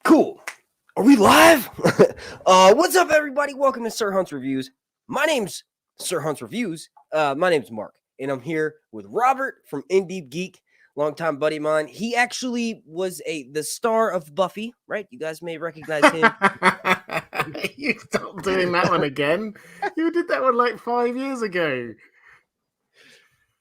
Cool. Are we live? What's up, everybody? Welcome to Sir Hunt's Reviews. My name's Sir Hunt's Reviews. My name's Mark, and I'm here with Robert from Indeep Geek, longtime buddy of mine. He actually was the star of Buffy, right? You guys may recognize him. You stopped doing that one again. You did that one like 5 years ago.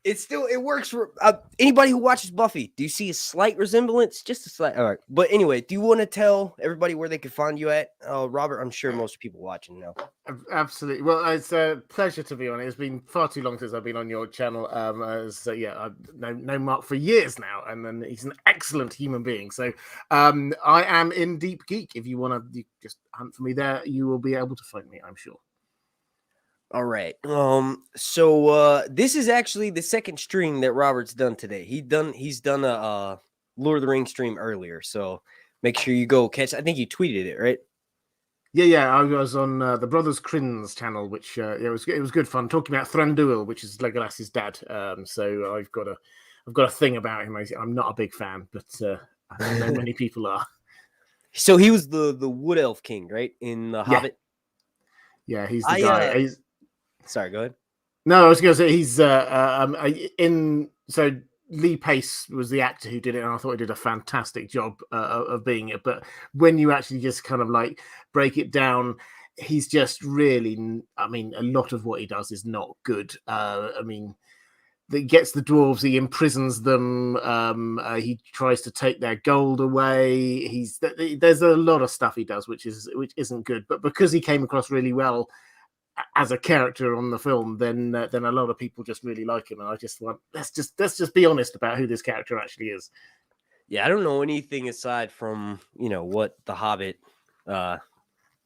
It works for anybody who watches Buffy. Do you see a slight resemblance? Just a slight. All right. But anyway, do you want to tell everybody where they can find you at? Robert, I'm sure most people watching know. Absolutely. Well, it's a pleasure to be on it. It's been far too long since I've been on your channel. I've known Mark for years now, and then he's an excellent human being. So I am Indeep Geek. If you want to just hunt for me there, you will be able to find me, I'm sure. All right. So this is actually the second stream that Robert's done today. He's done a Lord of the Rings stream earlier. So make sure you go catch. I think you tweeted it, right? Yeah. I was on the Brothers Crin's channel, which it was good fun talking about Thranduil, which is Legolas's dad. So I've got a thing about him. I'm not a big fan, but I know many people are. So he was the Wood Elf King, right? In the Hobbit. Yeah, he's the guy. Sorry, go ahead. No, I was going to say he's So Lee Pace was the actor who did it, and I thought he did a fantastic job of being it. But when you actually just kind of like break it down, he's just really. I mean, a lot of what he does is not good. He gets the dwarves, he imprisons them. He tries to take their gold away. There's a lot of stuff he does which isn't good. But because he came across really well as a character on the film, then a lot of people just really like him, and I just want let's just be honest about who this character actually is. Yeah, I don't know anything aside from what the Hobbit.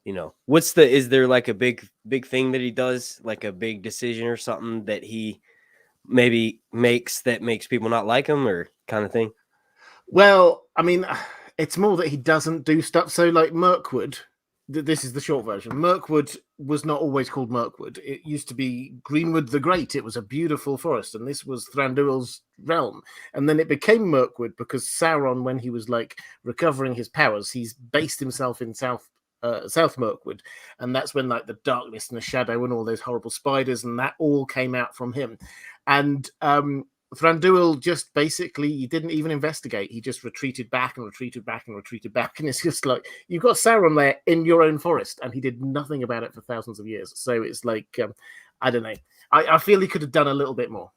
Is there like a big thing that he does, like a big decision or something that he maybe makes people not like him, or kind of thing? Well, I mean, it's more that he doesn't do stuff. So, like Mirkwood. This is the short version. Mirkwood was not always called Mirkwood. It used to be Greenwood the Great. It was a beautiful forest, and this was Thranduil's realm. And then it became Mirkwood because Sauron, when he was like recovering his powers, he's based himself in South Mirkwood, and that's when like the darkness and the shadow and all those horrible spiders and that all came out from him. And Thranduil just basically, he didn't even investigate. He just retreated back and retreated back and retreated back. And it's just like, you've got Sauron there in your own forest, and he did nothing about it for thousands of years. So it's like, I don't know. I feel he could have done a little bit more.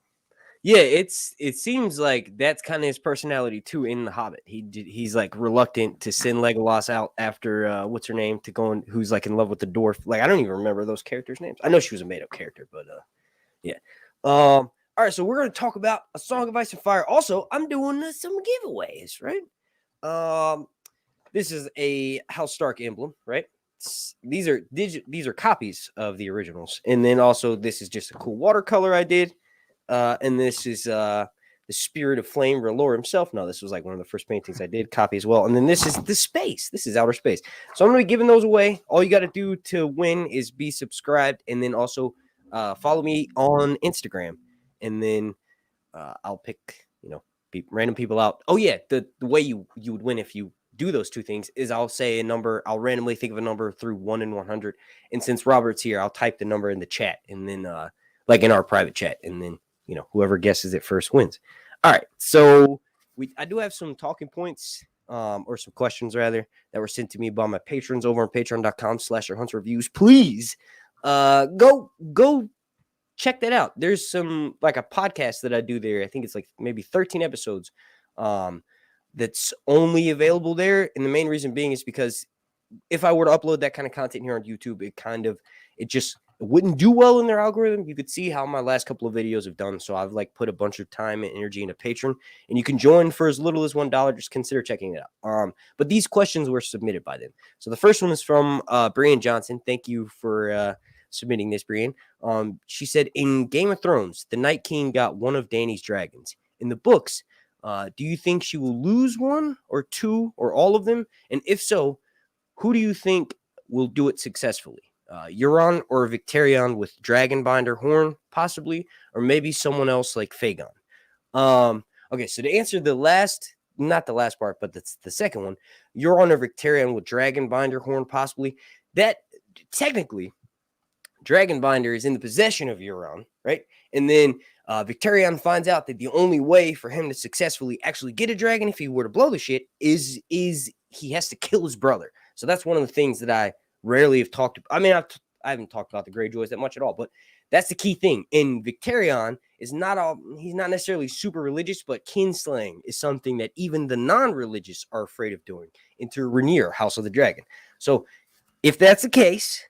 Yeah, it seems like that's kind of his personality too in The Hobbit. He's like reluctant to send Legolas out after what's her name to go and who's like in love with the dwarf. Like, I don't even remember those characters' names. I know she was a made up character, but yeah. All right, so we're going to talk about A Song of Ice and Fire. Also, I'm doing some giveaways, right? This is a House Stark emblem, right? These are copies of the originals, and then also this is just a cool watercolor I did, and this is the Spirit of Flame, R'hllor himself. No, this was like one of the first paintings I did, copy as well. And then this is the space. This is outer space. So I'm going to be giving those away. All you got to do to win is be subscribed, and then also follow me on Instagram. And then I'll pick, random people out. Oh, yeah. The way you would win if you do those two things is I'll say a number. I'll randomly think of a number through 1 and 100. And since Robert's here, I'll type the number in the chat, and then like in our private chat. And then, whoever guesses it first wins. All right. So I do have some talking points or some questions, rather, that were sent to me by my patrons over on patreon.com/SirHuntsReviews. Please go check that out. There's some like a podcast that I do there. I think it's like maybe 13 episodes that's only available there. And the main reason being is because if I were to upload that kind of content here on YouTube, it wouldn't do well in their algorithm. You could see how my last couple of videos have done. So I've like put a bunch of time and energy into Patreon, and you can join for as little as $1. Just consider checking it out. But these questions were submitted by them. So the first one is from Breanne Johnson. Thank you for submitting this, Breanne. She said, in Game of Thrones, the Night King got one of Dany's dragons. In the books, do you think she will lose one or two or all of them? And if so, who do you think will do it successfully? Euron or Victarion with Dragonbinder horn, possibly, or maybe someone else like Fagon. Okay, so to answer the last not the last part, but that's the second one. Euron or Victarion with Dragonbinder horn, possibly. That technically, Dragonbinder is in the possession of Euron, right? And then Victarion finds out that the only way for him to successfully actually get a dragon, if he were to blow the shit, is he has to kill his brother. So that's one of the things that I rarely have talked about. I mean, I haven't talked about the Greyjoys that much at all, but that's the key thing. And Victarion is he's not necessarily super religious, but kinslaying is something that even the non-religious are afraid of doing into Rhaenyra, House of the Dragon. So if that's the case,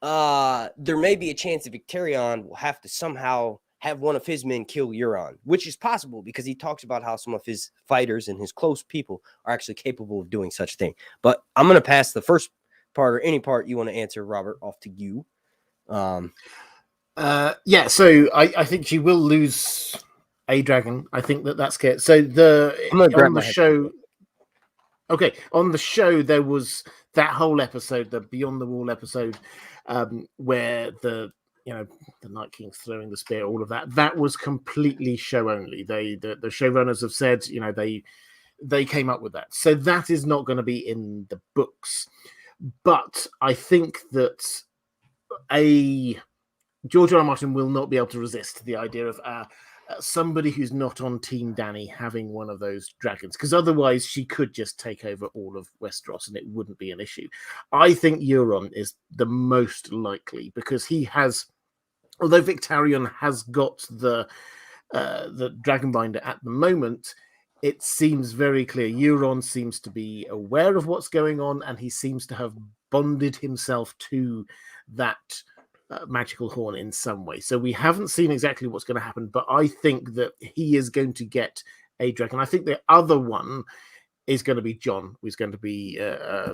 there may be a chance that Victarion will have to somehow have one of his men kill Euron, which is possible because he talks about how some of his fighters and his close people are actually capable of doing such a thing. But I'm going to pass the first part or any part you want to answer, Robert, off to you. Yeah, so I think she will lose a dragon. I think that's good. So on the show, okay, on the show there was that whole episode, the Beyond the Wall episode, where the Night King's throwing the spear, all of that was completely show only. The showrunners have said, they came up with that, so that is not going to be in the books. But I think that George R. R. Martin will not be able to resist the idea of somebody who's not on Team Dany having one of those dragons, because otherwise she could just take over all of Westeros and it wouldn't be an issue. I think Euron is the most likely because he has, although Victarion has got the Dragonbinder at the moment, it seems very clear. Euron seems to be aware of what's going on and he seems to have bonded himself to that magical horn in some way. So we haven't seen exactly what's going to happen, but I think that he is going to get a dragon. I think the other one is going to be Jon, who's going to be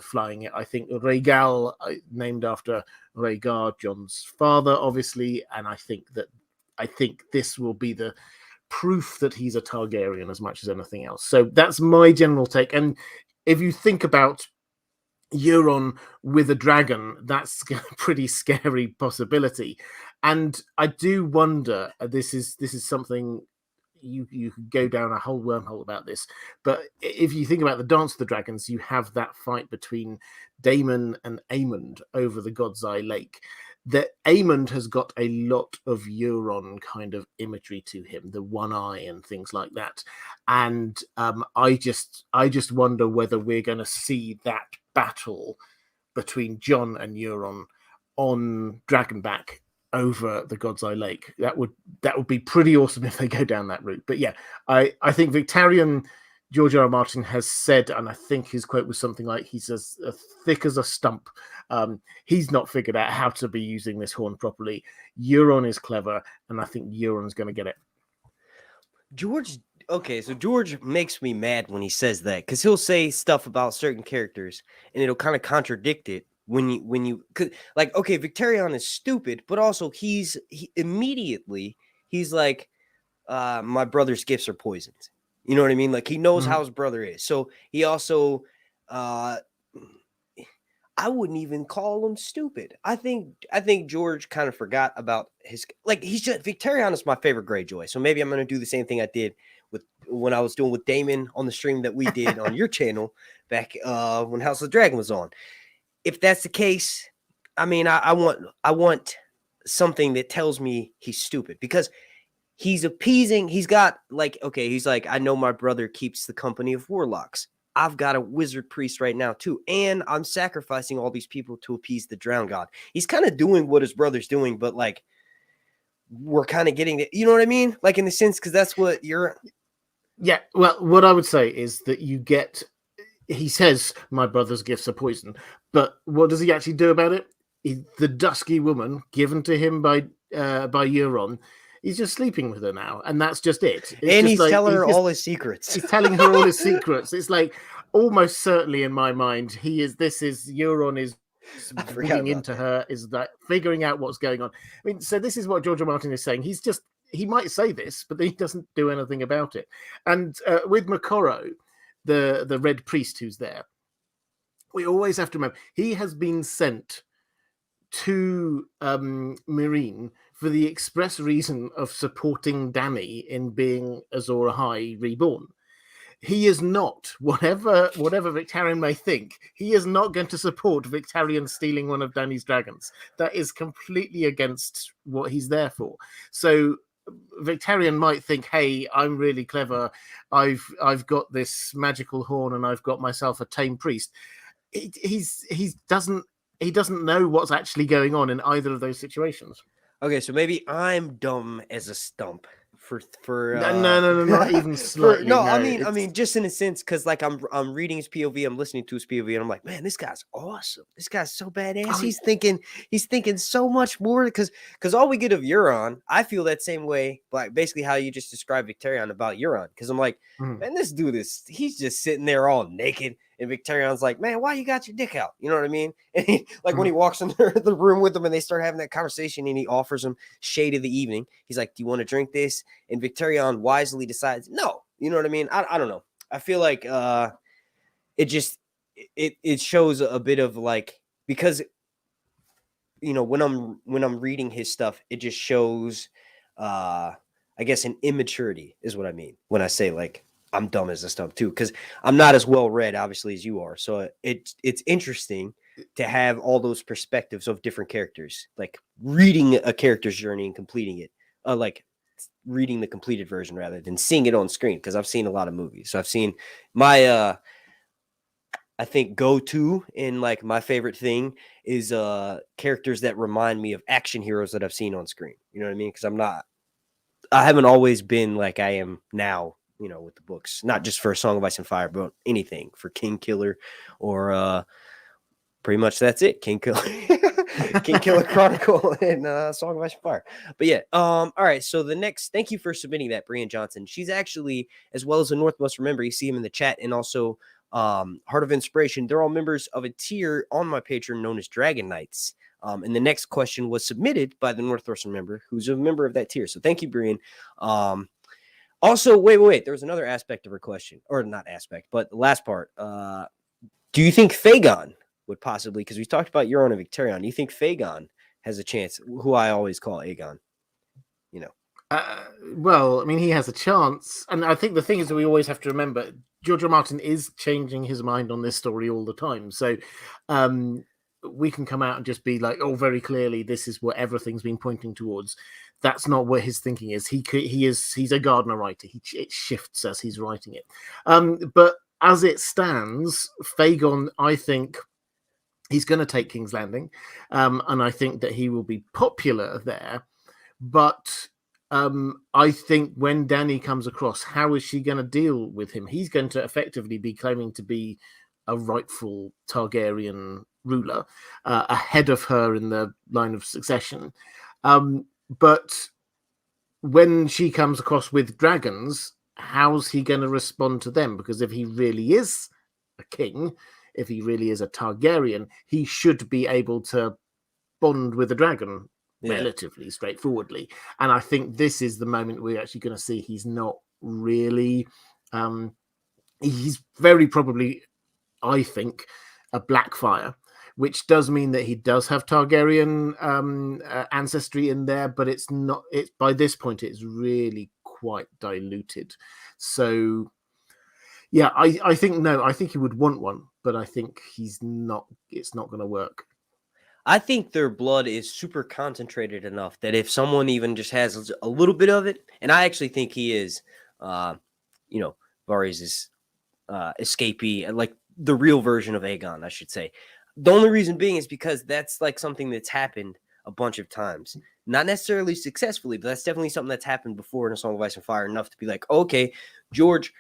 flying it. I think Rhaegal, named after Rhaegar, Jon's father, obviously, and I think this will be the proof that he's a Targaryen as much as anything else. So that's my general take. And if you think about Euron with a dragon, that's a pretty scary possibility. And I do wonder, this is something you could go down a whole wormhole about this, but if you think about the Dance of the Dragons, you have that fight between Damon and Aemond over the God's Eye Lake. That Aemond has got a lot of Euron kind of imagery to him, the one eye and things like that. And I just wonder whether we're going to see that battle between Jon and Euron on Dragonback over the God's Eye Lake. That would be pretty awesome if they go down that route. But yeah, I think Victarion, George R. R. Martin has said, and I think his quote was something like, he's as thick as a stump. He's not figured out how to be using this horn properly. Euron is clever, and I think Euron's going to get it. George makes me mad when he says that, because he'll say stuff about certain characters, and it'll kind of contradict it when you like, okay, Victarion is stupid, but also he's like, my brother's gifts are poisons. You know what I mean? Like, he knows how his brother is. So he also, I wouldn't even call him stupid. I think George kind of forgot about Victarion is my favorite Greyjoy. So maybe I'm going to do the same thing I did when I was doing with Damon on the stream that we did on your channel back when House of the Dragon was on. If that's the case, I mean, I want something that tells me he's stupid, because he's appeasing. He's got he's like, I know my brother keeps the company of warlocks. I've got a wizard priest right now too, and I'm sacrificing all these people to appease the drowned god. He's kind of doing what his brother's doing, but like, we're kind of getting it. You know what I mean? Like, in the sense, because that's what you're. Yeah. Well, what I would say is that you get. He says, "My brother's gifts are poison," but what does he actually do about it? The dusky woman given to him by Euron. He's just sleeping with her now, and that's just it. He's telling her all his secrets. He's telling her all his secrets. It's like, almost certainly in my mind, Euron is moving into her, is that figuring out what's going on. I mean, so this is what George R. Martin is saying. He might say this, but he doesn't do anything about it. And with Moqorro, the Red Priest who's there, we always have to remember he has been sent to Meereen for the express reason of supporting Dany in being Azor Ahai reborn. he is not, whatever Victarion may think, he is not going to support Victarion stealing one of Dany's dragons. That is completely against what he's there for. So Victarion might think, hey, I'm really clever. I've got this magical horn and I've got myself a tame priest. He doesn't know what's actually going on in either of those situations. Okay, so maybe I'm dumb as a stump for no, not even slightly. I mean, just in a sense, because like I'm reading his POV, I'm listening to his POV, and I'm like, man, this guy's awesome. This guy's so badass. He's thinking so much more because all we get of Euron, I feel that same way, like basically how you just described Victarion about Euron, because I'm like, man, this dude he's just sitting there all naked. And Victarion's like, man, why you got your dick out? You know what I mean? And he, like when he walks in the room with them and they start having that conversation and he offers him shade of the evening. He's like, do you want to drink this? And Victarion wisely decides, no. You know what I mean? I don't know. I feel like it shows a bit of like, because you know, when I'm reading his stuff, it just shows I guess an immaturity is what I mean when I say like I'm dumb as a stump too, because I'm not as well read, obviously, as you are. So it's interesting to have all those perspectives of different characters, like reading a character's journey and completing it, like reading the completed version rather than seeing it on screen. Because I've seen a lot of movies, so I've seen my I think go-to in like my favorite thing is characters that remind me of action heroes that I've seen on screen. You know what I mean? Because I haven't always been like I am now. You know, with the books, not just for Song of Ice and Fire, but anything for King Killer or pretty much that's it. King Killer, King Killer Chronicle and Song of Ice and Fire. But yeah, all right. So the next, thank you for submitting that, Breanne Johnson. She's actually, as well as the North Must Remember, you see him in the chat, and also Heart of Inspiration. They're all members of a tier on my Patreon known as Dragon Knights. And the next question was submitted by the North Must Remember, who's a member of that tier. So thank you, Breanne. Also, wait. There was another aspect of her question, or not aspect, but the last part. Do you think Fagon would possibly, because we talked about Euron and Victarion, do you think Fagon has a chance, who I always call Aegon? You know. Well, I mean, he has a chance. And I think the thing is that we always have to remember, George R. Martin is changing his mind on this story all the time. So we can come out and just be like, oh, very clearly, this is what everything's been pointing towards. That's not what his thinking is. He's a Gardner writer. It shifts as he's writing it. But as it stands, Fagon, I think he's going to take King's Landing, and I think that he will be popular there. But I think when Dany comes across, how is she going to deal with him? He's going to effectively be claiming to be a rightful Targaryen ruler, ahead of her in the line of succession. But when she comes across with dragons, how's he going to respond to them? Because if he really is a king, if he really is a Targaryen, he should be able to bond with a dragon relatively straightforwardly. And I think this is the moment we're actually going to see he's not really... he's very probably, I think, a Blackfire, which does mean that he does have Targaryen ancestry in there, but it's not. It's by this point it's really quite diluted. So, yeah, I think he would want one, but I think he's not. It's not going to work. I think their blood is super concentrated enough that if someone even just has a little bit of it, and I actually think he is, Varys' escapee, like the real version of Aegon, I should say. The only reason being is because that's like something that's happened a bunch of times. Not necessarily successfully, but that's definitely something that's happened before in A Song of Ice and Fire, enough to be like, okay, George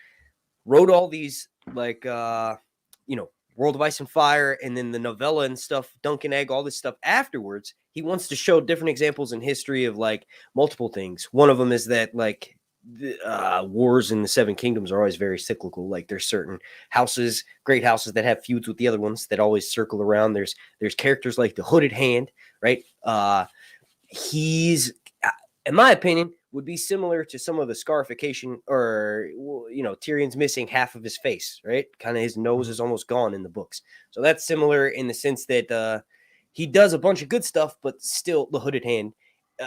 wrote all these, like, World of Ice and Fire, and then the novella and stuff, Dunk and Egg, all this stuff afterwards. He wants to show different examples in history of, like, multiple things. One of them is that, like, wars in the Seven Kingdoms are always very cyclical. Like there's certain houses, great houses that have feuds with the other ones that always circle around. There's characters like the Hooded Hand, right? He's, in my opinion, would be similar to some of the scarification, or Tyrion's missing half of his face, right? Kind of his nose is almost gone in the books. So that's similar in the sense that he does a bunch of good stuff, but still the Hooded Hand.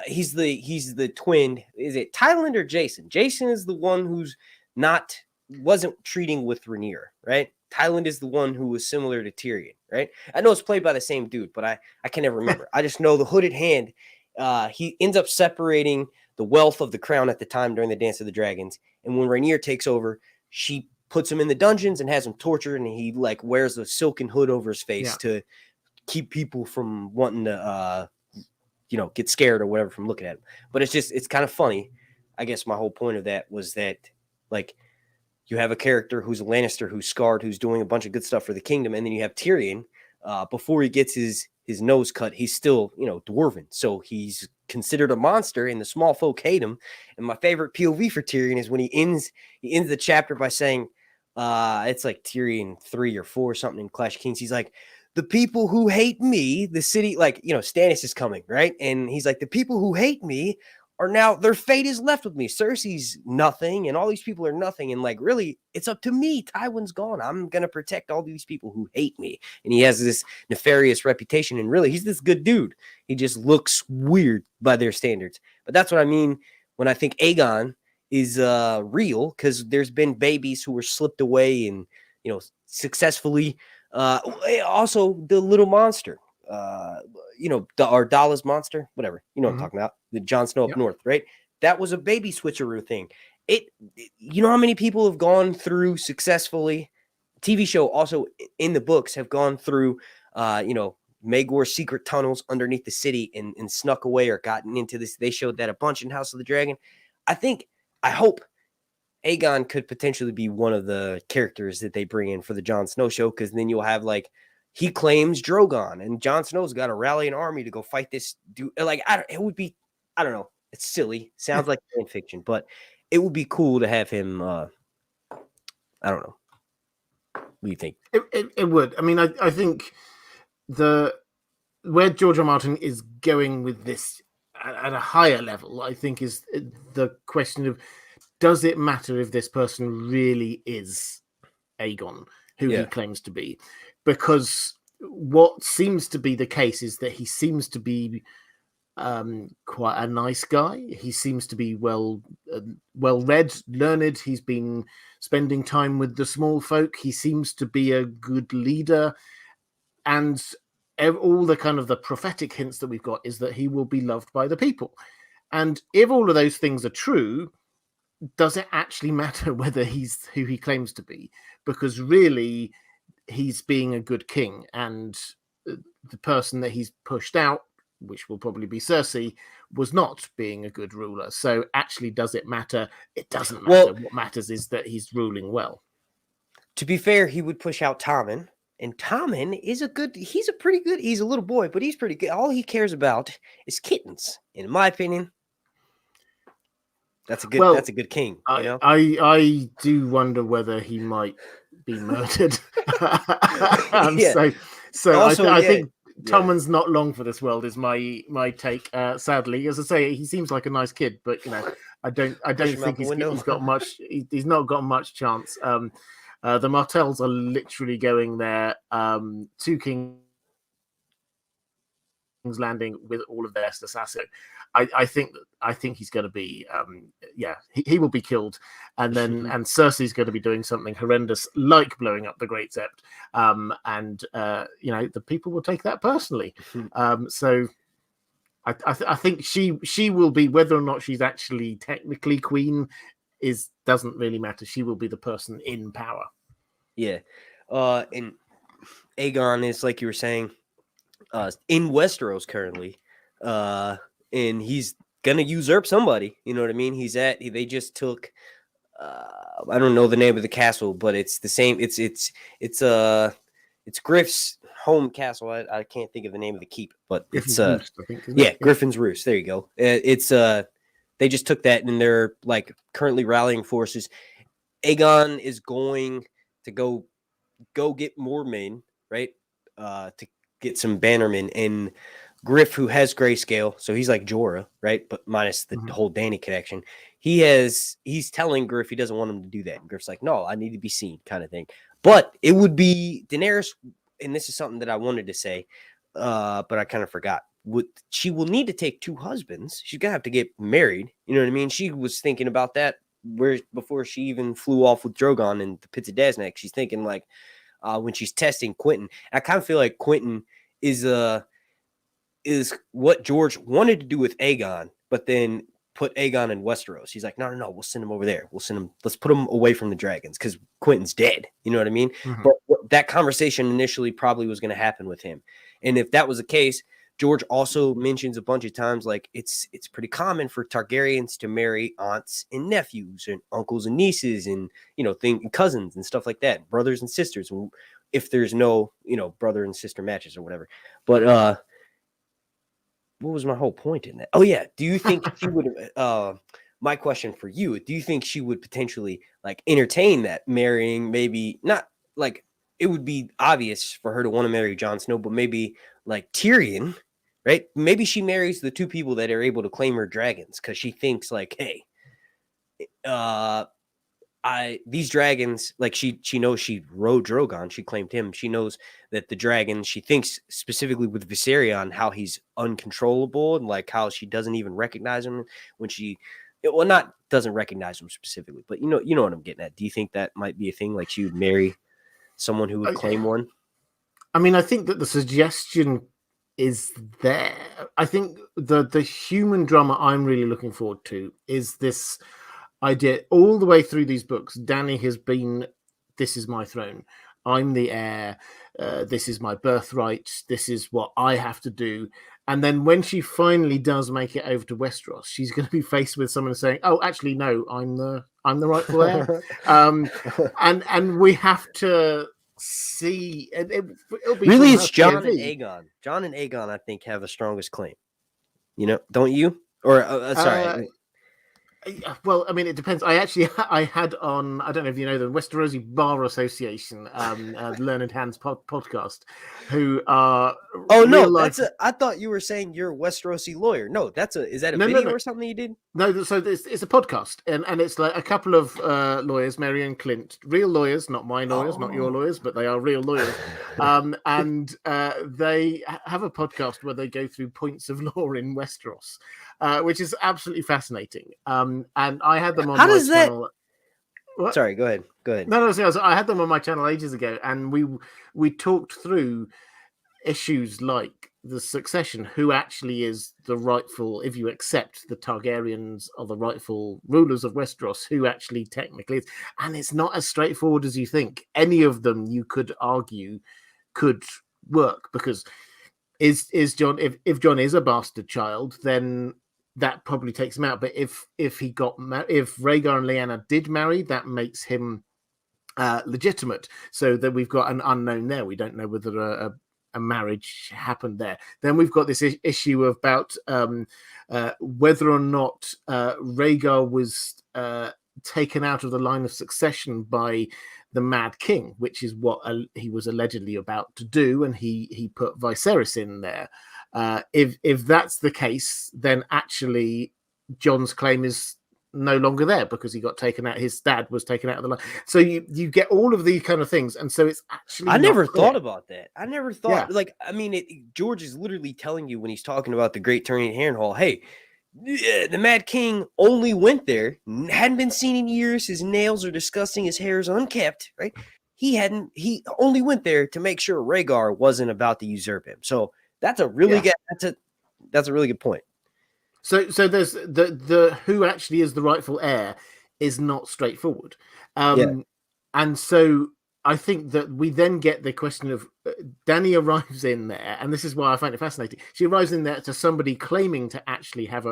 He's the twin. Is it Tyland or Jason? Jason is the one who's not wasn't treating with Rhaenyra, right? Tywin is the one who was similar to Tyrion, right? I know it's played by the same dude, but I can never remember. I just know the hooded hand. He ends up separating the wealth of the crown at the time during the Dance of the Dragons, and when Rhaenyra takes over, she puts him in the dungeons and has him tortured, and he like wears a silken hood over his face to keep people from wanting to get scared or whatever from looking at him. But it's kind of funny. I guess my whole point of that was that, like, you have a character who's a Lannister, who's scarred, who's doing a bunch of good stuff for the kingdom, and then you have Tyrion. Before he gets his nose cut, he's still, dwarven. So he's considered a monster, and the small folk hate him. And my favorite POV for Tyrion is when he ends the chapter by saying, it's like Tyrion 3 or 4 or something in Clash of Kings. He's like, the people who hate me, the city, like, Stannis is coming, right? And he's like, the people who hate me are now, their fate is left with me. Cersei's nothing, and all these people are nothing. And like, really, it's up to me. Tywin's gone. I'm going to protect all these people who hate me. And he has this nefarious reputation. And really, he's this good dude. He just looks weird by their standards. But that's what I mean when I think Aegon is real, because there's been babies who were slipped away and, successfully. Also, the little monster. Our Dallas monster, whatever, what I'm talking about, the Jon Snow up north, right? That was a baby switcheroo thing. You know how many people have gone through successfully, TV show also in the books have gone through, Maegor's secret tunnels underneath the city and snuck away or gotten into this. They showed that a bunch in House of the Dragon. I hope Aegon could potentially be one of the characters that they bring in for the Jon Snow show, because then you'll have like, he claims Drogon, and Jon Snow's got to rally an army to go fight this dude. Like, I don't know. It's silly. Sounds like fan fiction, but it would be cool to have him. I don't know. What do you think? It would. I mean, I think where George R. Martin is going with this at a higher level, I think, is the question of, does it matter if this person really is Aegon, who he claims to be? Because what seems to be the case is that he seems to be quite a nice guy. He seems to be well read, learned. He's been spending time with the small folk. He seems to be a good leader, and all the kind of the prophetic hints that we've got is that he will be loved by the people. And if all of those things are true, does it actually matter whether he's who he claims to be? Because really, he's being a good king, and the person that he's pushed out, which will probably be Cersei, was not being a good ruler. So actually, does it matter? It doesn't matter. What matters is that he's ruling well. To be fair, he would push out Tommen, and Tommen is he's a little boy, but he's pretty good. All he cares about is kittens, in my opinion. That's a good king. I do wonder whether he might be murdered. So also, I think Tommen's not long for this world is my take. Sadly, as I say, he seems like a nice kid, but I don't think he's got much. He's not got much chance. The Martells are literally going there. 2 Kings Landing with all of their assassins. I think he's going to be he will be killed, and then and Cersei's going to be doing something horrendous like blowing up the Great Sept, and the people will take that personally. So I think she will be, whether or not she's actually technically queen doesn't really matter. She will be the person in power. Yeah, and Aegon is, like you were saying, in Westeros currently, and he's gonna usurp somebody. You know what I mean? They just took. I don't know the name of the castle, but it's the same. It's Griff's home castle. I can't think of the name of the keep, but Griffin's Roost, I think, Griffin's Roost. There you go. They just took that, and they're like currently rallying forces. Aegon is going to go get more men, right? To get some bannermen, and Griff, who has grayscale, so he's like Jorah, right? But minus the whole Dany connection. He's telling Griff he doesn't want him to do that. And Griff's like, no, I need to be seen, kind of thing. But it would be Daenerys, and this is something that I wanted to say, but I kind of forgot. She will need to take 2 husbands. She's gonna have to get married. You know what I mean? She was thinking about that before she even flew off with Drogon in the pits of Daznak, she's thinking like when she's testing Quentin. I kind of feel like Quentin is what George wanted to do with Aegon, but then put Aegon in Westeros. He's like, no, we'll send him over there. Let's put him away from the dragons because Quentin's dead. You know what I mean? Mm-hmm. But that conversation initially probably was going to happen with him. And if that was the case, George also mentions a bunch of times, like it's pretty common for Targaryens to marry aunts and nephews and uncles and nieces and, cousins and stuff like that, brothers and sisters. If there's no, brother and sister matches or whatever. But, what was my whole point in that? Oh yeah. Do you think she would my question for you, do you think she would potentially like entertain that marrying, maybe not like it would be obvious for her to want to marry Jon Snow, but maybe like Tyrion, right? Maybe she marries the two people that are able to claim her dragons because she thinks like, hey, these dragons, like she knows she rode Drogon, she claimed him. She knows that the dragon, she thinks specifically with Viserion, how he's uncontrollable and like how she doesn't even recognize him when not doesn't recognize him specifically, but you know what I'm getting at. Do you think that might be a thing? Like she would marry someone who would claim one? I mean, I think that the suggestion is there. I think the human drama I'm really looking forward to is this idea all the way through these books. Dany has been, this is my throne. I'm the heir. This is my birthright. This is what I have to do. And then when she finally does make it over to Westeros, she's going to be faced with someone saying, "Oh, actually, no, I'm the rightful heir." And we have to see. It'll be really, it's Jon and Aegon. Jon and Aegon, I think, have the strongest claim. Don't you? Or sorry. Well, I mean, it depends. I had on, I don't know if you know the Westerosi Bar Association, Learned Hands podcast, who are. Oh no, I thought you were saying you're a Westerosi lawyer. No, is that a video or something you did? No, so it's a podcast, and it's like a couple of lawyers, Mary and Clint, real lawyers, not my lawyers, not your lawyers, but they are real lawyers, and they have a podcast where they go through points of law in Westeros. Which is absolutely fascinating. And I had them on my channel. What? Sorry, go ahead. No, I had them on my channel ages ago, and we talked through issues like the succession, who actually is the rightful, if you accept the Targaryens are the rightful rulers of Westeros, who actually technically is. And it's not as straightforward as you think. Any of them, you could argue, could work, because is Jon, if Jon is a bastard child, then that probably takes him out. But if Rhaegar and Lyanna did marry, that makes him legitimate. So that we've got an unknown there. We don't know whether a marriage happened there. Then we've got this issue about whether or not Rhaegar was taken out of the line of succession by the Mad King, which is what he was allegedly about to do, and he put Viserys in there. If that's the case, then actually Jon's claim is no longer there because he got taken out. His dad was taken out of the line. So you get all of these kind of things, and so it's actually. I never thought about that. I never thought George is literally telling you when he's talking about the Great Turning Harrenhal, hey, the Mad King only went there, hadn't been seen in years. His nails are disgusting. His hair is unkept. Right? He only went there to make sure Rhaegar wasn't about to usurp him. So. That's a really good. That's a really good point. So there's the who actually is the rightful heir is not straightforward, and so I think that we then get the question of Dany arrives in there, and this is why I find it fascinating. She arrives in there to somebody claiming to actually have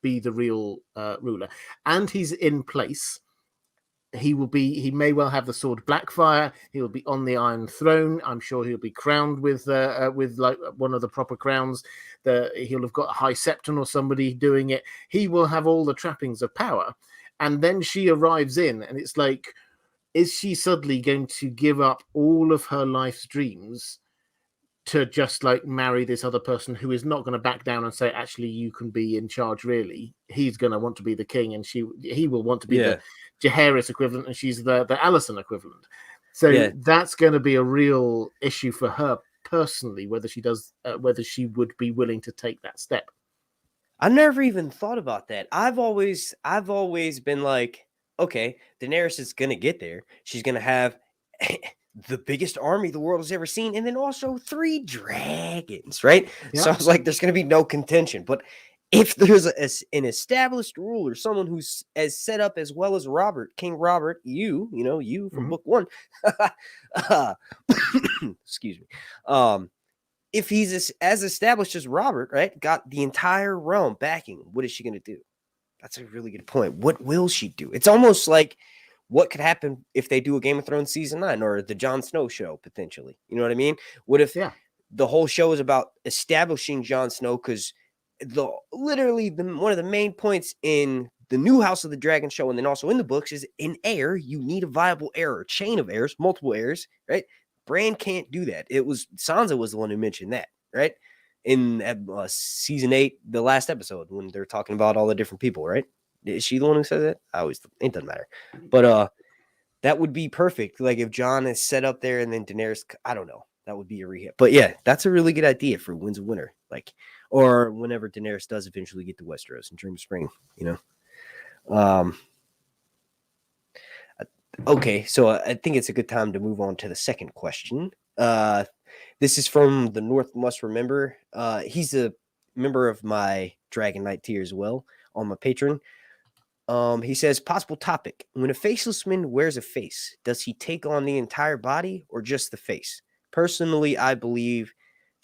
be the real ruler, and he's in place. He may well have the sword Blackfire. He will be on the Iron Throne. I'm sure he'll be crowned with like one of the proper crowns. He'll have got a High Septon or somebody doing it. He will have all the trappings of power. And then she arrives in, and it's like, is she suddenly going to give up all of her life's dreams to just like marry this other person who is not going to back down and say, actually, you can be in charge, really? He's going to want to be the king, and he will want to be the Jaehaerys equivalent, and she's the Alicent equivalent. So that's going to be a real issue for her personally, whether she would be willing to take that step. I never even thought about that. I've always been like, okay, Daenerys is gonna get there. She's gonna have the biggest army the world has ever seen, and then also 3 dragons, right? Yeah. So I was like, there's gonna be no contention. But if there's an established ruler, someone who's as set up as well as Robert, King Robert, you from book 1, uh, excuse me, if he's as established as Robert, right, got the entire realm backing, what is she going to do? That's a really good point. What will she do? It's almost like what could happen if they do a Game of Thrones season 9 or the Jon Snow show, potentially. You know what I mean? What if the whole show is about establishing Jon Snow? Because one of the main points in the new House of the Dragon show, and then also in the books, is an heir. You need a viable heir, a chain of heirs, multiple heirs, right? Bran can't do that. Sansa was the one who mentioned that, right? In season 8, the last episode, when they're talking about all the different people, right? Is she the one who says that? It doesn't matter. But that would be perfect. Like if Jon is set up there and then Daenerys, I don't know. That would be a rehab. But yeah, that's a really good idea for Winds of Winter. Or whenever Daenerys does eventually get to Westeros in Dream of Spring, Okay, so I think it's a good time to move on to the second question. This is from the North Must Remember. He's a member of my Dragon Knight tier as well on my Patreon. He says, possible topic. When a faceless man wears a face, does he take on the entire body or just the face? Personally, I believe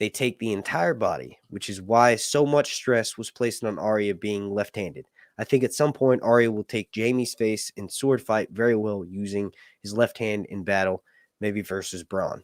they take the entire body, which is why so much stress was placed on Arya being left-handed. I think at some point Arya will take Jaime's face in sword fight very well using his left hand in battle, maybe versus Bronn.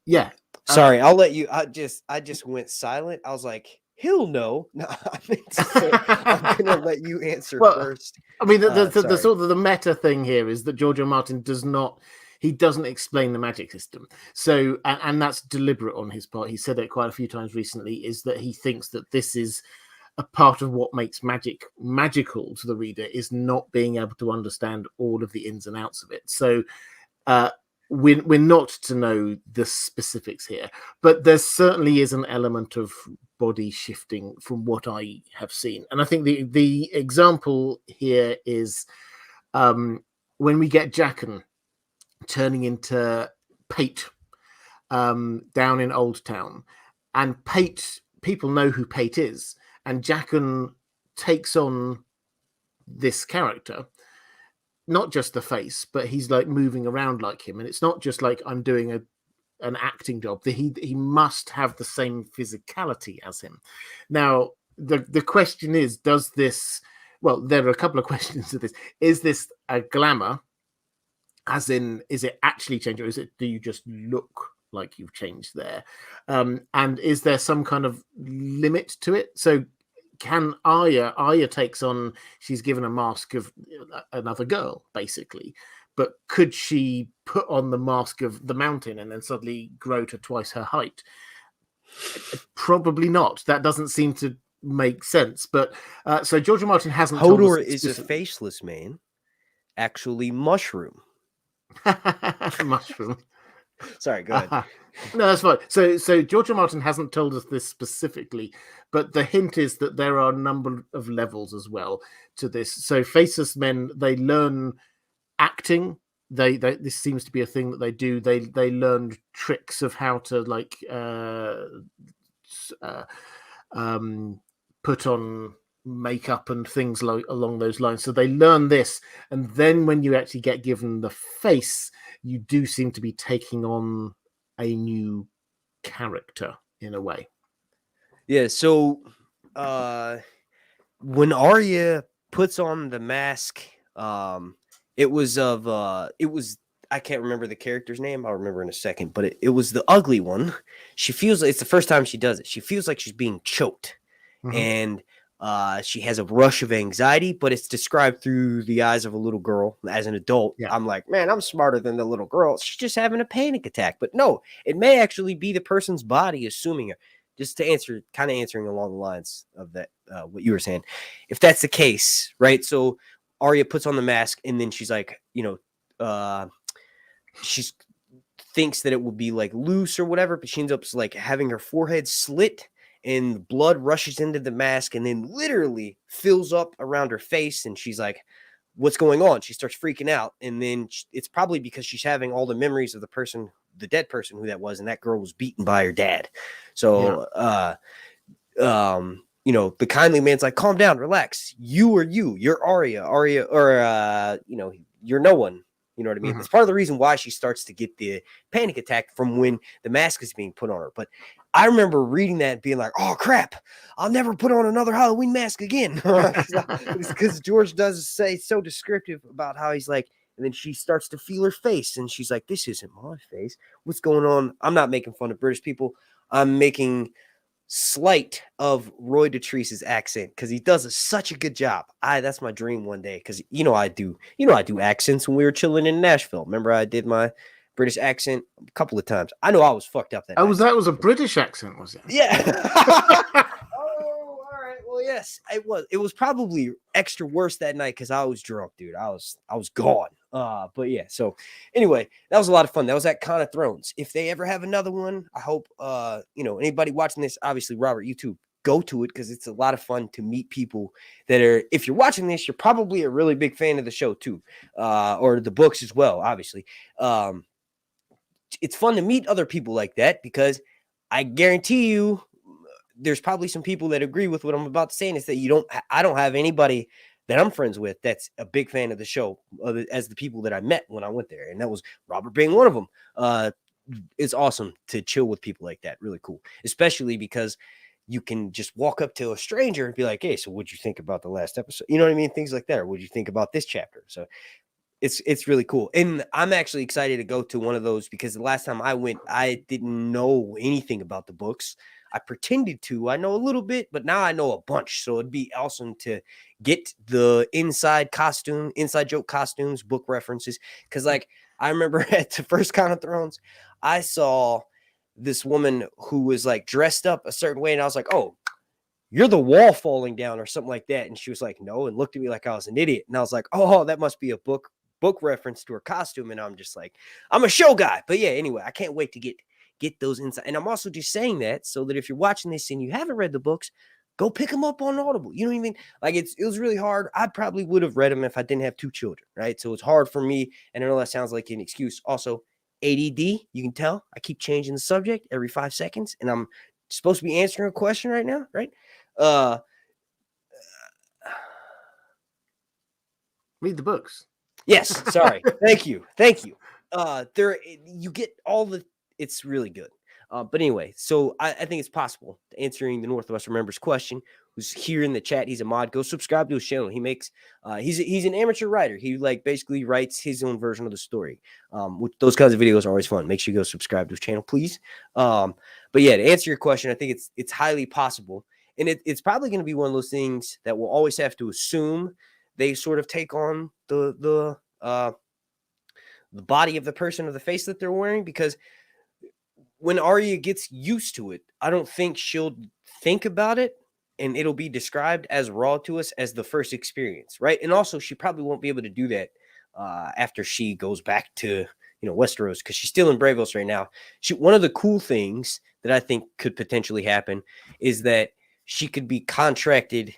Yeah. Sorry, I'll let you. I just went silent. I was like, he'll know. No, I meant to say, I'm gonna let you answer first. I mean, the sort of the meta thing here is that George R. Martin doesn't explain the magic system. So, and that's deliberate on his part. He said it quite a few times recently, is that he thinks that this is a part of what makes magic magical to the reader, is not being able to understand all of the ins and outs of it. So, we're not to know the specifics here, but there certainly is an element of body shifting from what I have seen. And I think the example here is when we get Jaqen turning into Pate down in Old Town, and Pate, people know who Pate is, and Jaqen takes on this character, not just the face, but he's like moving around like him, and it's not just like I'm doing an acting job. He must have the same physicality as him. Now the question is, does this? Well, there are a couple of questions to this. Is this a glamour? As in, is it actually changed, or do you just look like you've changed there? And is there some kind of limit to it? So can Arya takes on, she's given a mask of another girl, basically. But could she put on the mask of the mountain and then suddenly grow to twice her height? Probably not. That doesn't seem to make sense. But so George R. Martin hasn't told us. Hodor is a faceless man, actually mushroom. Mushroom. Sorry, go ahead. No, that's fine. So George R. Martin hasn't told us this specifically, but the hint is that there are a number of levels as well to this. So faceless men, they learn acting. They this seems to be a thing that they do. They learn tricks of how to put on makeup and things along those lines. So they learn this, and then when you actually get given the face, you do seem to be taking on a new character in a way. Yeah. So when Arya puts on the mask, it was I can't remember the character's name. I'll remember in a second, but it was the ugly one. She feels it's the first time she does it. She feels like she's being choked, and she has a rush of anxiety, but it's described through the eyes of a little girl. As an adult, I'm like, man, I'm smarter than the little girl. She's just having a panic attack. But no, it may actually be the person's body assuming her. Just to answering along the lines of that, what you were saying. If that's the case, right? So Arya puts on the mask, and then she's like, she thinks that it will be like loose or whatever, but she ends up like having her forehead slit. and blood rushes into the mask and then literally fills up around her face. And she's like, what's going on? She starts freaking out. And then it's probably because she's having all the memories of the dead person who that was. And that girl was beaten by her dad. So, the kindly man's like, calm down, relax. You're Arya, or, you're no one. You know what I mean? It's part of the reason why she starts to get the panic attack from when the mask is being put on her. But I remember reading that and being like, oh, crap, I'll never put on another Halloween mask again. Because George does say so descriptive about how he's like, and then she starts to feel her face. And she's like, this isn't my face. What's going on? I'm not making fun of British people. I'm making slight of Roy Dotrice's accent because he does such a good job. That's my dream one day, because I do accents when we were chilling in Nashville. Remember, I did my British accent a couple of times. I know I was fucked up that night. That was a British accent, was it? Yeah. Oh, all right. Well, yes, it was. It was probably extra worse that night because I was drunk, dude. I was gone. But yeah. So anyway, that was a lot of fun. That was at Con of Thrones. If they ever have another one, I hope anybody watching this, obviously, Robert, you too, go to it because it's a lot of fun to meet people that are. If you're watching this, you're probably a really big fan of the show too, or the books as well. Obviously, it's fun to meet other people like that because I guarantee you, there's probably some people that agree with what I'm about to say, and it's that I don't have anybody that I'm friends with that's a big fan of the show as the people that I met when I went there. And that was Robert being one of them. It's awesome to chill with people like that. Really cool, especially because you can just walk up to a stranger and be like, hey, so what'd you think about the last episode? You know what I mean? Things like that. Or what'd you think about this chapter? So it's really cool. And I'm actually excited to go to one of those because the last time I went, I didn't know anything about the books. I pretended to. I know a little bit, but now I know a bunch. So it'd be awesome to get the inside joke costumes, book references. Because, like, I remember at the first Con of Thrones, I saw this woman who was, like, dressed up a certain way. And I was like, oh, you're the wall falling down or something like that. And she was like, no, and looked at me like I was an idiot. And I was like, oh, that must be a book reference to her costume. And I'm just like, I'm a show guy. But yeah, anyway, I can't wait to get those inside. And I'm also just saying that so that if you're watching this and you haven't read the books, go pick them up on Audible. You know what I mean? Like, it was really hard. I probably would have read them if I didn't have two children, right? So it's hard for me. And I know that sounds like an excuse. Also, ADD, you can tell I keep changing the subject every 5 seconds, and I'm supposed to be answering a question right now, right? Read the books. Yes, sorry. Thank you. There you get all the. It's really good. But anyway, so I think it's possible. Answering the Northwest Remembers question, who's here in the chat, he's a mod. Go subscribe to his channel. He makes he's an amateur writer. He basically writes his own version of the story. Which those kinds of videos are always fun. Make sure you go subscribe to his channel, please. But yeah, to answer your question, I think it's highly possible, and it's probably going to be one of those things that we'll always have to assume they sort of take on the body of the person or the face that they're wearing, because when Arya gets used to it, I don't think she'll think about it, and it'll be described as raw to us as the first experience, right? And also, she probably won't be able to do that after she goes back to Westeros, because she's still in Braavos right now. One of the cool things that I think could potentially happen is that she could be contracted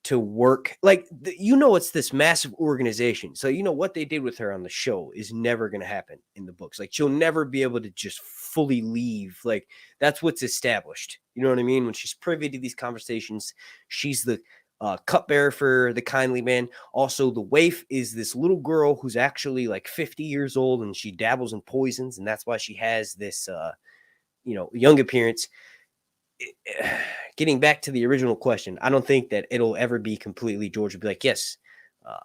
to work, like, it's this massive organization. So what they did with her on the show is never going to happen in the books. Like, she'll never be able to just fully leave. Like, that's what's established. You know what I mean? When she's privy to these conversations, she's the cupbearer for the kindly man. Also, the waif is this little girl who's actually like 50 years old, and she dabbles in poisons, and that's why she has this young appearance. Getting back to the original question, I don't think that it'll ever be completely. George will be like, yes,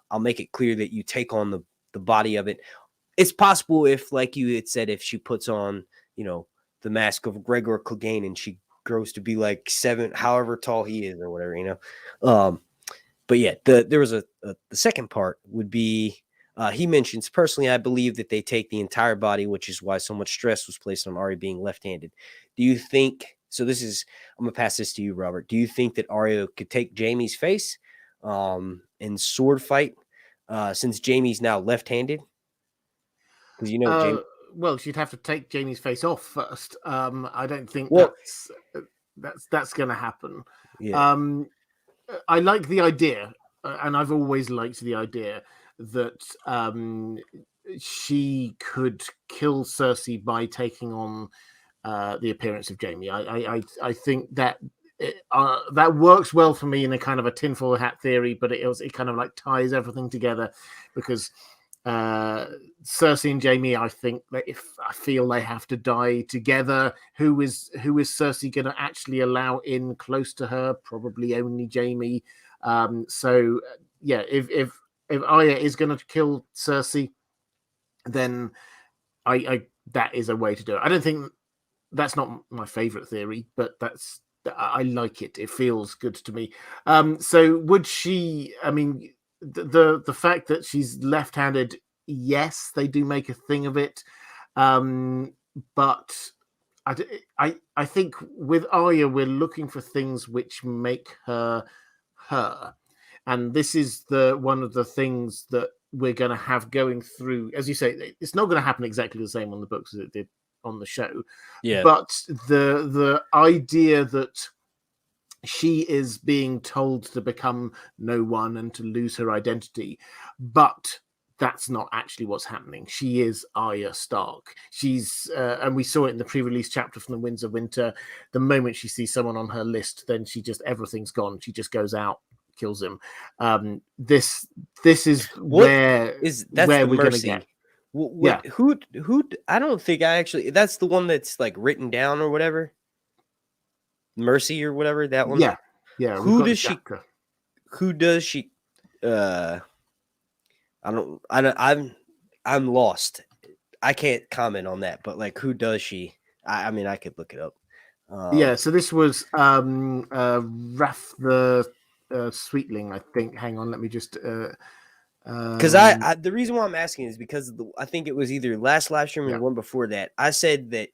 I'll make it clear that you take on the body of it. It's possible if, like you had said, if she puts on, the mask of Gregor Clegane and she grows to be like 7, however tall he is or whatever, But yeah, there was the second part would be, he mentions, personally, I believe that they take the entire body, which is why so much stress was placed on Arya being left-handed. Do you think? So I'm going to pass this to you, Robert. Do you think that Arya could take Jaime's face and sword fight since Jaime's now left-handed? Because Jaime... Well, she'd have to take Jaime's face off first. I don't think that's... That's going to happen. Yeah. I like the idea, and I've always liked the idea that she could kill Cersei by taking on the appearance of Jaime. I think that that works well for me in a kind of a tinfoil hat theory, but it kind of like ties everything together because Cersei and Jaime, I think that I feel they have to die together. Who is Cersei going to actually allow in close to her? Probably only Jaime. So yeah, if Arya is going to kill Cersei, then I that is a way to do it. I don't think that's not my favorite theory, but I like it. It feels good to me. So would she? I mean, the fact that she's left-handed, yes, they do make a thing of it. But I think with Arya, we're looking for things which make her her, and this is one of the things that we're going to have going through. As you say, it's not going to happen exactly the same on the books as it did on the show. Yeah. But the idea that she is being told to become no one and to lose her identity, but that's not actually what's happening. She is Arya Stark. She's and we saw it in the pre-release chapter from the Winds of Winter. The moment she sees someone on her list, then everything's gone. She just goes out, kills him. This is where we're going to get. Who? I don't think I actually. That's the one that's like written down or whatever. Mercy or whatever, that one. Yeah. Who does she? I'm lost. I can't comment on that. But like, who does she? I mean, I could look it up. So this was Raph the Sweetling, I think. Hang on, let me just. Because the reason why I'm asking is because I think it was either last live stream or the one before that. I said that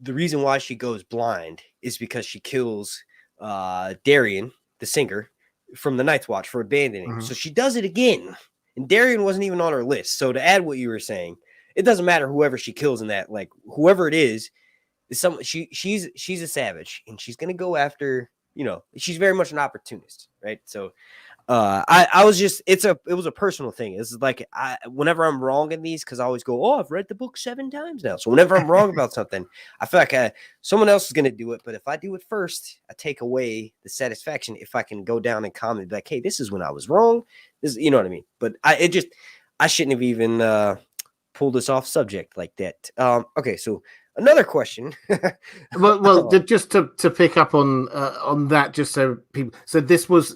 the reason why she goes blind is because she kills Darian, the singer, from the Night's Watch for abandoning. Mm-hmm. So she does it again, and Darian wasn't even on her list. So to add what you were saying, it doesn't matter whoever she kills in that. Like whoever it is she's a savage, and she's gonna go after. She's very much an opportunist, right? So. I was just it was a personal thing. It's like whenever I'm wrong in these, because I always go, I've read the book 7 times now. So whenever I'm wrong about something, I feel like someone else is going to do it. But if I do it first, I take away the satisfaction if I can go down and comment and be like, hey, this is when I was wrong. This, you know what I mean? But I shouldn't have even pulled this off subject like that. Okay, so another question. well, just to pick up on that, just so people. So this was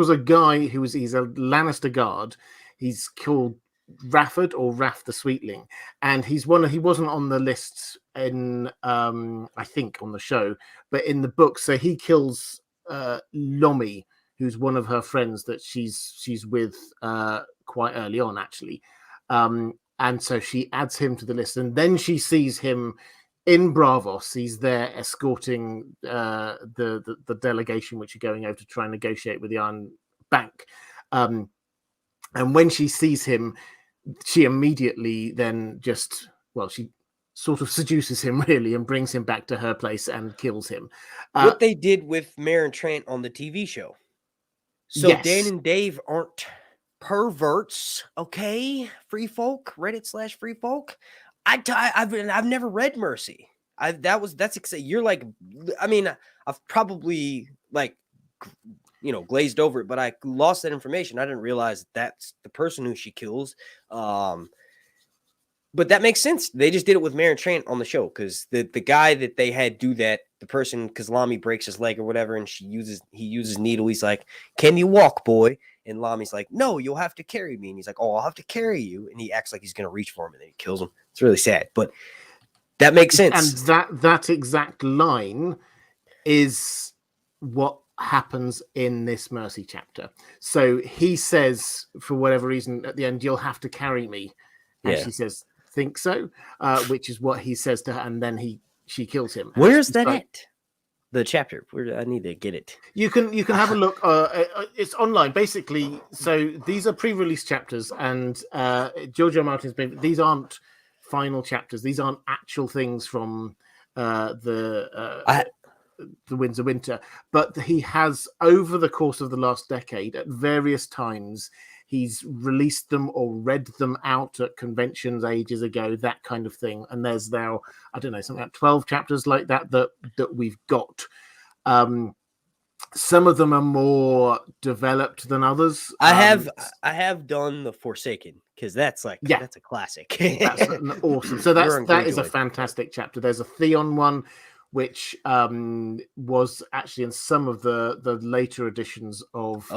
a guy he's a Lannister guard. He's called Rafford or Raff the Sweetling, and he wasn't on the list in I think on the show, but in the book. So he kills Lomi, who's one of her friends that she's with quite early on actually, and so she adds him to the list, and then she sees him. In Bravos, he's there escorting the delegation which are going over to try and negotiate with the Iron Bank. And when she sees him, she immediately then she sort of seduces him really and brings him back to her place and kills him. What they did with Mare and Trant on the TV show. So yes. Dan and Dave aren't perverts, okay? Free folk, Reddit/free folk. I've never read Mercy. You're like, I mean, I've probably glazed over it, but I lost that information. I didn't realize that's the person who she kills. But that makes sense. They just did it with Mare and Trant on the show because the guy that they had do that, the person, because Lamy breaks his leg or whatever, and he uses needle. He's like, "Can you walk, boy?" And Lamy's like, "No, you'll have to carry me." And he's like, "Oh, I'll have to carry you." And he acts like he's going to reach for him, and then he kills him. It's really sad, but that makes sense. And that exact line is what happens in this Mercy chapter. So he says, for whatever reason, at the end, "You'll have to carry me." And she says, "Think so?" Which is what he says to her, and then she kills him. Where's that at? The chapter where I need to get it. You can have a look. It's online basically. So these are pre-release chapters, and George R. Martin's been. These aren't final chapters. These aren't actual things from the the Winds of Winter, but he has, over the course of the last decade, at various times, he's released them or read them out at conventions ages ago, that kind of thing. And there's now, I don't know, something like 12 chapters like that we've got. Some of them are more developed than others. I have done the Forsaken, because that's a classic. That's awesome. So that is a fantastic chapter. There's a Theon one, which was actually in some of the later editions of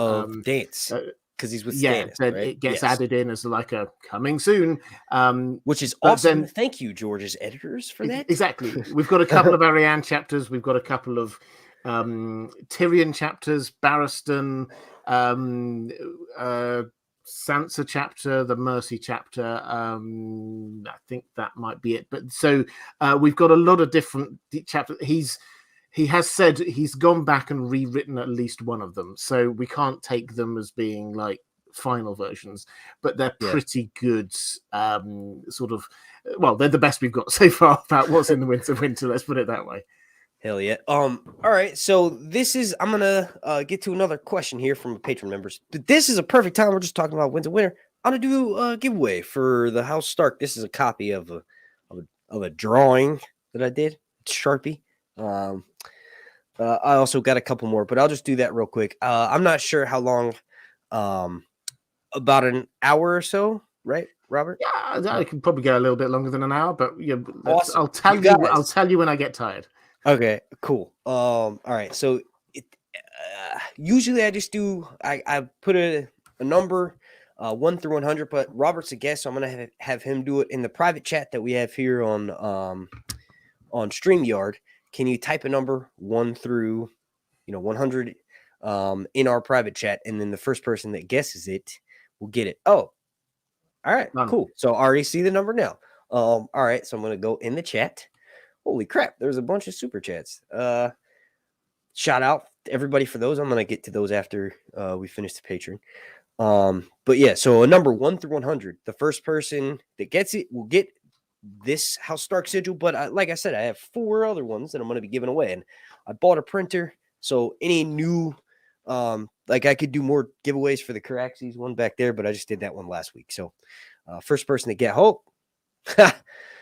Dance, because he's with Stannis, then right? it gets added in as like a coming soon, which is awesome. Thank you, George's editors, for that. Exactly. We've got a couple of Arianne chapters. We've got a couple of Tyrion chapters, Barristan, Sansa chapter, the Mercy chapter. I think that might be it. But so we've got a lot of different chapters. He has said he's gone back and rewritten at least one of them, so we can't take them as being like final versions, but they're pretty good. Sort of, well, they're the best we've got so far about what's in the Winds of Winter. Let's put it that way. Hell yeah. All right. So I'm gonna get to another question here from patron members. This is a perfect time. We're just talking about Winds of Winter. I'm gonna do a giveaway for the House Stark. This is a copy of a drawing that I did. It's Sharpie. I also got a couple more, but I'll just do that real quick. I'm not sure how long. About an hour or so, right, Robert? Yeah, I can probably go a little bit longer than an hour, but yeah, awesome. I'll tell you when I get tired. Okay, cool. All right. So usually I just do I put a number 1 through 100, but Robert's a guest, so I'm gonna have him do it in the private chat that we have here on StreamYard. Can you type a number 1 through 100 in our private chat, and then the first person that guesses it will get it. Oh, all right, cool. So I already see the number now. All right, so I'm gonna go in the chat. Holy crap, there's a bunch of super chats. Shout out to everybody for those. I'm going to get to those after we finish the Patreon. But yeah, so a number 1 through 100. The first person that gets it will get this House Stark sigil. But like I said, I have 4 other ones that I'm going to be giving away. And I bought a printer. So any new, like I could do more giveaways for the Caraxes one back there, but I just did that one last week. So first person to get hope.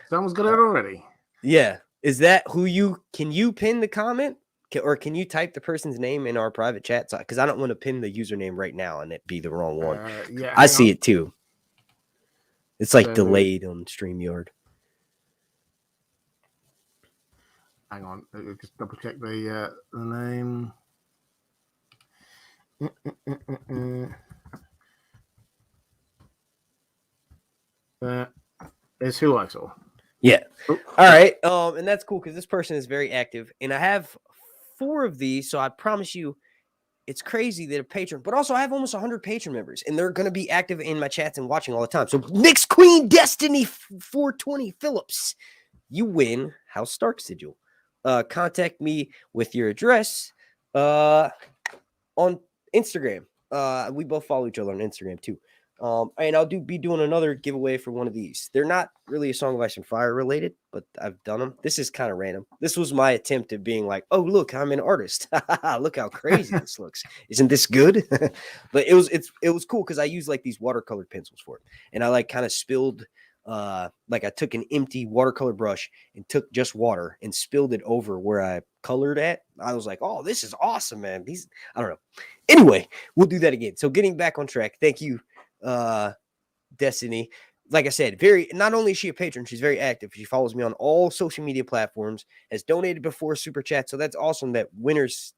Someone's got it already. Yeah. Is that can you pin the comment, or can you type the person's name in our private chat? Because I don't want to pin the username right now and it be the wrong one. Yeah, I see it too. It's like delayed on StreamYard. Hang on, just double check the name. That is who I saw. Yeah. All right. And that's cool because this person is very active, and I have 4 of these. So I promise you, it's crazy that a patron, but also I have almost 100 patron members, and they're going to be active in my chats and watching all the time. So Nick's Queen Destiny 420 Phillips, you win House Stark sigil. Contact me with your address on Instagram. We both follow each other on Instagram too. And I'll be doing another giveaway for one of these. They're not really a Song of Ice and Fire related, but I've done them. This is kind of random. This was my attempt at being like, oh, look, I'm an artist. Look how crazy this looks. Isn't this good? But it was cool because I used like these watercolored pencils for it. And I like kind of spilled, like I took an empty watercolor brush and took just water and spilled it over where I colored at. I was like, oh, this is awesome, man. I don't know. Anyway, we'll do that again. So getting back on track. Thank you. Destiny, like I said, not only is she a patron, she's very active. She follows me on all social media platforms, has donated before super chat. So that's awesome that winners,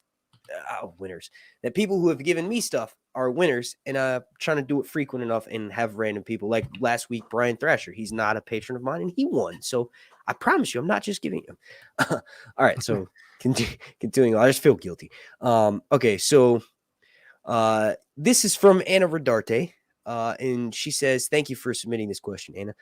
that people who have given me stuff are winners, and trying to do it frequent enough and have random people like last week, Brian Thrasher. He's not a patron of mine and he won. So I promise you, I'm not just giving him. All right. So continuing, I just feel guilty. Okay. So this is from Anna Rodarte. And she says, thank you for submitting this question, Anna.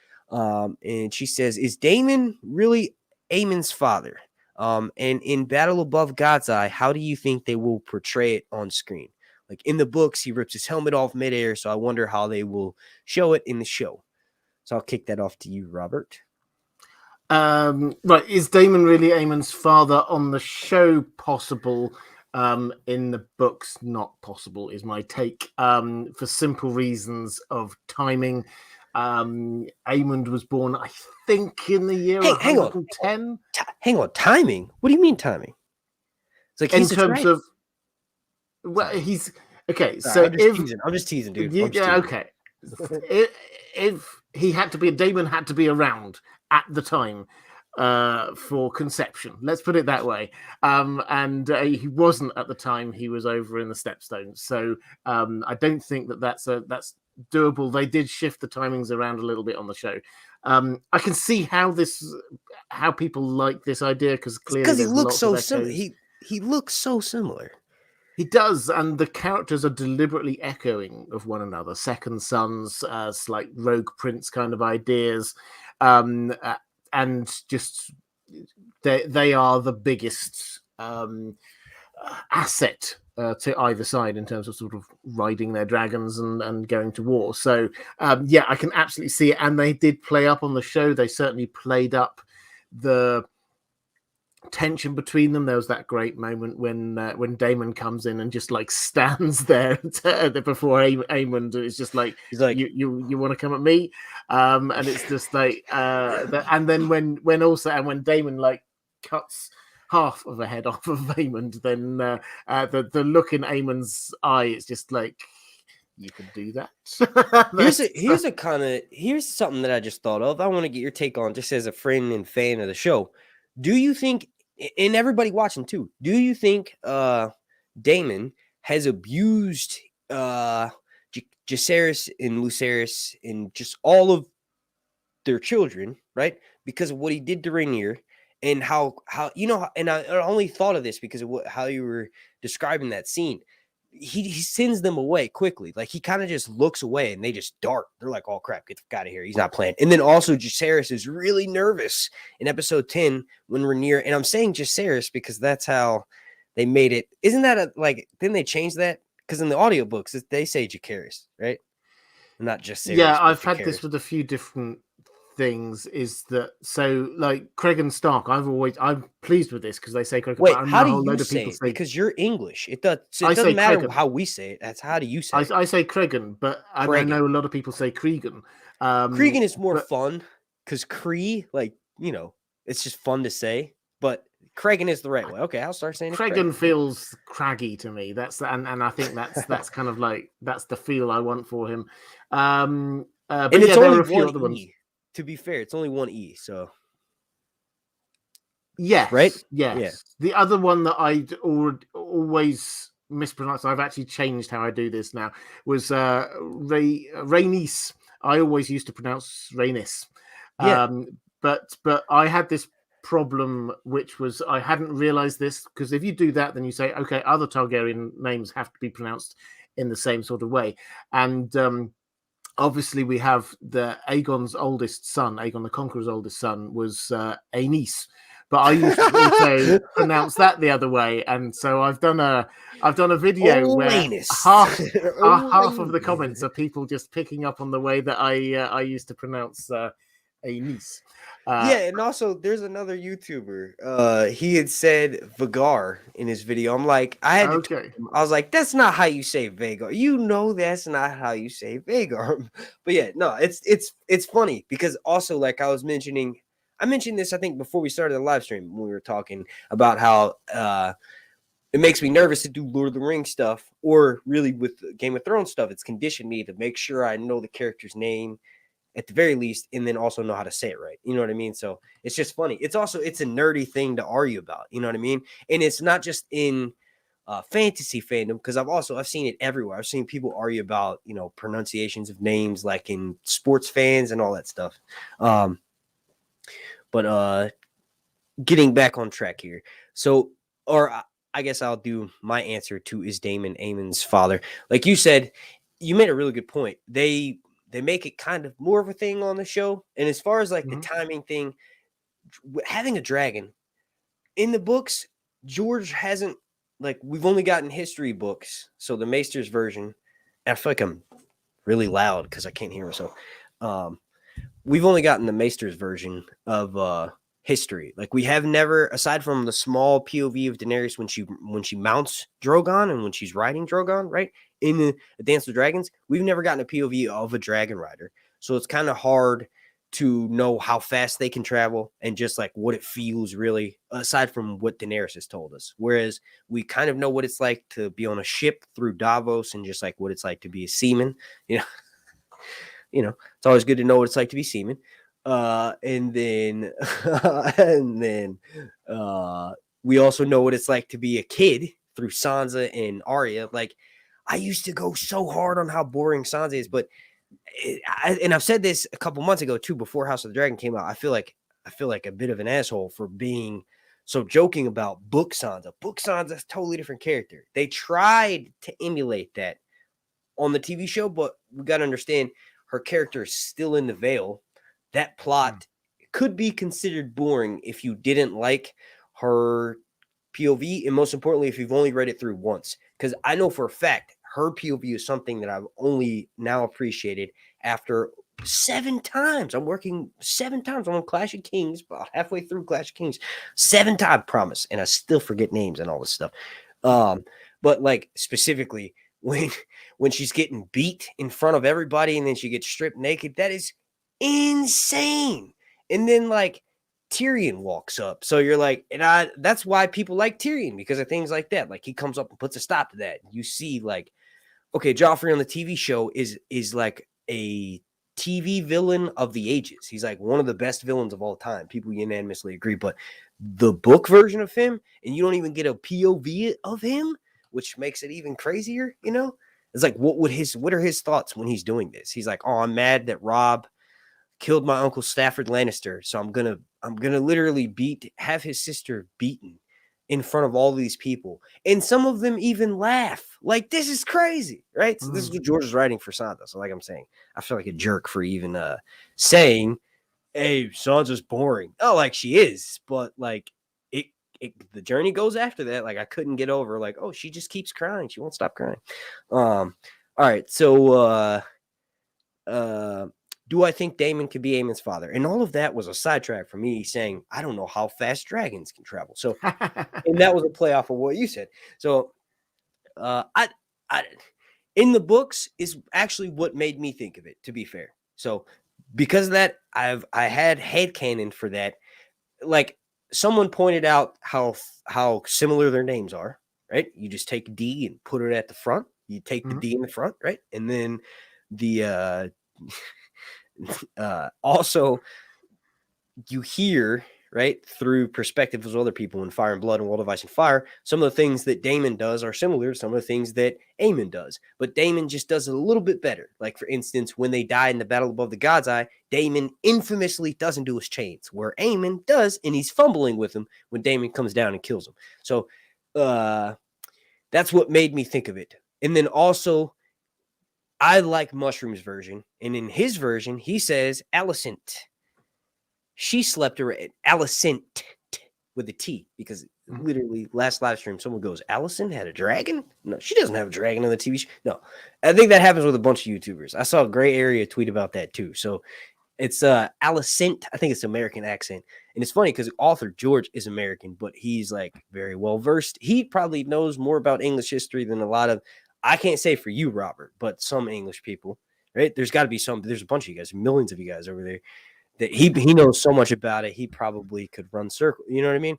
And she says, is Damon really Aemon's father? And in Battle Above God's Eye, how do you think they will portray it on screen? Like in the books, he rips his helmet off midair. So I wonder how they will show it in the show. So I'll kick that off to you, Robert. Right, is Damon really Aemon's father on the show? Possible. In the books, not possible, is my take. For simple reasons of timing. Aemond was born, I think, in the year Hang on. 110. Hang on. Timing? What do you mean timing? It's like In he's a terms dragon. of, well, Sorry. he's okay. Sorry, So I'm just teasing. I'm just teasing, dude. I'm just yeah, teasing. okay. If he had to be, Damon had to be around at the time for conception. Let's put it that way. And he wasn't at the time. He was over in the Stepstones. So I don't think that's doable. They did shift the timings around a little bit on the show. I can see how people like this idea because clearly he there's looks lots so of similar. echoes. He looks so similar. He does, and the characters are deliberately echoing of one another. Second sons, like rogue prince kind of ideas, and just they are the biggest asset to either side in terms of sort of riding their dragons and going to war. So yeah, I can absolutely see it, and they did play up on the show. They certainly played up the tension between them. There was that great moment when Damon comes in and just like stands there before Aemond is just like, He's like, you want to come at me, and it's just like and then when Damon like cuts half of a head off of Aemond, then the look in Aemond's eye is just like, you could do that. here's something that I just thought of. I want to get your take on, just as a friend and fan of the show. Do you think, and everybody watching too, do you think Damon has abused Jacaerys and Lucerys and just all of their children, right? Because of what he did to Rhaenyra, and how and I only thought of this because of how you were describing that scene. He sends them away quickly. Like he kind of just looks away and they just dart. They're like, oh crap, get the fuck out of here. He's not playing. And then also Jacaerys is really nervous in episode 10 when Rhaenyra, and I'm saying Jacaerys because that's how they made it. Isn't that didn't they change that? Because in the audiobooks, they say Jacaerys, right? Not Jacaerys. Yeah, I've had Jacaerys. this with a few different things. Is that so? Like Cregan Stark, I'm pleased with this because they say Cregan. Wait, but how a do whole you load of say people it? say Because you're English. It I doesn't say matter Cregan. how we say it. That's how do you say it? I say Cregan, but I know a lot of people say Cregan. Cregan is more but fun because Cree, like, it's just fun to say. But Cregan is the right way. Okay, I'll start saying it. Cregan feels craggy to me. And I think that's kind of like that's the feel I want for him. But and it's yeah, there only are a few one other E. ones. To be fair, it's only one E. So yes, right? Yes. Yeah. The other one that I'd always mispronounced, I've actually changed how I do this now, was RHAENYS. I always used to pronounce RHAENYS. Yeah. But I had this problem, which was I hadn't realized this, because if you do that, then you say, okay, other Targaryen names have to be pronounced in the same sort of way. And obviously we have Aegon's oldest son, Aegon the Conqueror's oldest son, was Aenys. But I used to also pronounce that the other way, and so I've done a video where half of the comments are people just picking up on the way that I used to pronounce Aenys. Yeah, and also there's another YouTuber. He had said Vagar in his video. I'm like, I was like, that's not how you say Vagar. That's not how you say Vagar. But yeah, no, it's funny because also, like I mentioned this, I think, before we started the live stream when we were talking about how it makes me nervous to do Lord of the Rings stuff, or really with Game of Thrones stuff. It's conditioned me to make sure I know the character's name at the very least, and then also know how to say it right. You know what I mean? So it's just funny. It's a nerdy thing to argue about. You know what I mean? And it's not just in fantasy fandom, because I've seen it everywhere. I've seen people argue about, pronunciations of names, like in sports fans and all that stuff. But getting back on track here. So, I guess I'll do my answer to is Damon Aemond's father. Like you said, you made a really good point. They make it kind of more of a thing on the show. And as far as like the timing thing, having a dragon in the books, George hasn't, like, we've only gotten history books. So the Maester's version, and I feel like I'm really loud because I can't hear myself. we've only gotten the Maester's version of history. Like we have never, aside from the small POV of Daenerys when she mounts Drogon and when she's riding Drogon, right? In the Dance of Dragons, we've never gotten a POV of a dragon rider. So it's kind of hard to know how fast they can travel and just like what it feels really, aside from what Daenerys has told us. Whereas we kind of know what it's like to be on a ship through Davos and just like what it's like to be a seaman. It's always good to know what it's like to be seaman. And then we also know what it's like to be a kid through Sansa and Arya. Like I used to go so hard on how boring Sansa is, but and I've said this a couple months ago too, before House of the Dragon came out. I feel like a bit of an asshole for being so joking about Book Sansa. Book Sansa is a totally different character. They tried to emulate that on the TV show, but we got to understand her character is still in the Vale. That plot could be considered boring if you didn't like her POV, and most importantly, if you've only read it through once. Because I know for a fact her POV is something that I've only now appreciated after 7 times. I'm working 7 times. I'm on Clash of Kings, about halfway through Clash of Kings. 7 times, promise. And I still forget names and all this stuff. But like specifically when she's getting beat in front of everybody and then she gets stripped naked, that is insane. And then like Tyrion walks up. So you're like, that's why people like Tyrion, because of things like that. Like he comes up and puts a stop to that. You see like, okay, Joffrey on the TV show is like a TV villain of the ages. He's like one of the best villains of all time. People unanimously agree. But the book version of him, and you don't even get a POV of him, which makes it even crazier, It's like, what are his thoughts when he's doing this? He's like, oh, I'm mad that Robb killed my uncle Stafford Lannister, so I'm gonna literally have his sister beaten in front of all these people, and some of them even laugh. Like, this is crazy, right? So this is what George is writing for Santos. So like I'm saying, I feel like a jerk for even saying, "Hey, Sansa's boring." Oh, like she is, but like the journey goes after that. Like I couldn't get over. Like, oh, she just keeps crying. She won't stop crying. All right, so do I think Damon could be Aemon's father? And all of that was a sidetrack for me saying, I don't know how fast dragons can travel. So, and that was a play off of what you said. So, I in the books is actually what made me think of it, to be fair. So, because of that, I had headcanon for that. Like someone pointed out how similar their names are, right? You just take D and put it at the front. You take the D in the front, right? And then the also you hear, right, through perspectives of other people in Fire and Blood and World of Ice and Fire, some of the things that Damon does are similar to some of the things that Aemon does, but Damon just does it a little bit better. Like, for instance, when they die in the Battle Above the God's Eye, Damon infamously doesn't do his chains, where Aemon does, and he's fumbling with them when Damon comes down and kills him. So that's what made me think of it. And then also, I like Mushroom's version, and in his version, he says Alicent. She slept around Alicent with a T, because literally last live stream, someone goes, Alicent had a dragon? No, she doesn't have a dragon on the TV show. No, I think that happens with a bunch of YouTubers. I saw a Gray Area tweet about that too. So it's Alicent. I think it's American accent. And it's funny because author George is American, but he's like very well versed. He probably knows more about English history than a lot of, I can't say for you, Robert, but some English people, right? There's got to be some, there's a bunch of you guys, millions of you guys over there, that he knows so much about it. He probably could run circles. You know what I mean?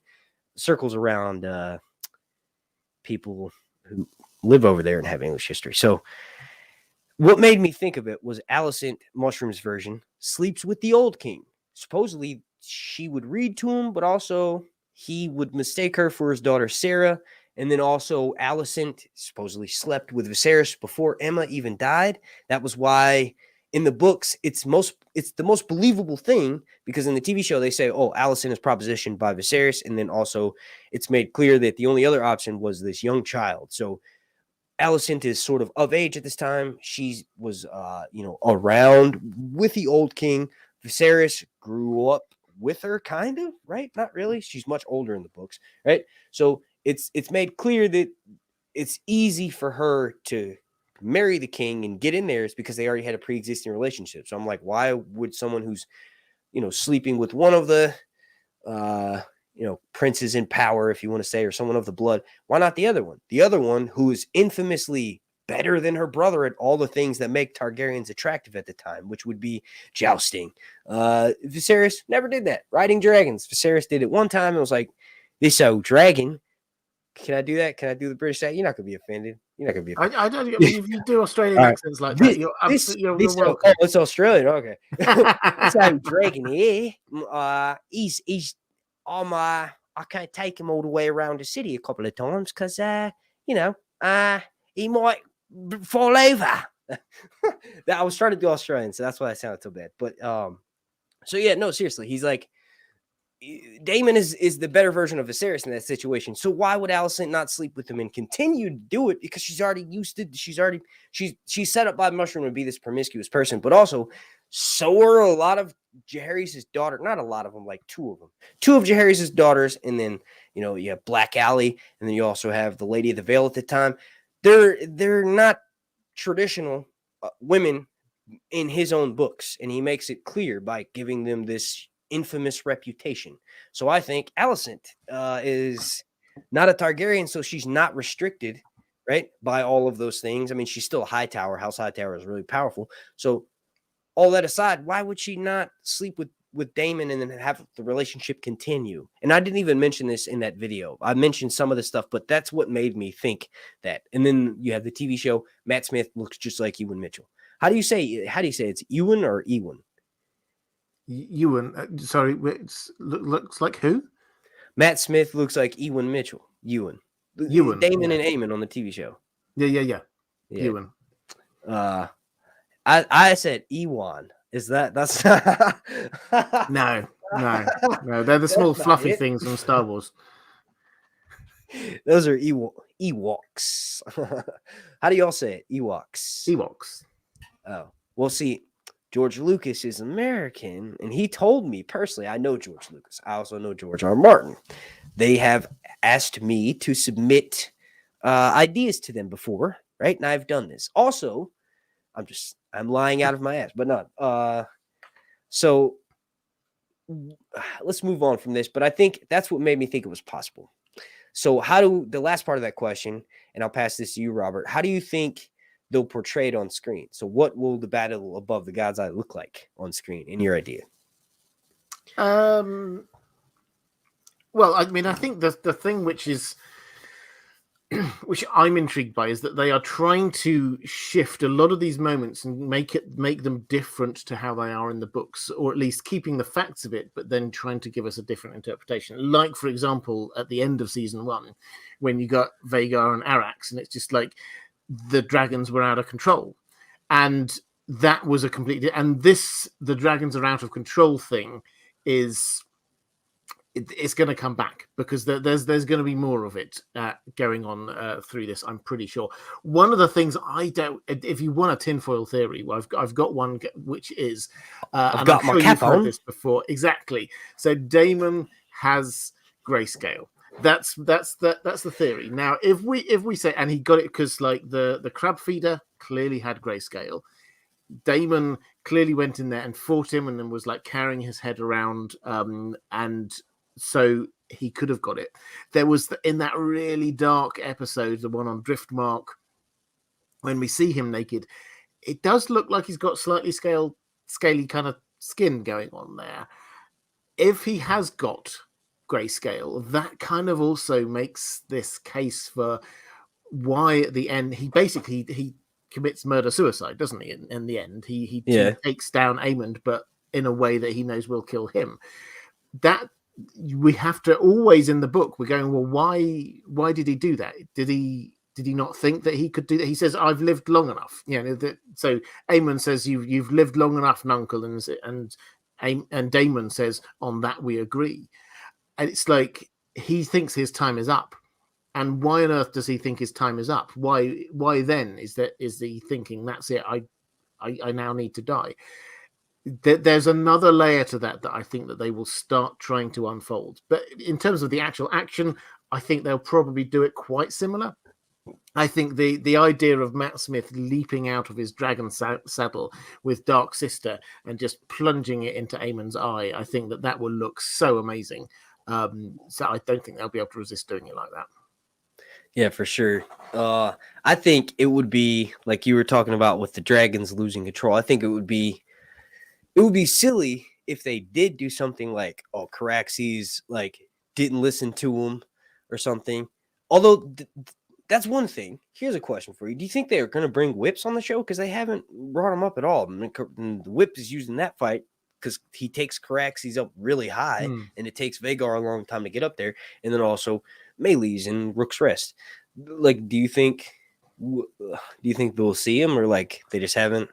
Circles around people who live over there and have English history. So what made me think of it was Alicent, Mushroom's version, sleeps with the old king. Supposedly she would read to him, but also he would mistake her for his daughter Sarah. And then also Alicent supposedly slept with Viserys before Emma even died. That was why in the books it's the most believable thing, because in the TV show they say, oh, Alicent is propositioned by Viserys, and then also it's made clear that the only other option was this young child. So Alicent is sort of age at this time. She was around with the old king. Viserys grew up with her, kind of, right? Not really. She's much older in the books, right? So it's made clear that it's easy for her to marry the king and get in there is because they already had a pre-existing relationship. So I'm like, why would someone who's, sleeping with one of the, princes in power, if you want to say, or someone of the blood, why not the other one? The other one who is infamously better than her brother at all the things that make Targaryens attractive at the time, which would be jousting. Viserys never did that. Riding dragons. Viserys did it one time and was like, this old dragon. Can I do that? Can I do the British accent? You're not going to be offended. You're not going to be offended. I don't. I mean, if you do Australian accents like that, you're welcome. Oh, it's Australian. Okay. This old dragon here, he's I can't take him all the way around the city a couple of times because, he might fall over. I was trying to do Australian, so that's why I sounded so bad. But so yeah, no, seriously, he's like, Damon is the better version of Viserys in that situation. So why would Alicent not sleep with him and continue to do it? Because she's already used to. She's set up by Mushroom to be this promiscuous person, but also so are a lot of Jaehaerys' daughter. Not a lot of them, like two of them. Two of Jaehaerys' daughters, and then you have Black Alley, and then you also have the Lady of the Vale at the time. They're not traditional women in his own books, and he makes it clear by giving them this infamous reputation. So I think Alicent is not a Targaryen, so she's not restricted, right, by all of those things. I mean, she's still a Hightower. House Hightower is really powerful. So all that aside, why would she not sleep with Damon and then have the relationship continue? And I didn't even mention this in that video. I mentioned some of the stuff, but that's what made me think that. And then you have the TV show. Matt Smith looks just like Ewan Mitchell. How do you say it's Ewan or Ewan? Ewan. Sorry, looks like who? Matt Smith looks like Ewan Mitchell. Ewan. Damon and Aemond on the TV show. Yeah. Ewan. I said Ewan. Is that's No. They're the small fluffy things from Star Wars. Those are Ewoks. How do y'all say it? Ewoks. Oh, well, see, George Lucas is American, and he told me personally, I know George Lucas. I also know George R. Martin. They have asked me to submit ideas to them before, right? And I've done this. Also, I'm lying out of my ass, but not. So let's move on from this. But I think that's what made me think it was possible. So the last part of that question, and I'll pass this to you, Robert. How do you think they'll portray it on screen? So what will the battle above the God's Eye look like on screen in your idea? Well, I mean, I think the thing which I'm intrigued by is that they are trying to shift a lot of these moments and make them different to how they are in the books, or at least keeping the facts of it, but then trying to give us a different interpretation. Like, for example, at the end of season 1, when you got Vhagar and Arax, and it's just like the dragons were out of control, and that was a complete. And the dragons are out of control thing it's going to come back, because there's going to be more of it going on through this. I'm pretty sure. One of the things if you want a tinfoil theory, well, I've got one, which is I've got my cap on this before. Exactly. So Damon has grayscale. That's the theory. Now, if we say, and he got it because like the crab feeder clearly had grayscale. Damon clearly went in there and fought him, and then was like carrying his head around, and so he could have got it. There was in that really dark episode, the one on Driftmark, when we see him naked, it does look like he's got slightly scaly kind of skin going on there. If he has got grayscale, that kind of also makes this case for why at the end he commits murder-suicide, doesn't he? In the end, he takes down Aemond, but in a way that he knows will kill him. That we have to always in the book. We're going, well, why did he do that? Did he not think that he could do that? He says, "I've lived long enough." So Aemond says, "You've lived long enough, Nuncle," and Damon says, "On that we agree." And it's like he thinks his time is up. And why on earth does he think his time is up? Why then is he thinking that's it? I now need to die. There's another layer to that I think that they will start trying to unfold. But in terms of the actual action, I think they'll probably do it quite similar. I think the idea of Matt Smith leaping out of his dragon saddle with Dark Sister and just plunging it into Aemon's eye, I think that will look so amazing. So I don't think they'll be able to resist doing it like that. Yeah, for sure. I think it would be like you were talking about with the dragons losing control. I think it would be silly if they did do something like, Caraxes like didn't listen to him or something. Although that's one thing. Here's a question for you: do you think they are going to bring whips on the show? Because they haven't brought him up at all. And the whip is used in that fight because he takes Caraxes up really high, and it takes Vhagar a long time to get up there, and then also melees and Rook's Rest. Like, do you think we'll see him, or like they just haven't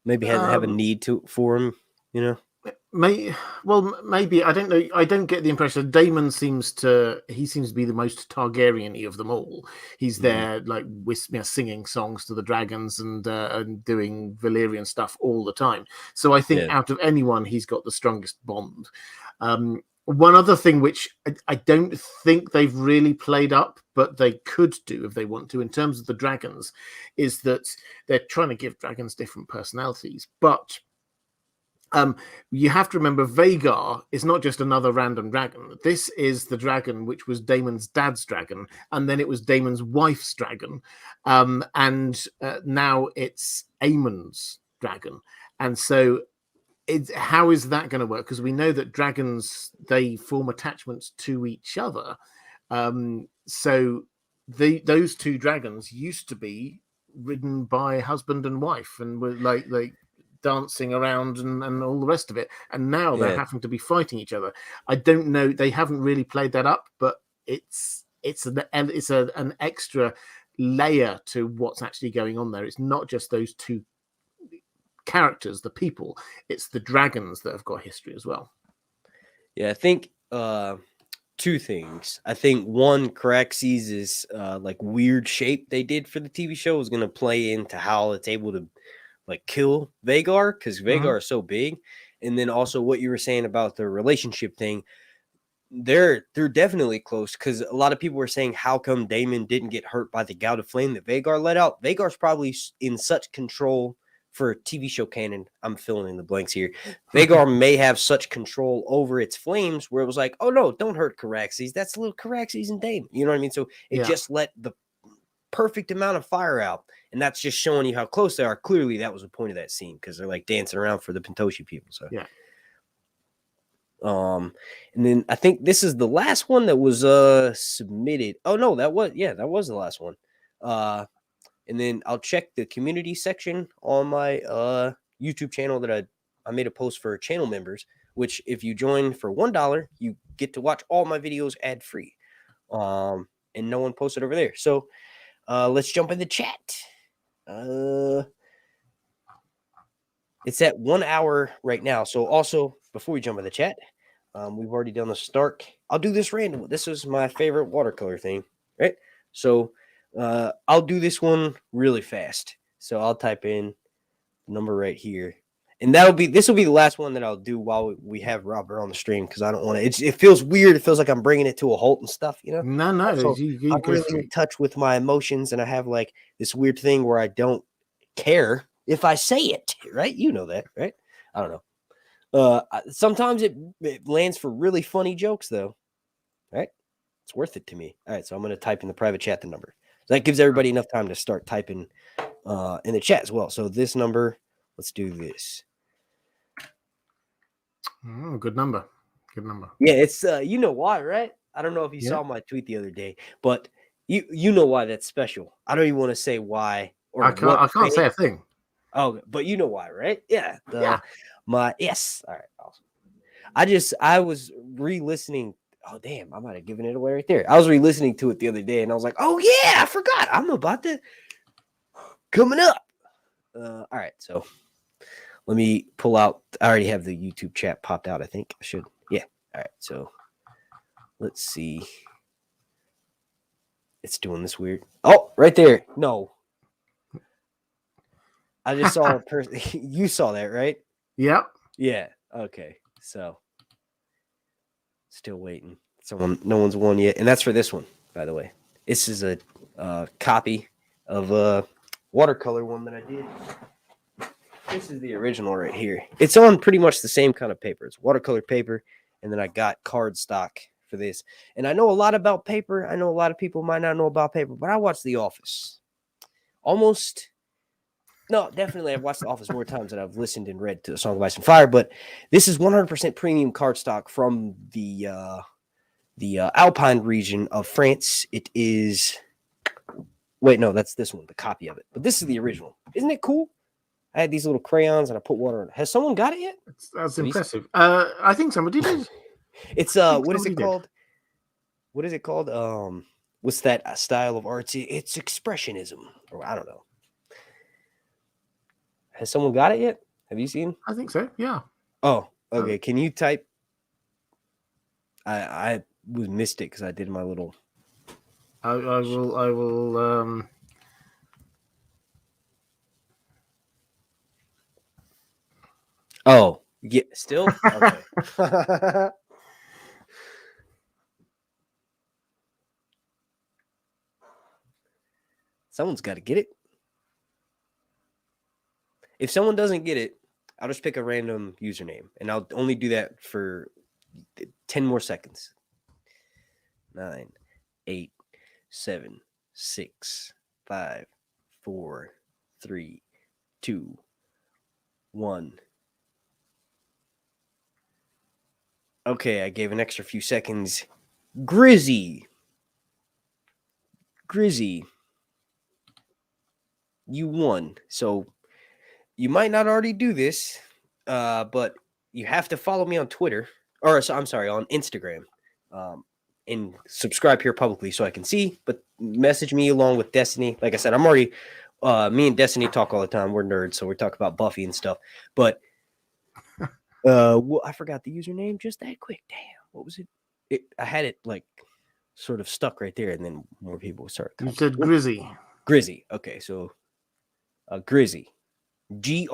have a need for him? You know. Maybe I don't know. I don't get the impression that Damon seems to be the most Targaryen-y of them all. He's there like singing songs to the dragons and doing Valyrian stuff all the time. So I think out of anyone, he's got the strongest bond. One other thing which I don't think they've really played up, but they could do if they want to, in terms of the dragons, is that they're trying to give dragons different personalities, but you have to remember Vhagar is not just another random dragon. This is the dragon which was Daemon's dad's dragon, and then it was Daemon's wife's dragon, and now it's Aemon's dragon. And so how is that going to work? Because we know that dragons, they form attachments to each other. So those two dragons used to be ridden by husband and wife and were like dancing around and all the rest of it, and now they're having to be fighting each other. I don't know, they haven't really played that up, but it's an extra layer to what's actually going on there. It's not just those two characters, the people, it's the dragons that have got history as well. I think two things. I think one, Caraxes is like weird shape they did for the TV show is going to play into how it's able to like kill Vhagar, because Vhagar is so big. And then also what you were saying about the relationship thing, they're definitely close, because a lot of people were saying, how come Damon didn't get hurt by the gout of flame that Vhagar let out? Vhagar's probably in such control for TV show canon. I'm filling in the blanks here. Vhagar may have such control over its flames where it was like, oh no, don't hurt Caraxes. That's little Caraxes and Damon. You know what I mean? So it just let the perfect amount of fire out, and that's just showing you how close they are. Clearly that was the point of that scene, because they're like dancing around for the Pentoshi people. So and then I think this is the last one that was submitted. Oh no, that was the last one. And then I'll check the community section on my YouTube channel that I made a post for channel members, which if you join for $1, you get to watch all my videos ad free. And no one posted over there. So let's jump in the chat. It's at 1 hour right now. So also, before we jump in the chat, we've already done the Stark. I'll do this random. This is my favorite watercolor thing, right? So I'll do this one really fast. So I'll type in the number right here. And this will be the last one that I'll do while we have Robert on the stream, because I don't want to. It feels weird. It feels like I'm bringing it to a halt and stuff, you know. No. Also, I'm really in touch with my emotions, and I have like this weird thing where I don't care if I say it, right? You know that, right? I don't know. Sometimes it lands for really funny jokes, though, right? It's worth it to me. All right, so I'm going to type in the private chat the number. So that gives everybody enough time to start typing in the chat as well. So this number, let's do this. Oh, good number. Yeah, it's you know why, right? I don't know if you saw my tweet the other day, but you know why that's special. I don't even want to say why or I can't say a thing. Oh, but you know why, right? Yeah. Yes. All right. Awesome. I was re-listening. Oh damn, I might have given it away right there. I was re-listening to it the other day, and I was like, oh yeah, I forgot. I'm about to coming up. All right, so let me pull out. I already have the YouTube chat popped out. I think I should. Yeah. All right. So let's see. It's doing this weird. Oh, right there. No. I just saw a person. You saw that, right? Yep. Yeah. Okay. So still waiting. No one's won yet. And that's for this one, by the way. This is a copy of a watercolor one that I did. This is the original right here. It's on pretty much the same kind of paper. It's watercolor paper, and then I got card stock for this. And I know a lot about paper. I know a lot of people might not know about paper, but I watched The Office. Definitely I've watched The Office more times than I've listened and read to A Song of Ice and Fire, but this is 100% premium cardstock from the Alpine region of France. It is... Wait, no, that's this one, the copy of it. But this is the original. Isn't it cool? I had these little crayons and I put water in it. Has someone got it yet? That's impressive. I think somebody did. It's what is it called? What is it called? What's that style of art? It's expressionism, or I don't know. Has someone got it yet? Have you seen? I think so. Yeah. Oh, okay. Can you type? I missed it because I did my little. I will. Oh, yeah. Still. Okay. Someone's got to get it. If someone doesn't get it, I'll just pick a random username, and I'll only do that for 10 more seconds. 9, 8, 7, 6, 5, 4, 3, 2, 1. Okay, I gave an extra few seconds. Grizzy, you won. So you might not already do this, but you have to follow me on Twitter, or I'm sorry, on Instagram, and subscribe here publicly so I can see. But message me along with Destiny. Like I said, I'm already. Me and Destiny talk all the time. We're nerds, so we talk about Buffy and stuff. But I forgot the username just that quick. Damn, what was it? I had it like sort of stuck right there, and then more people started. You said Grizzy. Grizzy. Okay, so Grizzy, Grizzy.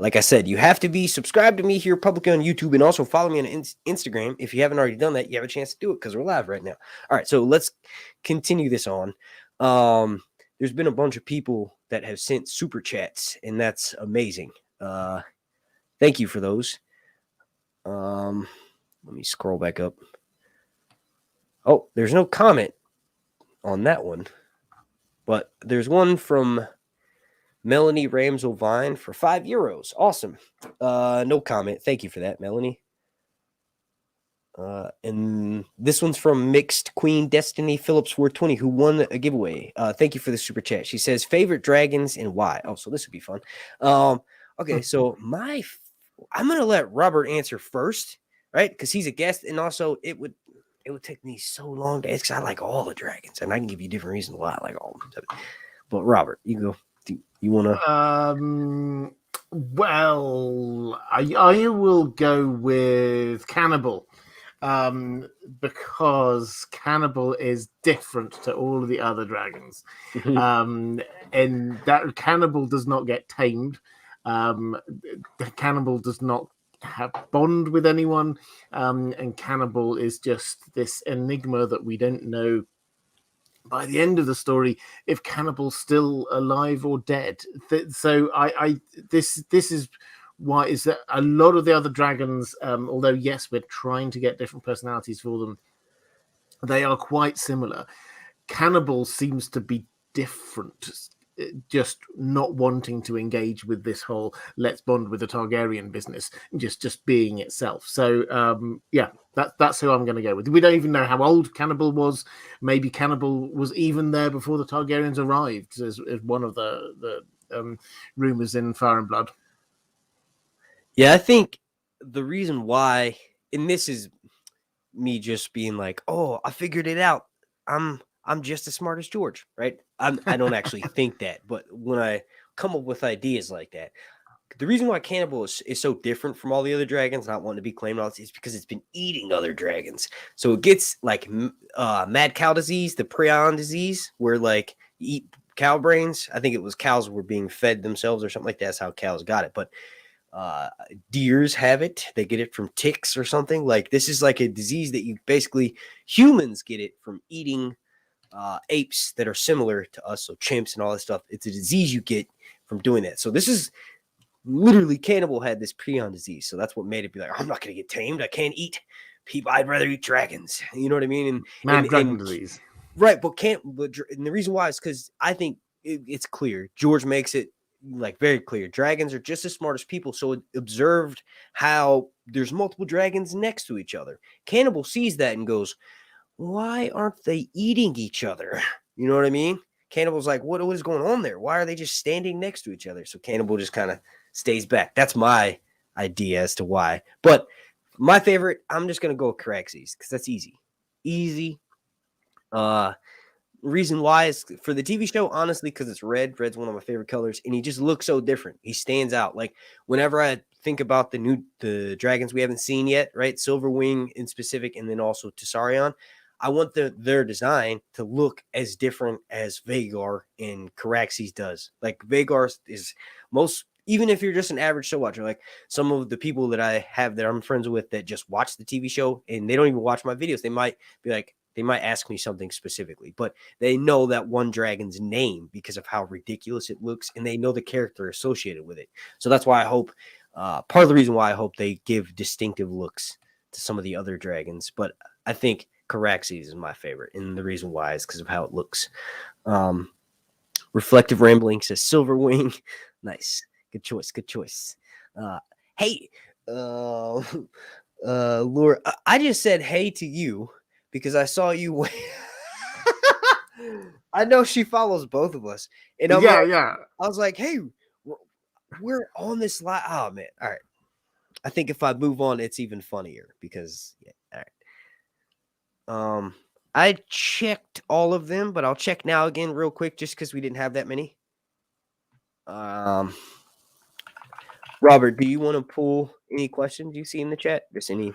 Like I said, you have to be subscribed to me here publicly on YouTube, and also follow me on Instagram. If you haven't already done that, you have a chance to do it because we're live right now. All right, so let's continue this on. There's been a bunch of people that have sent super chats, and that's amazing. Thank you for those. Let me scroll back up. Oh, there's no comment on that one, but there's one from Melanie Ramsel-Vine for €5. Awesome. No comment. Thank you for that, Melanie. And this one's from Mixed Queen Destiny Phillips 420, who won a giveaway. Thank you for the super chat. She says favorite dragons and why. Oh, so this would be fun. Okay, so I'm gonna let Robert answer first, right? Because he's a guest, and also it would take me so long to ask. Because I like all the dragons, and I can give you different reasons why I like all of them. But Robert, you go. Do you want to? Well, I will go with Cannibal. Because Cannibal is different to all of the other dragons. And that Cannibal does not get tamed. The Cannibal does not have bond with anyone. And Cannibal is just this enigma that we don't know by the end of the story if Cannibal's still alive or dead. So this is why is that a lot of the other dragons, although yes, we're trying to get different personalities for them, they are quite similar. Cannibal seems to be different, just not wanting to engage with this whole let's bond with the Targaryen business, just being itself. So yeah, that's who I'm going to go with. We don't even know how old Cannibal was. Maybe Cannibal was even there before the Targaryens arrived, as one of the rumors in Fire and Blood. Yeah, I think the reason why, and this is me just being like, oh, I figured it out. I'm just as smart as George, right? I don't actually think that, but when I come up with ideas like that, the reason why Cannibal is so different from all the other dragons, not wanting to be claimed all, is because it's been eating other dragons. So it gets like mad cow disease, the prion disease, where like you eat cow brains. I think it was cows were being fed themselves or something like that. That's how cows got it. But Deers have it. They get it from ticks or something. Like this is like a disease that you basically humans get it from eating apes that are similar to us, so chimps and all that stuff. It's a disease you get from doing that. So this is literally cannibal had this prion disease, so that's what made it be like, I'm not gonna get tamed. I can't eat people. I'd rather eat dragons. You know what I mean? Mad dragon disease. Right, but and the reason why is because I think it's clear. George makes it like very clear. Dragons are just as smart as people. So it observed how there's multiple dragons next to each other. Cannibal sees that and goes, why aren't they eating each other? You know what I mean? Cannibal's like, what is going on there? Why are they just standing next to each other? So Cannibal just kind of stays back. That's my idea as to why. But my favorite, I'm just going to go with Caraxes because that's easy. Easy. Reason why is for the TV show, honestly, because it's red. Red's one of my favorite colors, and he just looks so different. He stands out. Like whenever I think about the dragons we haven't seen yet, right? Silverwing in specific, and then also Tessarion. I want their design to look as different as Vhagar and Caraxes does. Like Vhagar is most, even if you're just an average show watcher, like some of the people that I have that I'm friends with that just watch the TV show and they don't even watch my videos. They might be like, they might ask me something specifically, but they know that one dragon's name because of how ridiculous it looks, and they know the character associated with it. So that's why I hope, part of the reason why I hope they give distinctive looks to some of the other dragons. But I think Caraxes is my favorite, and the reason why is because of how it looks. Reflective Rambling says Silverwing. Nice. Good choice. Good choice. Hey, Laura, I just said hey to you because I saw you. I know she follows both of us. And I was like, hey, we're on this live. Oh, man. All right. I think if I move on, it's even funnier because, yeah. All right. I checked all of them, but I'll check now again real quick just because we didn't have that many. Robert, do you want to pull any questions you see in the chat? Just any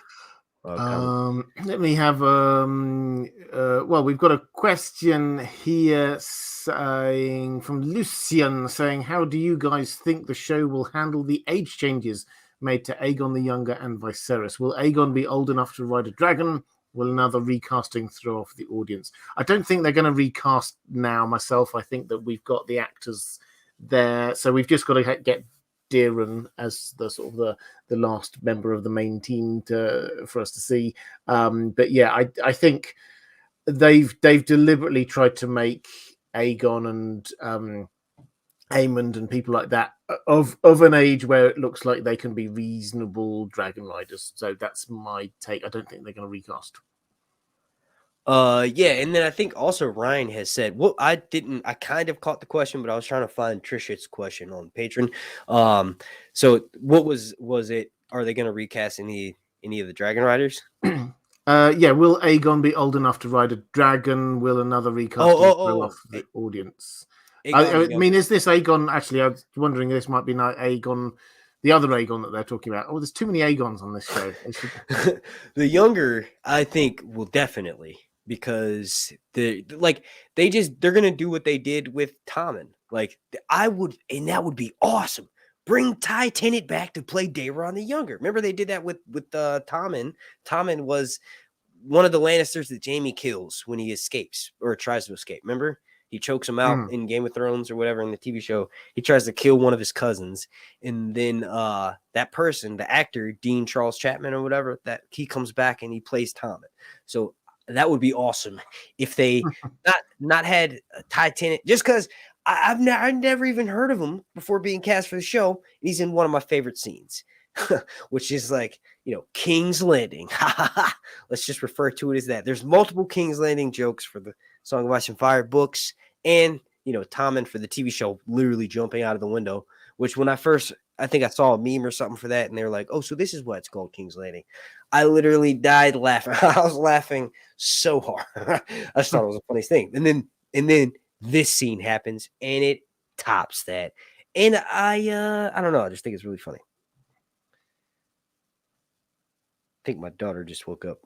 let me have well, we've got a question here saying from Lucian saying, how do you guys think the show will handle the age changes made to Aegon the Younger and Viserys? Will Aegon be old enough to ride a dragon? Will another recasting throw off the audience? I don't think they're going to recast now myself. I think that we've got the actors there, so we've just got to get Darren as the sort of the last member of the main team for us to see. But yeah, I think they've deliberately tried to make Aegon and Aemond and people like that of an age where it looks like they can be reasonable dragon riders. So that's my take. I don't think they're going to recast. Yeah, and then I think also Ryan has said, well, I kind of caught the question, but I was trying to find Trisha's question on Patreon. So what was it? Are they going to recast any of the dragon riders? Yeah, will Aegon be old enough to ride a dragon? Will another recasting throw off the audience? I mean, is this Aegon? Actually, I was wondering, this might be not Aegon, the other Aegon that they're talking about. Oh, there's too many Aegons on this show. The younger, I think, will definitely, because they're gonna do what they did with Tommen. Like and that would be awesome. Bring Ty Tennant back to play Daeron the Younger. Remember they did that with Tommen. Tommen was one of the Lannisters that Jaime kills when he escapes or tries to escape. Remember? He chokes him out in Game of Thrones or whatever in the TV show. He tries to kill one of his cousins. And then that person, the actor, Dean Charles Chapman or whatever, that he comes back and he plays Tommen. So that would be awesome if they not had Ty Tennant, just because I've never even heard of him before being cast for the show. He's in one of my favorite scenes, which is like, King's Landing. Let's just refer to it as that. There's multiple King's Landing jokes for the Song of Ice and Fire books, and Tommen for the TV show literally jumping out of the window, which when I think I saw a meme or something for that, and they were like, oh, so this is why it's called King's Landing. I literally died laughing. I was laughing so hard. I just thought it was the funniest thing. And then this scene happens and it tops that. And I don't know, I just think it's really funny. I think my daughter just woke up.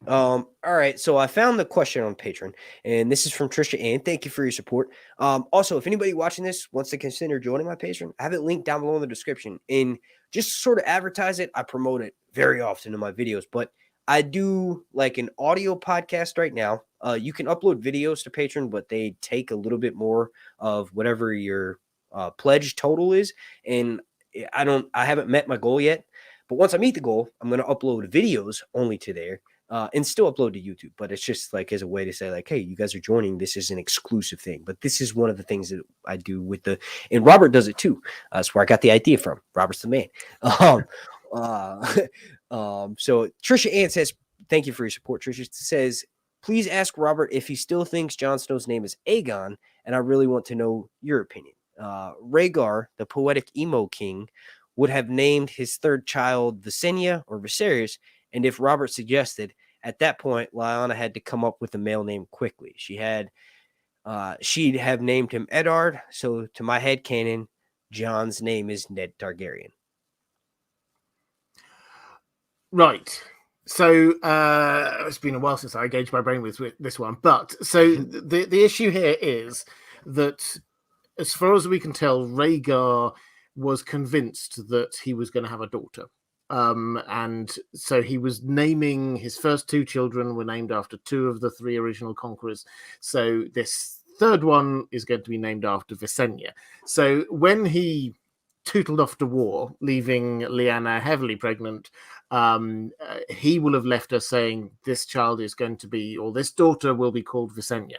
All right, so I found the question on Patreon, and this is from Trisha Ann. Thank you for your support. Also, if anybody watching this wants to consider joining my Patreon, I have it linked down below in the description. And just sort of advertise it. I promote it very often in my videos, but I do like an audio podcast right now. You can upload videos to Patreon, but they take a little bit more of whatever your pledge total is. And I haven't met my goal yet, but once I meet the goal, I'm going to upload videos only to there. And still upload to YouTube, but it's just like as a way to say like, hey, you guys are joining. This is an exclusive thing, but this is one of the things that I do and Robert does it too. That's where I got the idea from. Robert's the man. So Trisha Ann says, thank you for your support. Trisha says, please ask Robert if he still thinks Jon Snow's name is Aegon, and I really want to know your opinion. Rhaegar, the poetic emo king, would have named his third child Visenya or Viserys, and if Robert suggested, at that point, Lyanna had to come up with a male name quickly. She'd have named him Eddard, so to my head canon, Jon's name is Ned Targaryen. Right. So it's been a while since I engaged my brain with this one. But so the issue here is that as far as we can tell, Rhaegar was convinced that he was going to have a daughter. And so he was naming his first two children were named after two of the three original conquerors. So this third one is going to be named after Visenya. So when he tootled off to war, leaving Lyanna heavily pregnant, he will have left her saying this child is going to be, or this daughter will be called Visenya.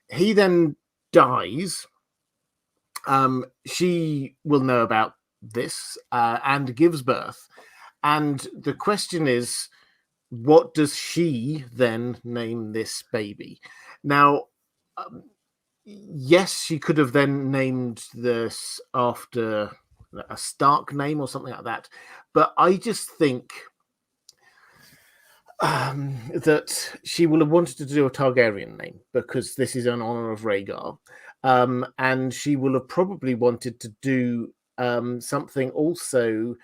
He then dies. She will know about this and gives birth. And the question is, what does she then name this baby? Now, yes, she could have then named this after a Stark name or something like that. But I just think that she will have wanted to do a Targaryen name because this is in honor of Rhaegar. And she will have probably wanted to do something also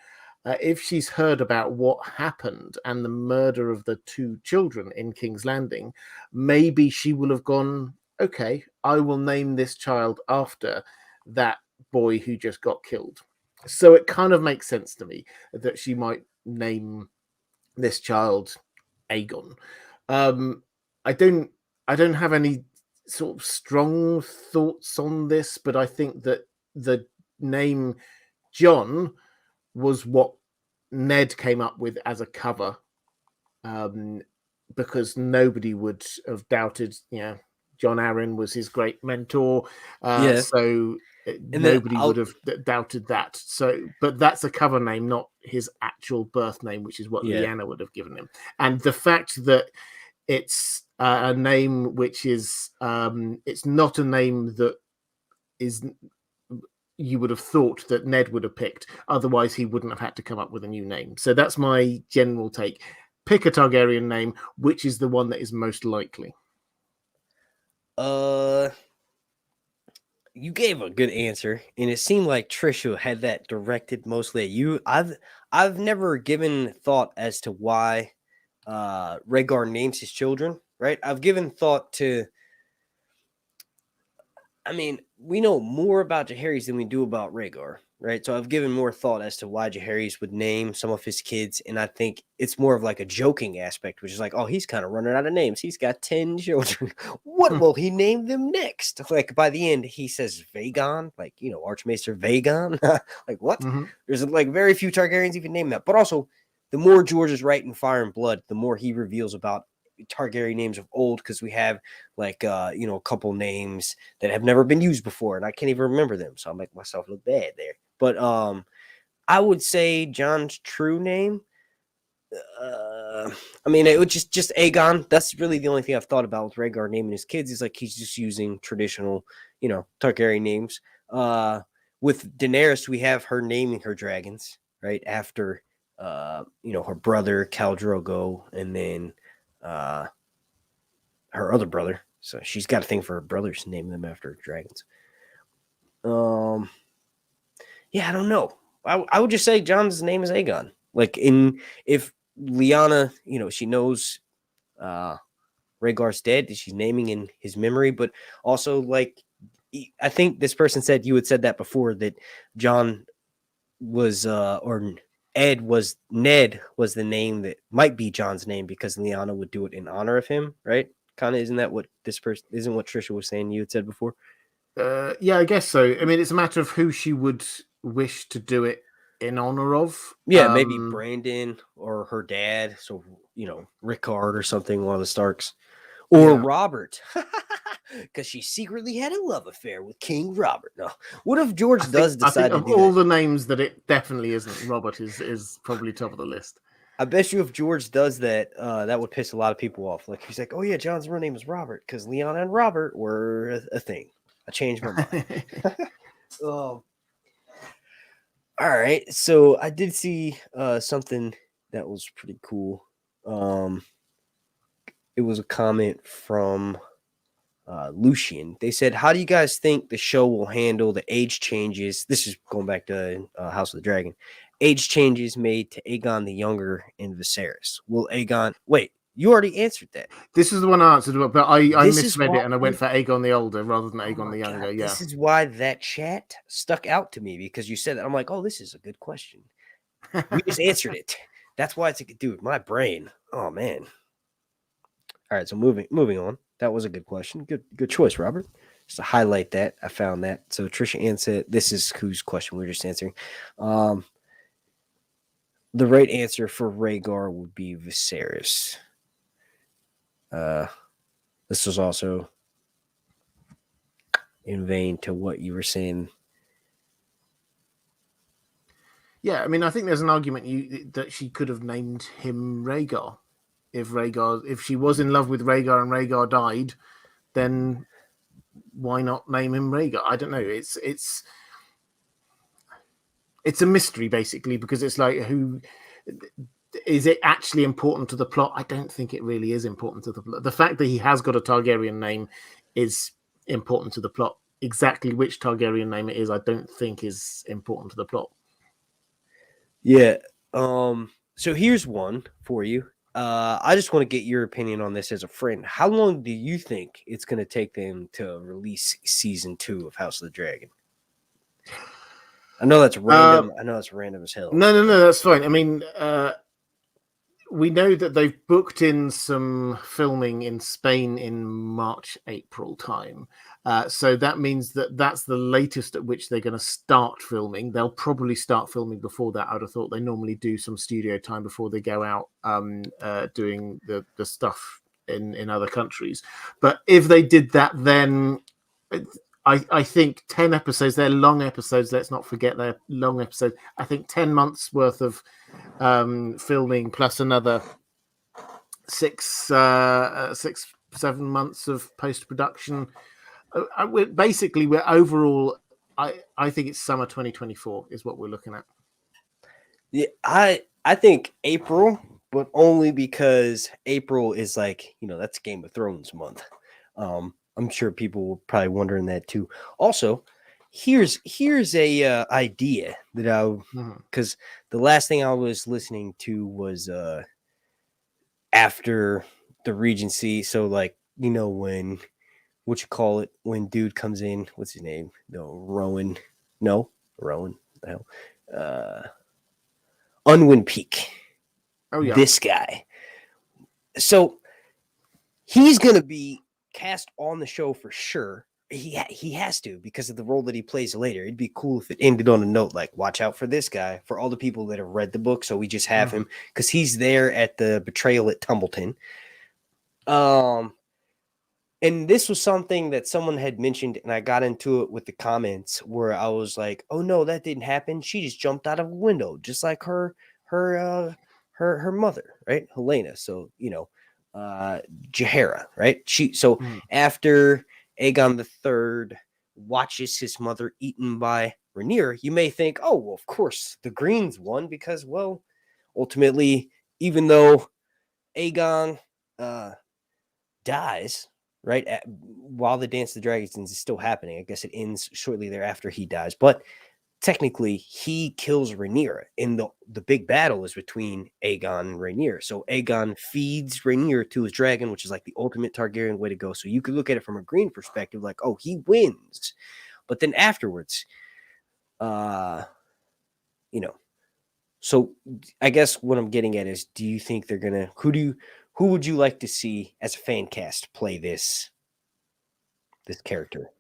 if she's heard about what happened and the murder of the two children in King's Landing. Maybe she will have gone, okay, I will name this child after that boy who just got killed. So it kind of makes sense to me that she might name this child Aegon. I don't have any sort of strong thoughts on this, but I think that the name Jon was what Ned came up with as a cover, because nobody would have doubted, Jon Arryn was his great mentor. So nobody would have doubted that. So, but that's a cover name, not his actual birth name, which is what Lyanna would have given him. And the fact that it's a name which is, it's not a name that is, you would have thought that Ned would have picked. Otherwise, he wouldn't have had to come up with a new name. So that's my general take. Pick a Targaryen name, which is the one that is most likely. You gave a good answer, and it seemed like Trisha had that directed mostly at you. I've never given thought as to why Rhaegar names his children, right? I've given thought to, I mean, we know more about Jaehaerys than we do about Rhaegar, right? So I've given more thought as to why Jaehaerys would name some of his kids, and I think it's more of like a joking aspect, which is like, oh, he's kind of running out of names. He's got 10 children. What will he name them next? Like by the end, he says Vaegon, like, Archmaester Vaegon. Like what? Mm-hmm. There's like very few Targaryens even name that. But also, the more George is writing Fire and Blood, the more he reveals about Targaryen names of old, because we have like a couple names that have never been used before, and I can't even remember them, so I make myself look bad there. But I would say Jon's true name, I mean, it would just Aegon. That's really the only thing I've thought about with Rhaegar naming his kids, is like he's just using traditional Targaryen names. With Daenerys, we have her naming her dragons right after her brother Khal Drogo, and then her other brother. So she's got a thing for her brothers, naming them after dragons. Yeah, I don't know. I would just say Jon's name is Aegon. Like if Lyanna, she knows Rhaegar's dead, she's naming in his memory, but also like I think this person said, you had said that before, that Jon was Ned was the name that might be Jon's name because Lyanna would do it in honor of him, right? Kind of, isn't that what this person isn't what Trisha was saying you had said before? Yeah, I guess so. I mean, it's a matter of who she would wish to do it in honor of. Yeah, maybe Brandon or her dad. So, Rickard or something, one of the Starks. Or Robert. Because she secretly had a love affair with King Robert. No. What if George does decide to do that? Of all the names that it definitely isn't, Robert is probably top of the list. I bet you if George does that, that would piss a lot of people off. Like, he's like, oh, yeah, Jon's real name is Robert because Lyanna and Robert were a thing. I changed my mind. All right. So I did see something that was pretty cool. It was a comment from Lucian. They said, how do you guys think the show will handle the age changes? This is going back to House of the Dragon. Age changes made to Aegon the Younger and Viserys. Will Aegon... Wait, you already answered that. This is the one I answered, but I misread it and I went for Aegon the Older rather than Aegon the Younger. God, this is why that chat stuck out to me because you said that. I'm like, oh, this is a good question. We just answered it. That's why it's a dude. My brain. Oh man. All right, so moving on. That was a good question. Good choice, Robert. Just to highlight that, I found that. So Trisha answered. This is whose question we were just answering. The right answer for Rhaegar would be Viserys. This was also in vain to what you were saying. Yeah, I mean, I think there's an argument that she could have named him Rhaegar. If she was in love with Rhaegar and Rhaegar died, then why not name him Rhaegar? I don't know. It's a mystery basically because it's like, who is it actually important to the plot? I don't think it really is important to the plot. The fact that he has got a Targaryen name is important to the plot. Exactly which Targaryen name it is, I don't think is important to the plot. Yeah. So here's one for you. I just want to get your opinion on this as a friend. How long do you think it's going to take them to release season 2 of House of the Dragon? I know that's random. I know it's random as hell. No, that's fine. I mean, we know that they've booked in some filming in Spain in March, April time. So that means that's the latest at which they're going to start filming. They'll probably start filming before that. I'd have thought they normally do some studio time before they go out doing the stuff in other countries. But if they did that, then I think 10 episodes, they're long episodes. Let's not forget they're long episodes. I think 10 months worth of filming plus another 7 months of post-production. We're overall, I think it's summer 2024 is what we're looking at. Yeah, I think April, but only because April is like, that's Game of Thrones month. I'm sure people were probably wondering that too. Also, here's a idea that because the last thing I was listening to was after the Regency. So like, when when dude comes in, what's his name? Rowan. The hell. Unwin Peake. Oh yeah. This guy. So he's gonna be cast on the show for sure. He has to because of the role that he plays later. It'd be cool if it ended on a note like, watch out for this guy, for all the people that have read the book. So we just have him because he's there at the betrayal at Tumbleton. And this was something that someone had mentioned, and I got into it with the comments where I was like, oh no, that didn't happen. She just jumped out of a window, just like her mother, right? Helena. So, Jaehaera, right? After Aegon III watches his mother eaten by Rhaenyra, you may think, oh, well, of course, the Greens won because, well, ultimately, even though Aegon dies, right, while the Dance of the Dragons is still happening, I guess it ends shortly thereafter he dies, but technically, he kills Rhaenyra. In the big battle is between Aegon and Rhaenyra. So Aegon feeds Rhaenyra to his dragon, which is like the ultimate Targaryen way to go. So you could look at it from a green perspective, like, oh, he wins. But then afterwards, you know, so I guess what I'm getting at is, do you think they're gonna who would you like to see as a fan cast play this character?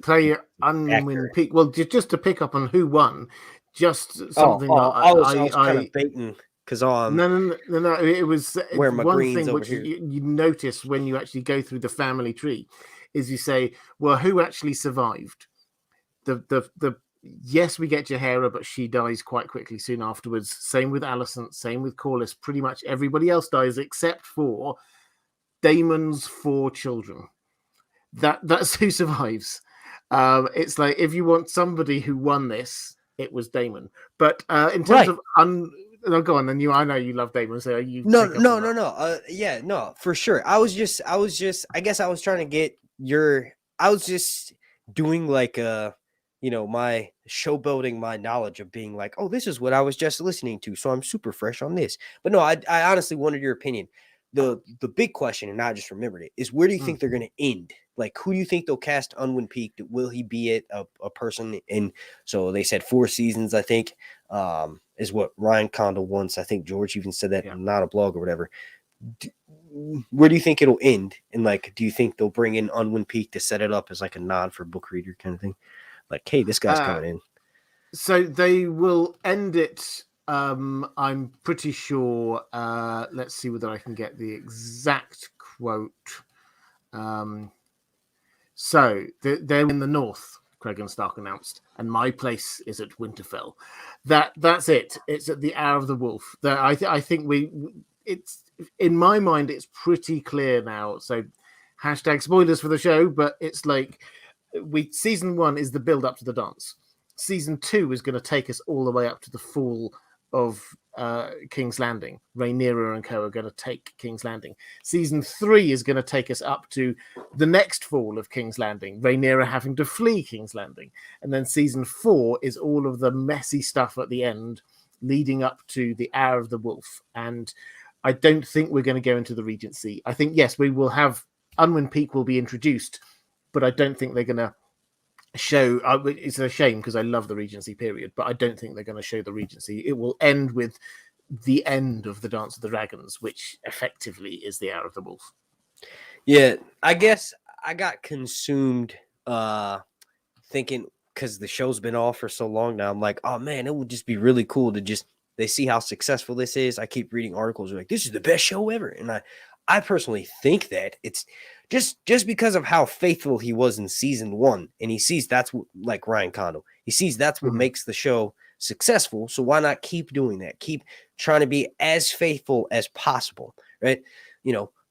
Play Unwin Peake. Well, just to pick up on who won, just something I was kind of baiting because no. It was wearing my one greens thing over which here. you notice when you actually go through the family tree, is you say, well, who actually survived? The yes, we get Jaehaera, but she dies quite quickly soon afterwards. Same with Alicent, same with Corlys. Pretty much everybody else dies except for Daemon's 4 children. That's who survives. It's like, if you want somebody who won this, it was Damon. But in terms of no, go on. Then I know you love Damon, so you no. Yeah, no, for sure. I guess I was trying to get I was just doing like my showboating my knowledge of being like, oh, this is what I was just listening to, so I'm super fresh on this. But no, I honestly wanted your opinion. The big question, and I just remembered it, is where do you think they're going to end? Like, who do you think they'll cast Unwin Peake? Will he be a person in? So they said 4 seasons, I think, is what Ryan Condal wants. I think George even said that, not a blog or whatever. Where do you think it'll end? And like, do you think they'll bring in Unwin Peake to set it up as like a nod for book reader kind of thing? Like, hey, this guy's coming in. So they will end it. I'm pretty sure. Let's see whether I can get the exact quote. So they're in the north, Cregan Stark announced, and my place is at Winterfell. That's it. It's at the Hour of the Wolf. I think it's, in my mind, it's pretty clear now. So hashtag spoilers for the show, but it's like, season 1 is the build up to the dance. Season 2 is going to take us all the way up to the fall of King's Landing. Rhaenyra and co are going to take King's Landing. Season 3 is going to take us up to the next fall of King's Landing, Rhaenyra having to flee King's Landing. And then season 4 is all of the messy stuff at the end, leading up to the Hour of the Wolf. And I don't think we're going to go into the Regency. I think, yes, we will have Unwin Peake will be introduced, but I don't think they're going to show. It's a shame because I love the Regency period, but I don't think they're going to show the Regency. It will end with the end of the Dance of the Dragons, which effectively is the Hour of the Wolf. Yeah, I guess I got consumed thinking, because the show's been off for so long now, I'm like, oh man, it would just be really cool to they see how successful this is. I keep reading articles like, this is the best show ever. And I personally think that it's just because of how faithful he was in season 1, and he sees that's what, like Ryan Condal, he sees that's what makes the show successful. So why not keep doing that? Keep trying to be as faithful as possible, right?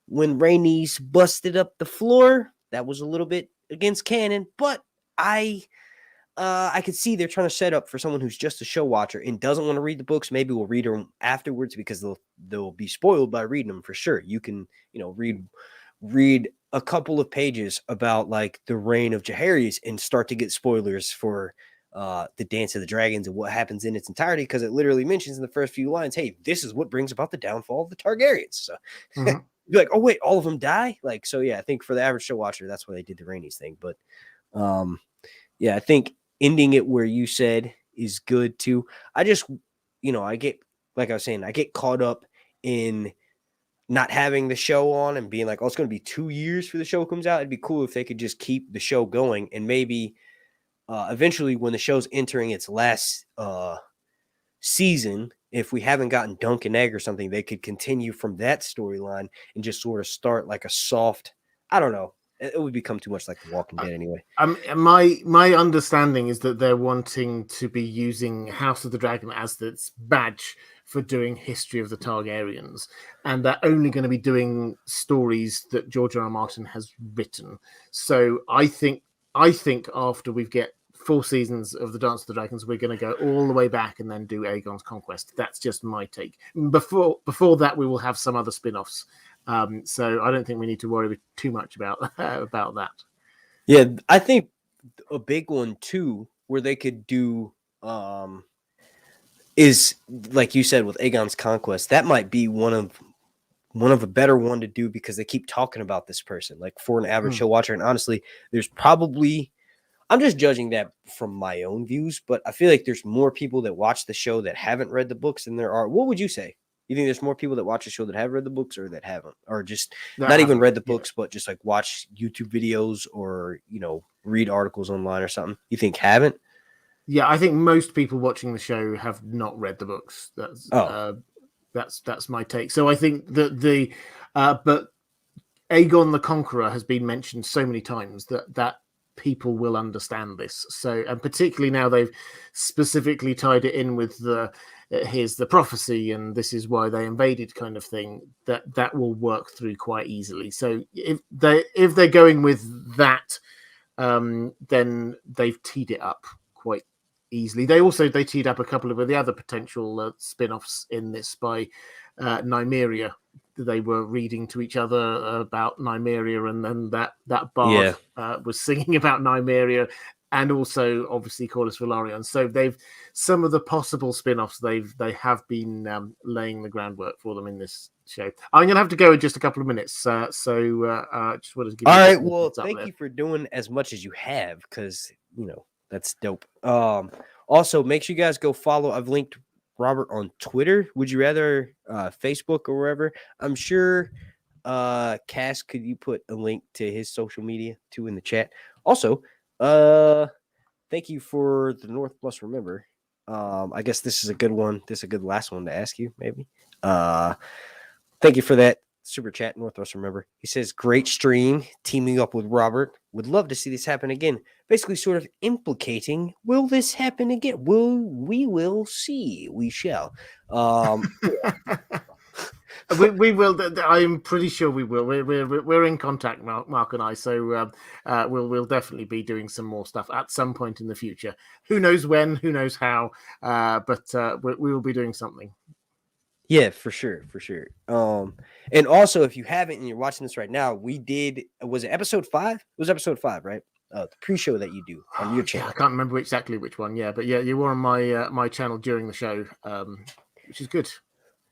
When RHAENYS busted up the floor, that was a little bit against canon, but I could see they're trying to set up for someone who's just a show watcher and doesn't want to read the books. Maybe we'll read them afterwards because they'll be spoiled by reading them for sure. You can, read a couple of pages about like the reign of Jaehaerys and start to get spoilers for the Dance of the Dragons and what happens in its entirety, because it literally mentions in the first few lines, hey, this is what brings about the downfall of the Targaryens. So you're like, oh wait, all of them die? Like, so yeah, I think for the average show watcher, that's why they did the RHAENYS thing. But yeah, I think ending it where you said is good too. I just, I get, like I was saying, I get caught up in not having the show on and being like, oh, it's going to be 2 years for the show comes out. It'd be cool if they could just keep the show going, and maybe eventually when the show's entering its last season, if we haven't gotten Dunk and Egg or something, they could continue from that storyline and just sort of start like a soft, I don't know. It would become too much like The Walking Dead anyway. My understanding is that they're wanting to be using House of the Dragon as its badge for doing history of the Targaryens, and they're only going to be doing stories that George R.R. Martin has written. So I think after we get 4 seasons of the Dance of the Dragons, we're going to go all the way back and then do Aegon's Conquest. That's just my take. Before that, we will have some other spin-offs. So I don't think we need to worry too much about that. Yeah, I think a big one too, where they could do is, like you said, with Aegon's Conquest. That might be one of a better one to do, because they keep talking about this person, like for an average show watcher. And honestly, there's probably, I'm just judging that from my own views, but I feel like there's more people that watch the show that haven't read the books than there are. What would you say? You think there's more people that watch the show that have read the books or that haven't, or just not even read the books, but just like watch YouTube videos or, read articles online or something? You think haven't? Yeah, I think most people watching the show have not read the books. That's my take. So I think that but Aegon the Conqueror has been mentioned so many times that people will understand this. So, and particularly now they've specifically tied it in with here's the prophecy and this is why they invaded kind of thing, that will work through quite easily. So if they're going with that, then they've teed it up quite easily. They teed up a couple of the other potential spin-offs in this by Nymeria. They were reading to each other about Nymeria, and then that bard was singing about Nymeria, and also obviously Corlys Velaryon. So some of the possible spin-offs they have been laying the groundwork for them in this show. I'm going to have to go in just a couple of minutes, so just wanted to give you all right. Well, thank you for doing as much as you have, because that's dope. Also, make sure you guys go follow. I've linked Robert on Twitter. Would you rather Facebook or wherever? I'm sure Cass, could you put a link to his social media too in the chat? Also, thank you for the North Plus Remember. I guess this is a good one. This is a good last one to ask you, maybe. Thank you for that super chat, Northwest Remember. He says, great stream, teaming up with Robert. Would love to see this happen again. Basically sort of implicating, will this happen again? We will see. We shall. we will. I'm pretty sure we will. We're in contact, Mark and I. So we'll definitely be doing some more stuff at some point in the future. Who knows when? Who knows how? But we will be doing something. Yeah, for sure. And also, if you haven't and you're watching this right now, was it episode 5? It was episode 5, right? The pre-show that you do on your channel. I can't remember exactly which one. Yeah, but yeah, you were on my channel during the show, which is good.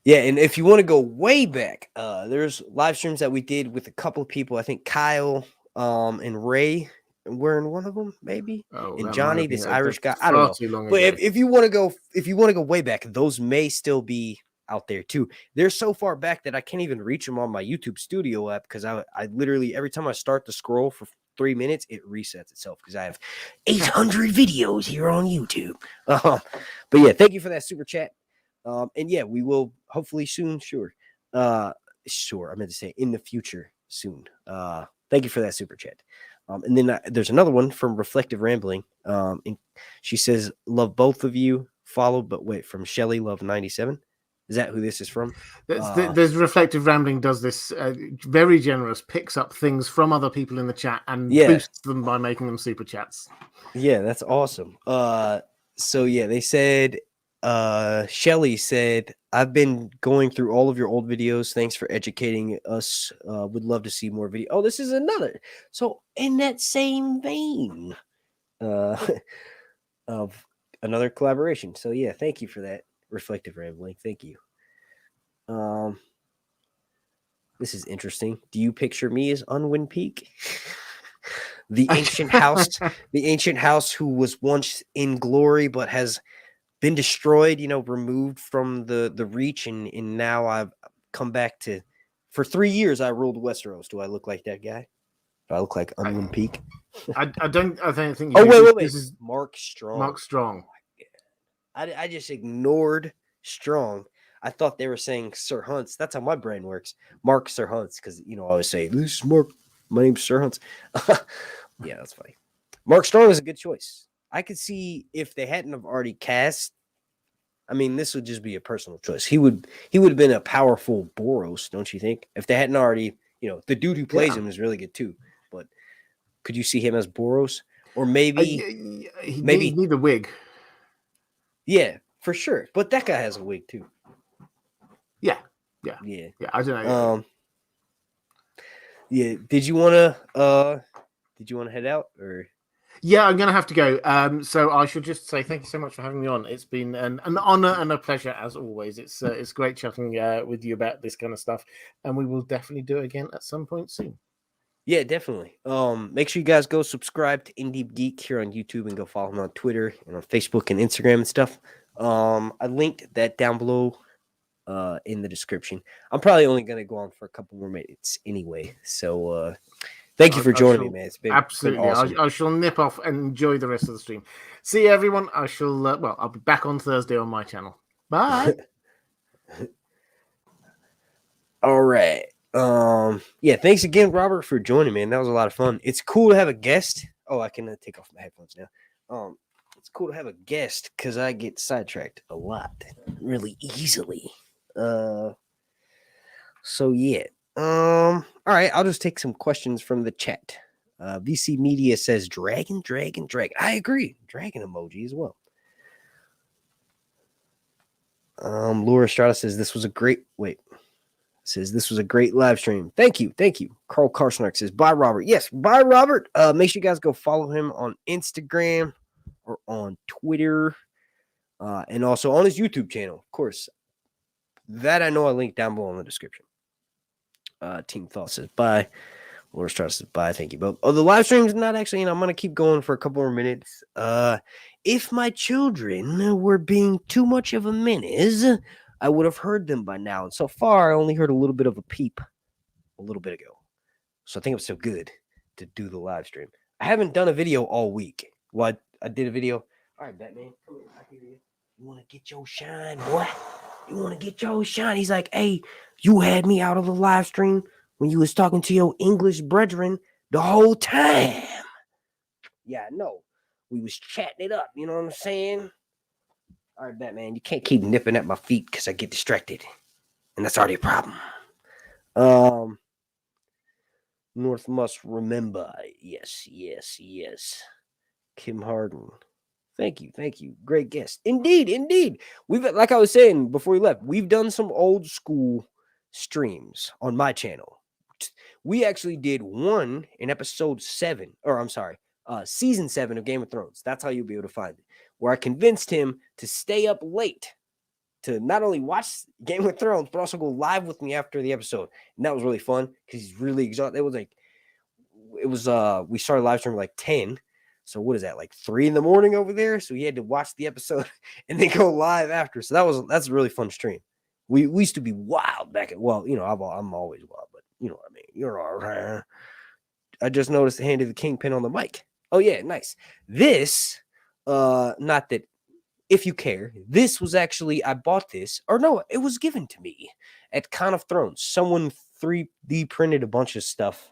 Yeah, and if you want to go way back, there's live streams that we did with a couple of people. I think Kyle and Ray were in one of them, maybe. And Johnny, this Irish guy. I don't know. But if you want to go way back, those may still be out there too. They're so far back that I can't even reach them on my YouTube Studio app, because I literally, every time I start to scroll for 3 minutes, it resets itself because I have 800 videos here on YouTube. But yeah, thank you for that super chat. And yeah, we will hopefully soon. Sure. I meant to say in the future soon. Thank you for that super chat. And then there's another one from Reflective Rambling. And she says, love both of you. Followed, but wait, from Shelly Love 97. Is that who this is from? There's Reflective Rambling does this very generous, picks up things from other people in the chat and boosts them by making them super chats. Yeah, that's awesome. So yeah, they said, Shelly said, I've been going through all of your old videos. Thanks for educating us. Would love to see more video. Oh, this is another. So in that same vein of another collaboration. So yeah, thank you for that. Reflective Rambling, thank you. This is interesting. Do you picture me as Unwin Peake? The ancient house who was once in glory but has been destroyed, removed from the reach, and now I've come back to, for 3 years I ruled Westeros. Do I look like that guy? Do I look like Unwin Peake? I don't think you wait. This is Mark Strong. Mark Strong. I just ignored Strong. I thought they were saying Sir Hunts. That's how my brain works. Mark Sir Hunts, because I always say, this is Mark. My name's Sir Hunts. Yeah, that's funny. Mark Strong is a good choice. I could see if they hadn't have already cast. I mean, this would just be a personal choice. He would have been a powerful Boros, don't you think? If they hadn't already, the dude who plays him is really good too. But could you see him as Boros, or maybe he need a wig? Yeah, for sure. But that guy has a wig too. Yeah. I don't know. Yeah. Did you want to head out, or? Yeah, I'm going to have to go. So I should just say thank you so much for having me on. It's been an honor and a pleasure as always. It's great chatting with you about this kind of stuff, and we will definitely do it again at some point soon. Yeah, definitely. Make sure you guys go subscribe to Indie Geek here on YouTube and go follow him on Twitter and on Facebook and Instagram and stuff. I linked that down below in the description. I'm probably only gonna go on for a couple more minutes anyway. So thank you for joining me, man. It's been absolutely awesome. I shall nip off and enjoy the rest of the stream. See you, everyone. I shall I'll be back on Thursday on my channel. Bye. All right. Yeah, thanks again, Robert, for joining me. And that was a lot of fun. It's cool to have a guest. Oh, I can take off my headphones now. It's cool to have a guest because I get sidetracked a lot, really easily. So yeah. All right, I'll just take some questions from the chat. VC Media says dragon. I agree. Dragon emoji as well. Laura Estrada says this was a great live stream. Thank you. Carl Karsnark says bye, Robert. Yes, bye, Robert. Make sure you guys go follow him on Instagram or on Twitter, and also on his YouTube channel, of course. That I know I linked down below in the description. Team Thought says bye. Laura Estrada says bye. Thank you both. Oh, the live stream's not actually, I'm gonna keep going for a couple more minutes. If my children were being too much of a menace, I would have heard them by now. And so far, I only heard a little bit of a peep a little bit ago. So I think I'm still good to do the live stream. I haven't done a video all week. Well, I did a video. All right, Batman, come here. I hear you. You want to get your shine, boy? You want to get your shine? He's like, hey, you had me out of the live stream when you was talking to your English brethren the whole time. Yeah, I know. We was chatting it up. You know what I'm saying? All right, Batman, you can't keep nipping at my feet because I get distracted. And that's already a problem. North must remember. Yes. Kim Harden. Thank you. Great guest. Indeed. We've, like I was saying before we left, we've done some old school streams on my channel. We actually did one in episode 7, or I'm sorry, season 7 of Game of Thrones. That's how you'll be able to find it. Where I convinced him to stay up late to not only watch Game of Thrones, but also go live with me after the episode. And that was really fun because he's really exhausted. We started live streaming like 10. So what is that, like 3 in the morning over there? So he had to watch the episode and then go live after. So that's a really fun stream. We used to be wild back at, well, you know, I'm always wild, but you know what I mean. You're all right. I just noticed the hand of the kingpin on the mic. Oh yeah, nice. This, not that if you care, this was actually, I bought this, or no, it was given to me at Con of Thrones. Someone 3D printed a bunch of stuff,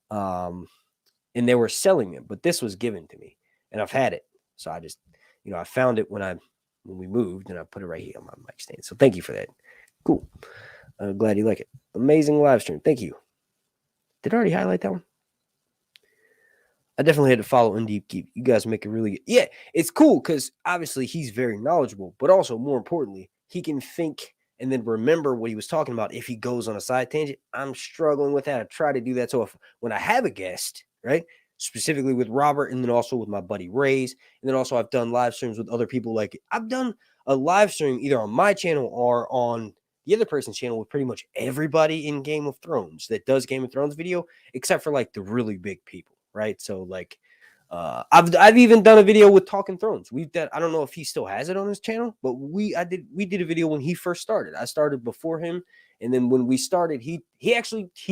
and they were selling them, but this was given to me, and I've had it. So I just, you know, I found it when we moved, and I put it right here on my mic stand. So thank you for that. Cool. I'm glad you like it. Amazing live stream. Thank you. Did I already highlight that one? I definitely had to follow Indie Geek. You guys make it really good. Yeah, it's cool because obviously he's very knowledgeable, but also more importantly, he can think and then remember what he was talking about if he goes on a side tangent. I'm struggling with that. I try to do that. So when I have a guest, right, specifically with Robert and then also with my buddy RHAENYS, and then also I've done live streams with other people. Like I've done a live stream either on my channel or on the other person's channel with pretty much everybody in Game of Thrones that does Game of Thrones video, except for like the really big people. Right. So like I've even done a video with Talking Thrones. I don't know if he still has it on his channel, but we did a video when he first started. I started before him. And then when we started, he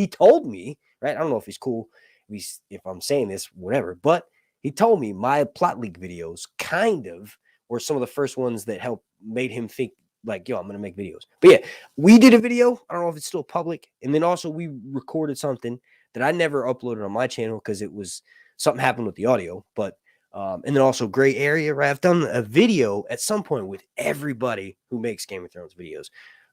told me, right? I don't know if he's cool, if I'm saying this, whatever, but he told me my plot leak videos kind of were some of the first ones that made him think like, yo, I'm going to make videos. But yeah, we did a video. I don't know if it's still public. And then also we recorded something that I never uploaded on my channel because it was something happened with the audio. But and then also Gray Area, right? I've done a video at some point with everybody who makes Game of Thrones videos.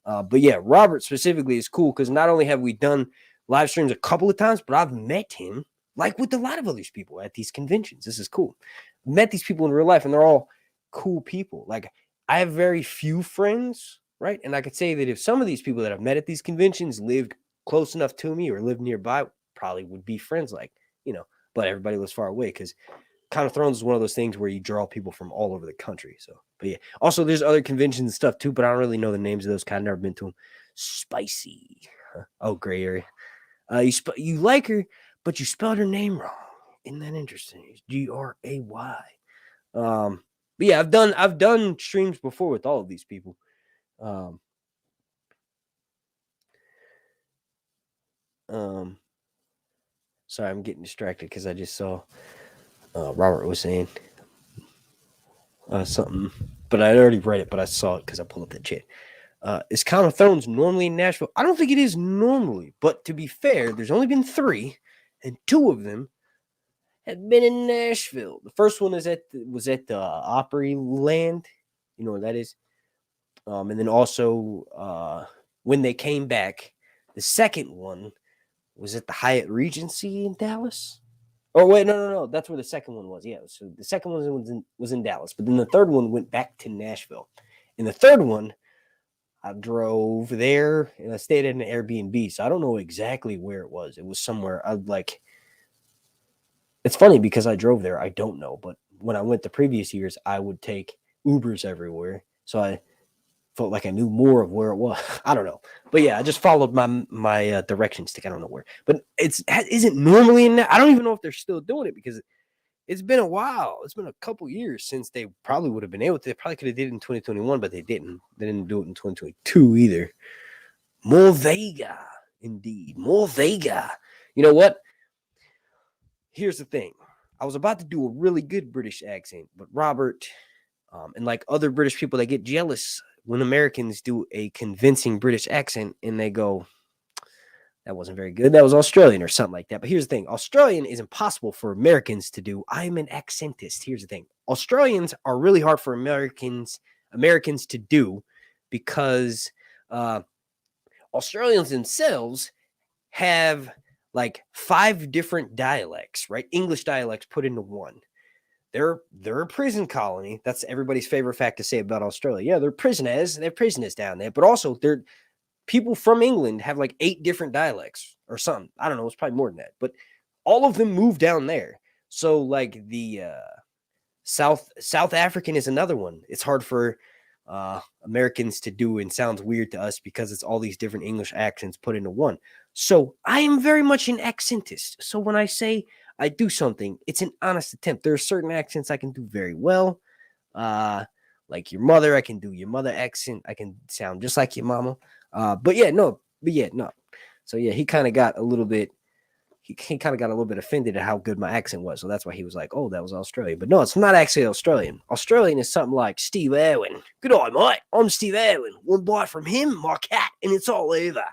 But yeah, Robert specifically is cool because not only have we done live streams a couple of times, but I've met him like with a lot of other people at these conventions. This is cool. Met these people in real life, and they're all cool people. Like I have very few friends, right? And I could say that if some of these people that I've met at these conventions lived close enough to me or lived nearby, probably would be friends, like, you know, but everybody lives far away because Con of Thrones is one of those things where you draw people from all over the country. So, but yeah, also there's other conventions and stuff too, but I don't really know the names of those. Kind of never been to them. Spicy. Oh, Gray Area. You like her, but you spelled her name wrong. Isn't that interesting? It's Gray. But yeah, I've done streams before with all of these people. Sorry, I'm getting distracted because I just saw Robert was saying something, but I already read it, but I saw it because I pulled up that chat. Is Game of Thrones normally in Nashville? I don't think it is normally, but to be fair, there's only been 3, and 2 of them have been in Nashville. The first one was at the Opryland, you know where that is, and then also when they came back, the second one was at the Hyatt Regency in Dallas. Oh wait, no, that's where the second one was. Yeah, so the second one was in Dallas, but then the third one went back to Nashville. In the third one, I drove there and I stayed at an Airbnb, so I don't know exactly where it was. It was somewhere it's funny because I drove there. I don't know, but when I went the previous years, I would take Ubers everywhere, so I felt like I knew more of where it was. I don't know, but yeah, I just followed my direction stick. I don't know where, but isn't normally in that. I don't even know if they're still doing it because it's been a while. It's been a couple years since they probably would have been able to. They probably could have did it in 2021, but they didn't. They didn't do it in 2022 either. More Vega, indeed. More Vega. You know what? Here's the thing. I was about to do a really good British accent, but Robert and like other British people, they get jealous when Americans do a convincing British accent and they go, that wasn't very good. That was Australian or something like that. But here's the thing. Australian is impossible for Americans to do. I'm an accentist. Here's the thing. Australians are really hard for Americans to do because Australians themselves have like 5 different dialects, right? English dialects put into one. They're a prison colony. That's everybody's favorite fact to say about Australia. Yeah, they're prisoners. They're prisoners down there. But also, they're people from England have like 8 different dialects or something. I don't know. It's probably more than that. But all of them moved down there. So like the South African is another one. It's hard for Americans to do and sounds weird to us because it's all these different English accents put into one. So I am very much an accentist. So when I say I do something, it's an honest attempt. There are certain accents I can do very well. Like your mother, I can do your mother accent. I can sound just like your mama. But no. So yeah, he kind of got a little bit offended at how good my accent was. So that's why he was like, oh, that was Australian. But no, it's not actually Australian. Australian is something like Steve Irwin. Good eye, mate. I'm Steve Irwin. One bite from him, my cat, and it's all over.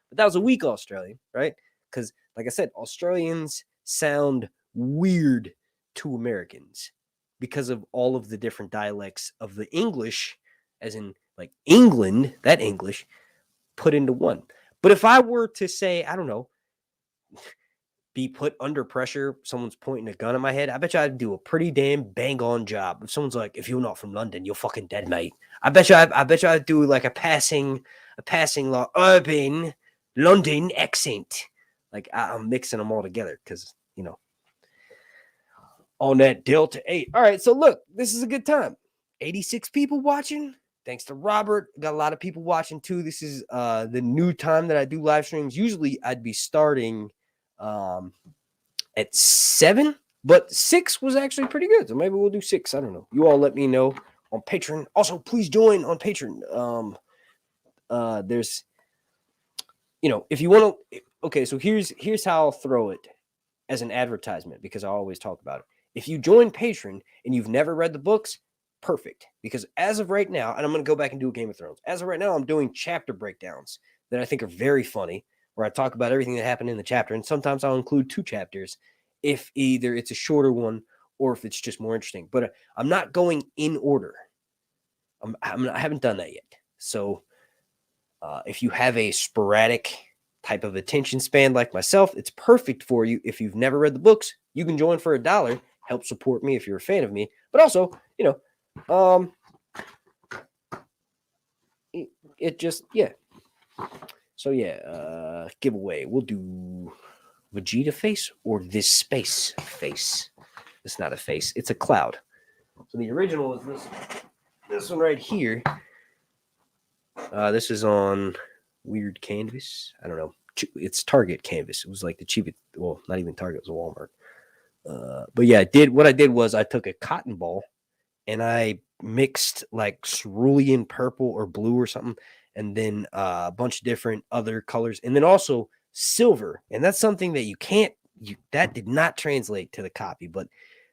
But that was a weak Australian, right? Because like I said, Australians sound weird to Americans because of all of the different dialects of the English, as in like England, that English, put into one. But if I were to say, I don't know, be put under pressure, someone's pointing a gun at my head, I bet you I'd do a pretty damn bang-on job. If someone's like, if you're not from London, you're fucking dead, mate. I bet you I'd do like a passing like urban London accent. Like I'm mixing them all together because, you know, on that Delta 8. All right, so look, this is a good time. 86 people watching. Thanks to Robert. Got a lot of people watching too. This is the new time that I do live streams. Usually I'd be starting at 7, but 6 was actually pretty good. So maybe we'll do 6. I don't know. You all let me know on Patreon. Also, please join on Patreon. There's, you know, if you want to, okay, so here's how I'll throw it as an advertisement because I always talk about it. If you join Patreon and you've never read the books, perfect. Because as of right now, and I'm going to go back and do a Game of Thrones. As of right now, I'm doing chapter breakdowns that I think are very funny, where I talk about everything that happened in the chapter. And sometimes I'll include 2 chapters if either it's a shorter one or if it's just more interesting. But I'm not going in order. I haven't done that yet. So if you have a sporadic type of attention span like myself, it's perfect for you. If you've never read the books, you can join for $1. Help support me if you're a fan of me. But also, you know, it just, yeah. So yeah, giveaway. We'll do Vegeta face or this space face. It's not a face. It's a cloud. So the original is this one right here. This is on weird canvas. I don't know. it's Target canvas. It was like the cheapest. Well, not even Target. It was a Walmart. But yeah, what I did was I took a cotton ball and I mixed like cerulean purple or blue or something, and then a bunch of different other colors, and then also silver. And that's something that that did not translate to the copy, but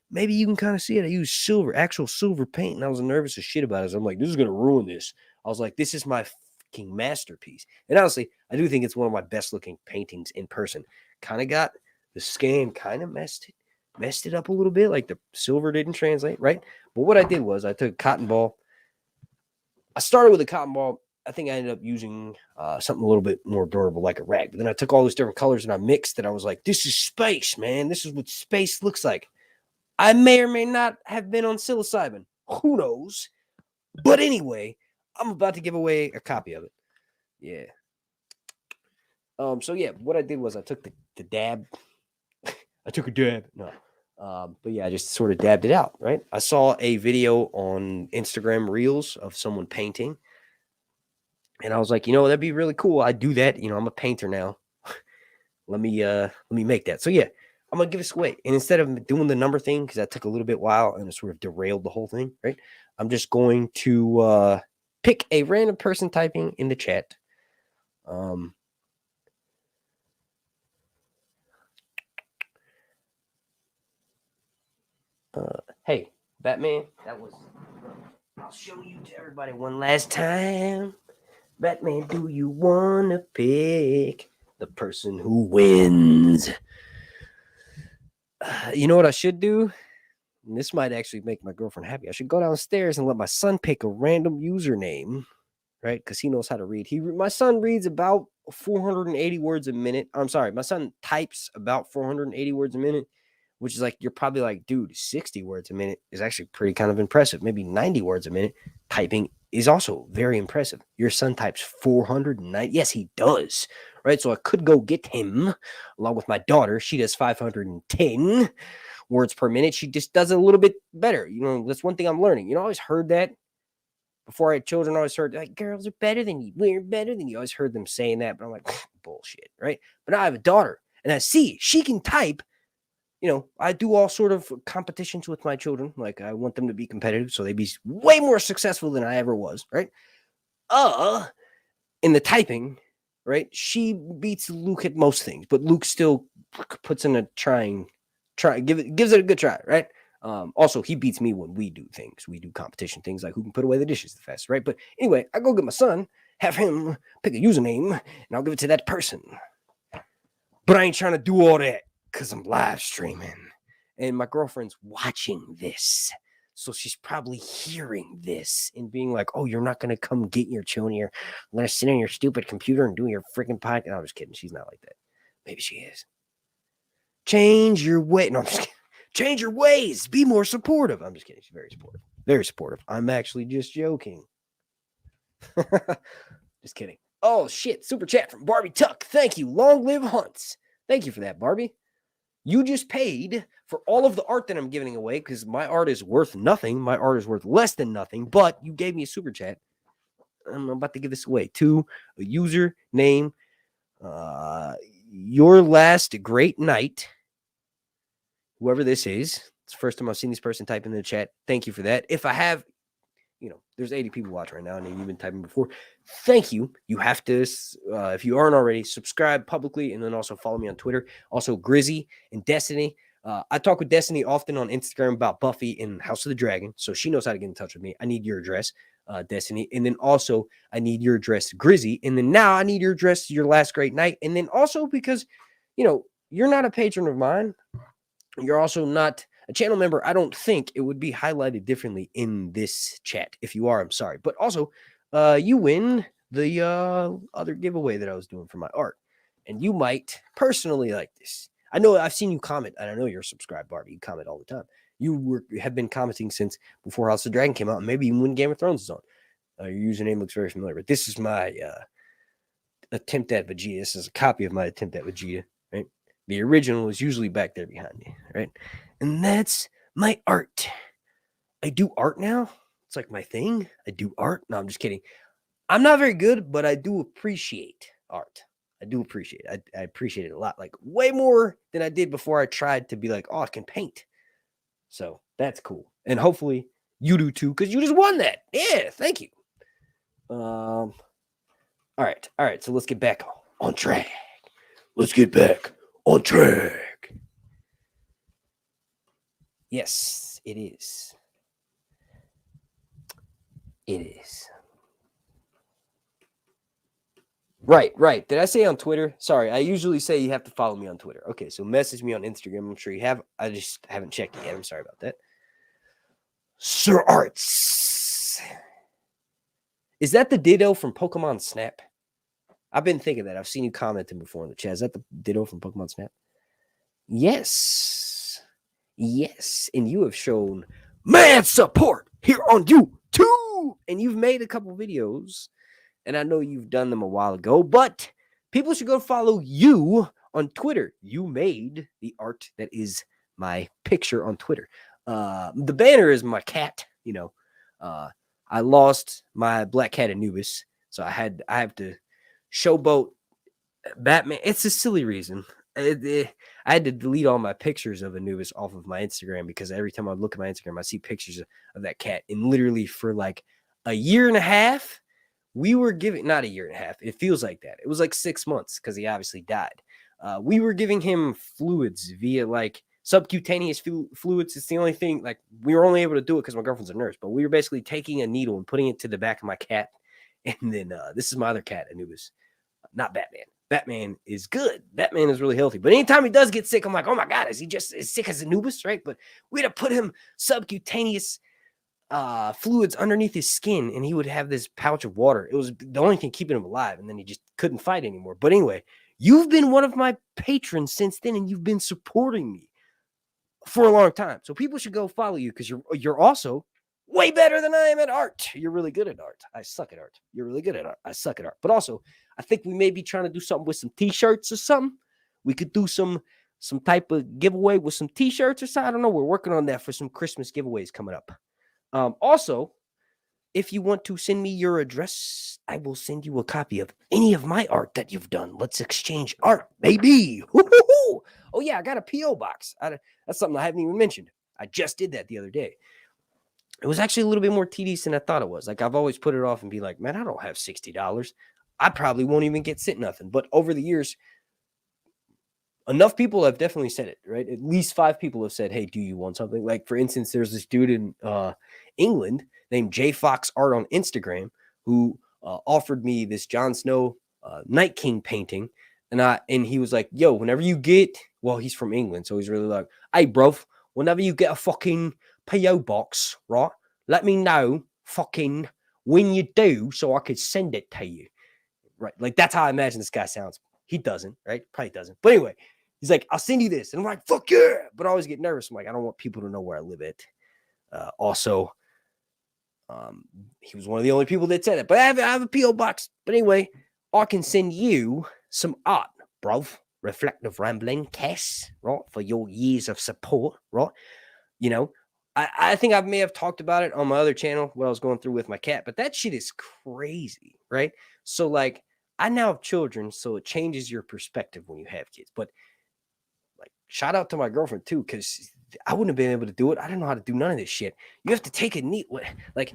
maybe you can kind of see it. I used silver, actual silver paint, and I was nervous as shit about it. So I'm like, this is going to ruin this. I was like, this is my fucking masterpiece. And honestly, I do think it's one of my best looking paintings in person. Kind of got the scan kind of messed it up a little bit. Like the silver didn't translate, right? But what I did was I took a cotton ball. I started with a cotton ball. I think I ended up using something a little bit more durable, like a rag. But then I took all these different colors and I mixed it. I was like, this is space, man. This is what space looks like. I may or may not have been on psilocybin. Who knows? But anyway, I'm about to give away a copy of it. Yeah. So yeah, what I did was I took the dab. I took a dab. No. But yeah, I just sort of dabbed it out, right? I saw a video on Instagram Reels of someone painting. And I was like, that'd be really cool. I do that. I'm a painter now. let me make that. So yeah, I'm gonna give this away. And instead of doing the number thing, because that took a little bit while and it sort of derailed the whole thing, right? I'm just going to pick a random person typing in the chat. Hey, Batman, I'll show you to everybody one last time. Batman, do you want to pick the person who wins? You know what I should do? And this might actually make my girlfriend happy. I should go downstairs and let my son pick a random username, right? Because he knows how to read. My son reads about 480 words a minute. I'm sorry, my son types about 480 words a minute, which is like, you're probably like, dude, 60 words a minute is actually pretty kind of impressive. Maybe 90 words a minute. Typing is also very impressive. Your son types 490. Yes, he does. Right. So I could go get him along with my daughter. She does 510 words per minute. She just does it a little bit better. That's one thing I'm learning. I always heard that before I had children. I always heard like, girls are better than you. We're better than you. I always heard them saying that, but I'm like, bullshit. Right. But now I have a daughter and I see she can type. I do all sort of competitions with my children. Like I want them to be competitive so they be way more successful than I ever was, right? In the typing, right? She beats Luke at most things, but Luke still puts in a gives it a good try, right? Also, he beats me when we do things. We do competition things like who can put away the dishes the fastest, right? But anyway, I go get my son, have him pick a username, and I'll give it to that person. But I ain't trying to do all that. Because I'm live streaming and my girlfriend's watching this. So she's probably hearing this and being like, oh, you're not going to come get your children here. I'm going to sit on your stupid computer and do your freaking podcast. No, I'm just kidding. She's not like that. Maybe she is. Change your way. No, I'm just kidding. Change your ways. Be more supportive. I'm just kidding. She's very supportive. Very supportive. I'm actually just joking. Just kidding. Oh, shit. Super chat from Barbie Tuck. Thank you. Long live Hunts. Thank you for that, Barbie. You just paid for all of the art that I'm giving away because my art is worth nothing. My art is worth less than nothing, but you gave me a super chat. I'm about to give this away to a user name. Your last great night. Whoever this is. It's the first time I've seen this person type in the chat. Thank you for that. If I have, there's 80 people watching right now and you've been typing before. Thank you. You have to, if you aren't already, subscribe publicly and then also follow me on Twitter. Also, Grizzy and Destiny. I talk with Destiny often on Instagram about Buffy and House of the Dragon. So she knows how to get in touch with me. I need your address, Destiny. And then also, I need your address, Grizzy. And then now I need your address, Your Last Great Night. And then also because, you're not a patron of mine. You're also not a channel member. I don't think it would be highlighted differently in this chat. If you are, I'm sorry. But also, you win the other giveaway that I was doing for my art. And you might personally like this. I know I've seen you comment, and I know you're subscribed, Barbie. You comment all the time. You have been commenting since before House of the Dragon came out, and maybe even when Game of Thrones is on. Your username looks very familiar. But this is my attempt at Vegeta. This is a copy of my attempt at Vegeta, right? The original is usually back there behind me, right? And that's my art. I do art now. It's like my thing. I do art. No, I'm just kidding. I'm not very good, but I do appreciate art. I do appreciate it. I appreciate it a lot, like way more than I did before I tried to be like, oh, I can paint. So that's cool. And hopefully you do too, because you just won that. Yeah, thank you. All right. So let's get back on track. Let's get back on track. Yes, it is. It is. Right. Did I say on Twitter? Sorry, I usually say you have to follow me on Twitter. Okay, so message me on Instagram. I'm sure you have. I just haven't checked it yet. I'm sorry about that. Sir Arts. Is that the Ditto from Pokemon Snap? I've been thinking that. I've seen you commenting before in the chat. Is that the Ditto from Pokemon Snap? Yes. And you have shown mad support here on YouTube. And you've made a couple videos. And I know you've done them a while ago, but people should go follow you on Twitter. You made the art that is my picture on Twitter. The banner is my cat. I lost my black cat Anubis, so I have to showboat Batman. It's a silly reason. I had to delete all my pictures of Anubis off of my Instagram because every time I look at my Instagram, I see pictures of that cat. And literally for like a year and a half, we were giving, not a year and a half, it feels like that. It was like 6 months because he obviously died. We were giving him fluids via like subcutaneous fluids. It's the only thing, like we were only able to do it because my girlfriend's a nurse, but we were basically taking a needle and putting it to the back of my cat. And then this is my other cat, Anubis, not Batman. Batman is good. Batman is really healthy. But anytime he does get sick, I'm like, oh my God, is he just as sick as Anubis, right? But we had to put him subcutaneous fluids underneath his skin, and he would have this pouch of water. It was the only thing keeping him alive, and then he just couldn't fight anymore. But anyway, you've been one of my patrons since then, and you've been supporting me for a long time. So people should go follow you because you're also way better than I am at art. You're really good at art. I suck at art. You're really good at art. I suck at art. But also, I think we may be trying to do something with some t-shirts or something. We could do some type of giveaway with some t-shirts or something. I don't know. We're working on that for some Christmas giveaways coming up. Also, if you want to send me your address, I will send you a copy of any of my art that you've done. Let's exchange art, baby. Woo-hoo-hoo. Oh, yeah, I got a P.O. box. That's something I haven't even mentioned. I just did that the other day. It was actually a little bit more tedious than I thought it was. Like, I've always put it off and be like, man, I don't have $60. I probably won't even get sent nothing. But over the years, enough people have definitely said it, right? At least 5 people have said, hey, do you want something? Like, for instance, there's this dude in England named J Fox Art on Instagram who offered me this Jon Snow Night King painting. And he was like, yo, whenever you get, well, he's from England, so he's really like, hey, bro, whenever you get a fucking P.O. box, right, let me know fucking when you do so I could send it to you. Right? Like, that's how I imagine this guy sounds. He doesn't, right? Probably doesn't. But anyway, he's like, I'll send you this. And I'm like, fuck yeah. But I always get nervous. I'm like, I don't want people to know where I live at. Also, he was one of the only people that said it. But I have a P.O. box. But anyway, I can send you some art, bro. Reflective Rambling, Cass, right? For your years of support, right? You know, I think I may have talked about it on my other channel, what I was going through with my cat. But that shit is crazy, right? So, like, I now have children, so it changes your perspective when you have kids. But, like, shout out to my girlfriend, too, because I wouldn't have been able to do it. I don't know how to do none of this shit. You have to take a neat, like,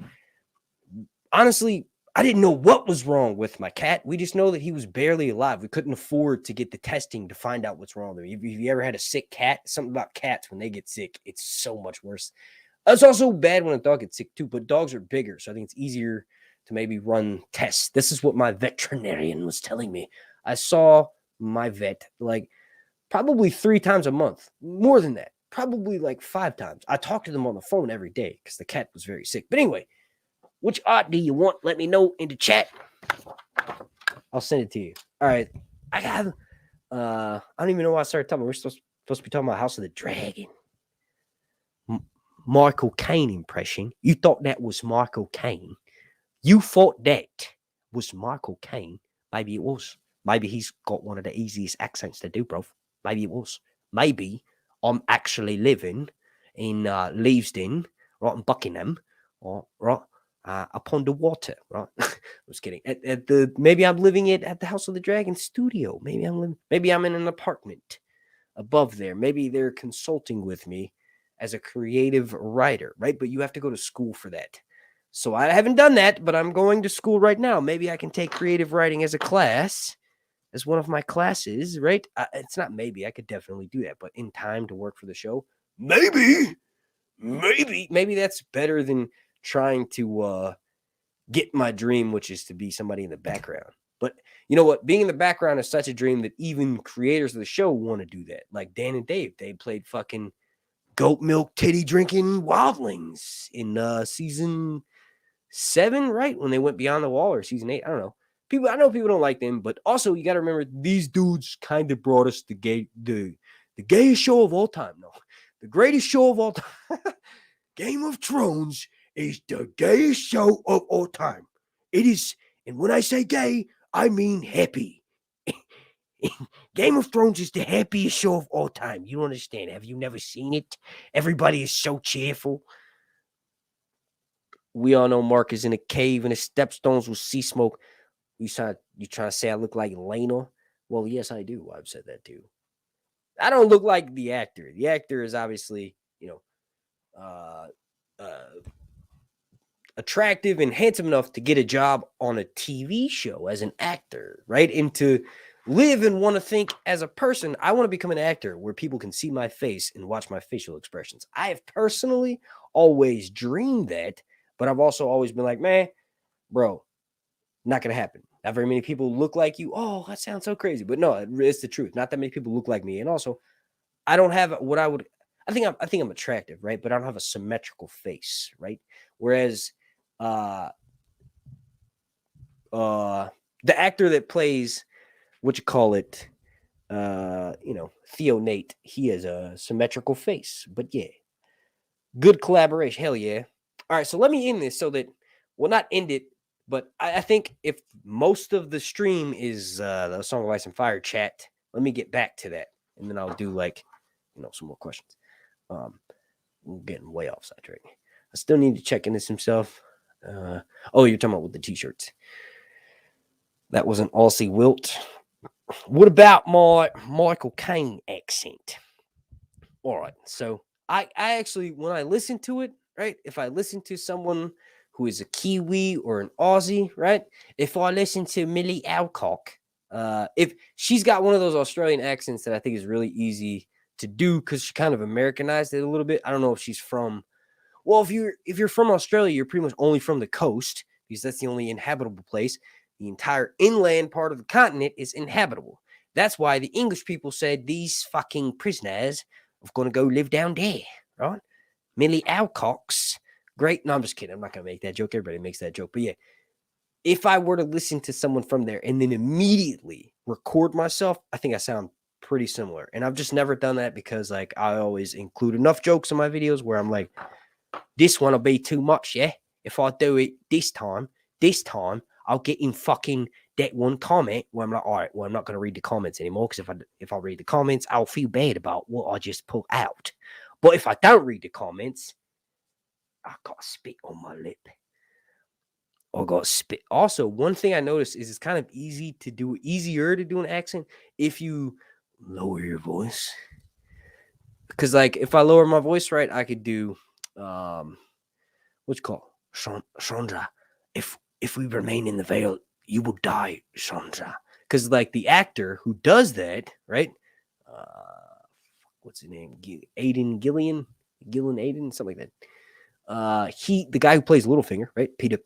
honestly, I didn't know what was wrong with my cat. We just know that he was barely alive. We couldn't afford to get the testing to find out what's wrong with him. If you ever had a sick cat, something about cats, when they get sick, it's so much worse. It's also bad when a dog gets sick, too, but dogs are bigger, so I think it's easier to maybe run tests. This is what my veterinarian was telling me. I saw my vet like probably 3 times a month, more than that, probably like 5 times. I talked to them on the phone every day because the cat was very sick. But anyway, which art do you want? Let me know in the chat. I'll send it to you. All right. I have, I don't even know why I started talking. We're supposed to be talking about House of the Dragon. Michael Caine impression. You thought that was Michael Caine. You thought that was Michael Caine. Maybe it was. Maybe he's got one of the easiest accents to do, bro. Maybe it was. Maybe I'm actually living in Leavesden, right in Buckingham, right upon the water, right? I was kidding. At the maybe I'm living it at the House of the Dragon studio. Maybe I'm in an apartment above there. Maybe they're consulting with me as a creative writer, right? But you have to go to school for that. So I haven't done that, but I'm going to school right now. Maybe I can take creative writing as a class, as one of my classes, right? It's not maybe. I could definitely do that, but in time to work for the show, maybe that's better than trying to get my dream, which is to be somebody in the background. But you know what? Being in the background is such a dream that even creators of the show want to do that. Like Dan and Dave, they played fucking goat milk titty drinking wildlings in season 7, right? When they went beyond the wall, or season 8. I don't know. I know people don't like them, but also you got to remember these dudes kind of brought us the gayest show of all time. No, the greatest show of all time. Game of Thrones is the gayest show of all time. It is, and when I say gay, I mean happy. Game of Thrones is the happiest show of all time. You don't understand. Have you never seen it? Everybody is so cheerful. We all know Mark is in a cave and his stepstones with sea smoke. You trying to say I look like Lena? Well, yes, I do. I've said that too. I don't look like the actor. The actor is obviously, attractive and handsome enough to get a job on a TV show as an actor, right? And to live and want to think as a person, I want to become an actor where people can see my face and watch my facial expressions. I have personally always dreamed that, but I've also always been like, man, bro, not going to happen. Not very many people look like you. Oh, that sounds so crazy. But no, it's the truth. Not that many people look like me. And also, I don't have what I would, I think I'm attractive, right? But I don't have a symmetrical face, right? Whereas the actor that plays Theo Nate, he has a symmetrical face. But yeah, good collaboration. Hell yeah. All right, so let me end this so that, well, not end it, but I think if most of the stream is the Song of Ice and Fire chat, let me get back to that. And then I'll do some more questions. We're getting way off sidetrack. I still need to check in this himself. You're talking about with the t-shirts. That was an Aussie Wilt. What about my Michael Caine accent? All right. So I actually, when I listen to it, right, if I listen to someone who is a Kiwi or an Aussie, right, if I listen to Millie Alcock, if she's got one of those Australian accents that I think is really easy to do because she kind of Americanized it a little bit. I don't know if she's from, well, if you're from Australia, you're pretty much only from the coast because that's the only inhabitable place. The entire inland part of the continent is inhabitable. That's why the English people said these fucking prisoners are going to go live down there, right? Millie Alcock's great. No, I'm just kidding. I'm not going to make that joke. Everybody makes that joke. But yeah, if I were to listen to someone from there and then immediately record myself, I think I sound pretty similar. And I've just never done that because I always include enough jokes in my videos where I'm like, this one will be too much, yeah? If I do it this time, I'll get in fucking that one comment where I'm like, all right, well, I'm not going to read the comments anymore because if I read the comments, I'll feel bad about what I just put out. But if I don't read the comments, I got spit on my lip. I got spit. Also, one thing I noticed is it's kind of easier to do an accent if you lower your voice. Because if I lower my voice right, I could do what's it called? Chandra. If we remain in the veil, you will die, Chandra. Because the actor who does that, right? What's his name? Aiden, something like that. The guy who plays Littlefinger, right? Peter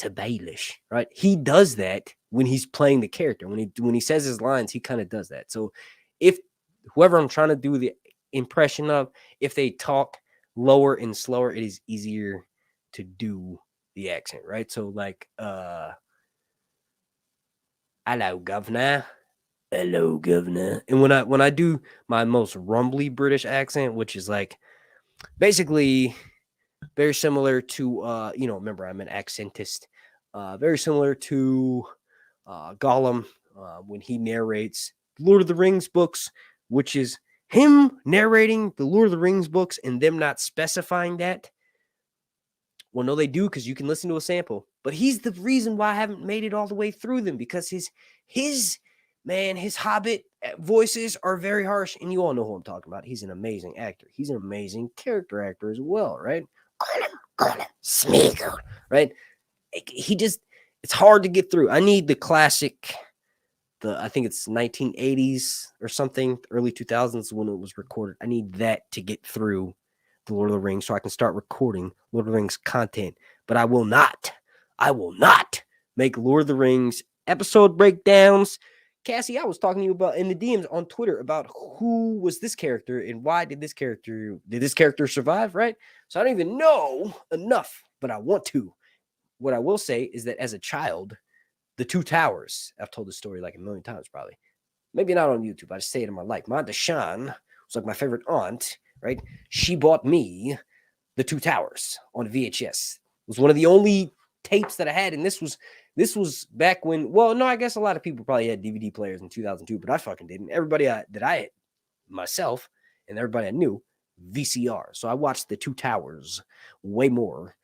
Baelish, right? He does that when he's playing the character. When he says his lines, he kind of does that. So if whoever I'm trying to do the impression of, if they talk lower and slower, it is easier to do the accent, right? So hello governor, and when I do my most rumbly British accent, which is basically very similar to remember I'm an accentist, very similar to Gollum when he narrates Lord of the Rings books, which is him narrating the Lord of the Rings books and them not specifying that. Well, no, they do, because you can listen to a sample. But he's the reason why I haven't made it all the way through them, because his Hobbit voices are very harsh, and you all know who I'm talking about. He's an amazing actor. He's an amazing character actor as well, right? Smeagol, right? It's hard to get through. I need the classic, I think it's 1980s or something, early 2000s when it was recorded. I need that to get through the Lord of the Rings so I can start recording Lord of the Rings content. But I will not make Lord of the Rings episode breakdowns. Cassie, I was talking to you about in the DMs on Twitter about who was this character and why did this character survive, right? So I don't even know enough, but I want to. What I will say is that as a child, the Two Towers, I've told this story like a million times probably. Maybe not on YouTube, I just say it in my life. My Aunt Shaun was like my favorite aunt, right? She bought me the Two Towers on VHS. It was one of the only tapes that I had, and this was back when, well, no, I guess a lot of people probably had DVD players in 2002, but I fucking didn't. Everybody that I had, myself and everybody I knew, VCR. So I watched the Two Towers way more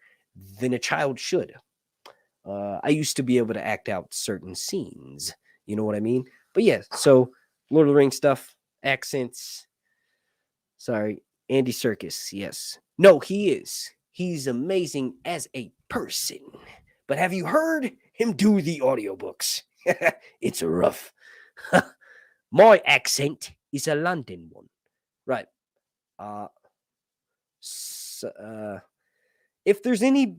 than a child should. I used to be able to act out certain scenes. You know what I mean? But yeah, so Lord of the Rings stuff, accents. Sorry, Andy Serkis, yes. No, he is. He's amazing as a person. But have you heard him do the audiobooks? It's rough. My accent is a London one. Right. If there's any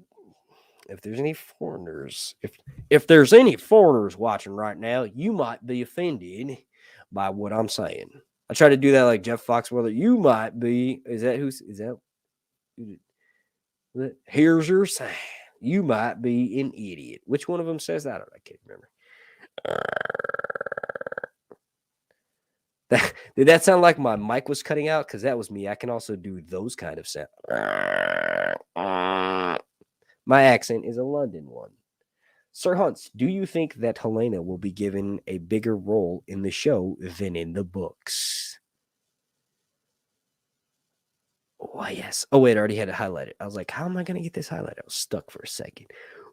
foreigners, if there's any foreigners watching right now, you might be offended by what I'm saying. I try to do that like Jeff Foxworthy. You might be. Here's your sign. You might be an idiot. Which one of them says that? I can't remember. Did that sound like my mic was cutting out? Because that was me. I can also do those kind of sounds. My accent is a London one. Sir Hunts, do you think that Helena will be given a bigger role in the show than in the books? Oh, yes. Oh, wait, I already had it highlighted. I was like, how am I going to get this highlighted? I was stuck for a second.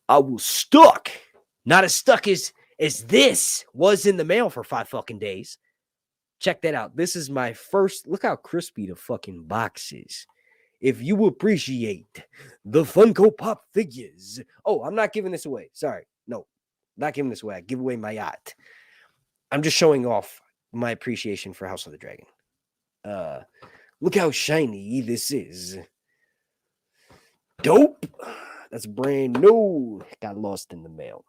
I was stuck. Not as stuck as this was in the mail for 5 fucking days. Check that out. This is my first. Look how crispy the fucking box is. If you appreciate the Funko Pop figures. Oh, I'm not giving this away. Sorry. No, not giving this away. I give away my yacht. I'm just showing off my appreciation for House of the Dragon. Look how shiny this is. Dope. That's brand new. Got lost in the mail.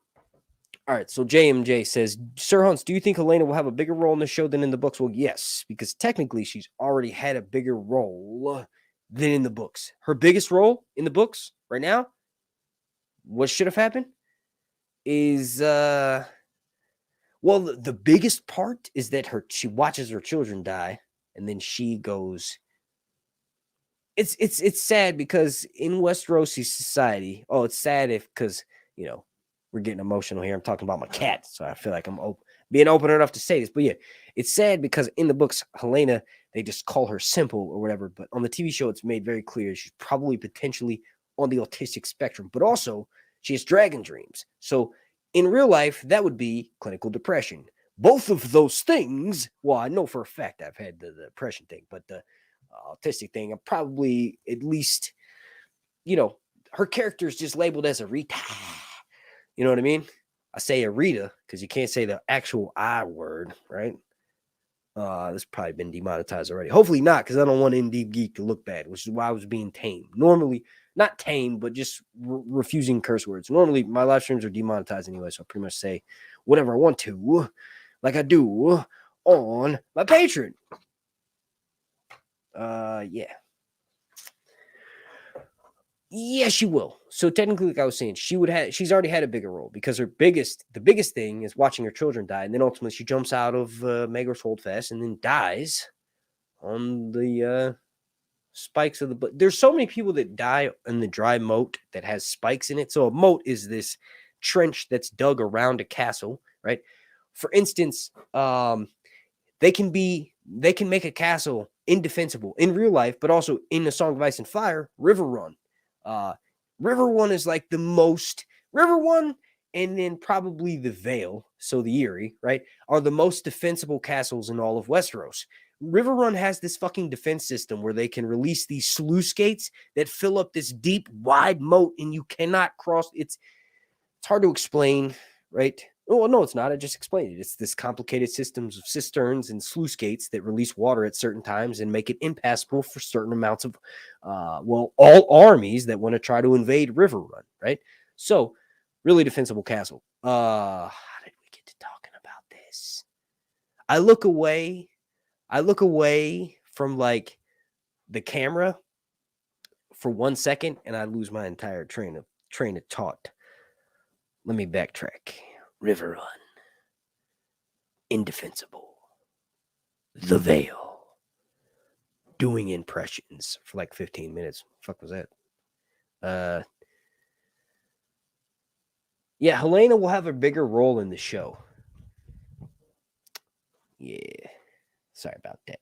All right, so JMJ says, Sir Hunts, do you think Helena will have a bigger role in the show than in the books? Well, yes, because technically she's already had a bigger role than in the books. Her biggest role in the books right now, what should have happened is, the biggest part is that she watches her children die, and then she goes. It's sad because in Westerosi society, it's sad because we're getting emotional here. I'm talking about my cat, so I feel like I'm being open enough to say this. But yeah, it's sad because in the books, Helena, they just call her simple or whatever. But on the TV show, it's made very clear she's probably potentially on the autistic spectrum. But also, she has dragon dreams. So in real life, that would be clinical depression. Both of those things, well, I know for a fact I've had the depression thing, but the autistic thing, I'm probably at least, her character is just labeled as a retard. You know what I mean? I say Arita because you can't say the actual I word, right? This probably been demonetized already. Hopefully not, because I don't want Indie Geek to look bad, which is why I was being tame. Normally, not tame, but just refusing curse words. Normally, my live streams are demonetized anyway, so I pretty much say whatever I want to, like I do on my Patreon. Yeah. Yeah, she will. So technically, like I was saying, she's already had a bigger role because the biggest thing is watching her children die, and then ultimately she jumps out of Maegor's Holdfast and then dies on the spikes of the. But there's so many people that die in the dry moat that has spikes in it. So a moat is this trench that's dug around a castle, right? For instance, they can make a castle indefensible in real life, but also in the Song of Ice and Fire, River Run. River One is like the most River One, and then probably the Vale, so the Eyrie, right, are the most defensible castles in all of Westeros. River Run has this fucking defense system where they can release these sluice gates that fill up this deep, wide moat, and you cannot cross. It's hard to explain, right? Well, no, it's not. I just explained it. It's this complicated systems of cisterns and sluice gates that release water at certain times and make it impassable for certain amounts of, all armies that want to try to invade River Run, right? So, really defensible castle. How did we get to talking about this? I look away from like the camera for 1 second and I lose my entire train of thought. Let me backtrack. River Run. Indefensible. The Vale. Doing impressions for like 15 minutes. Fuck was that? Yeah, Helena will have a bigger role in the show. Yeah. Sorry about that.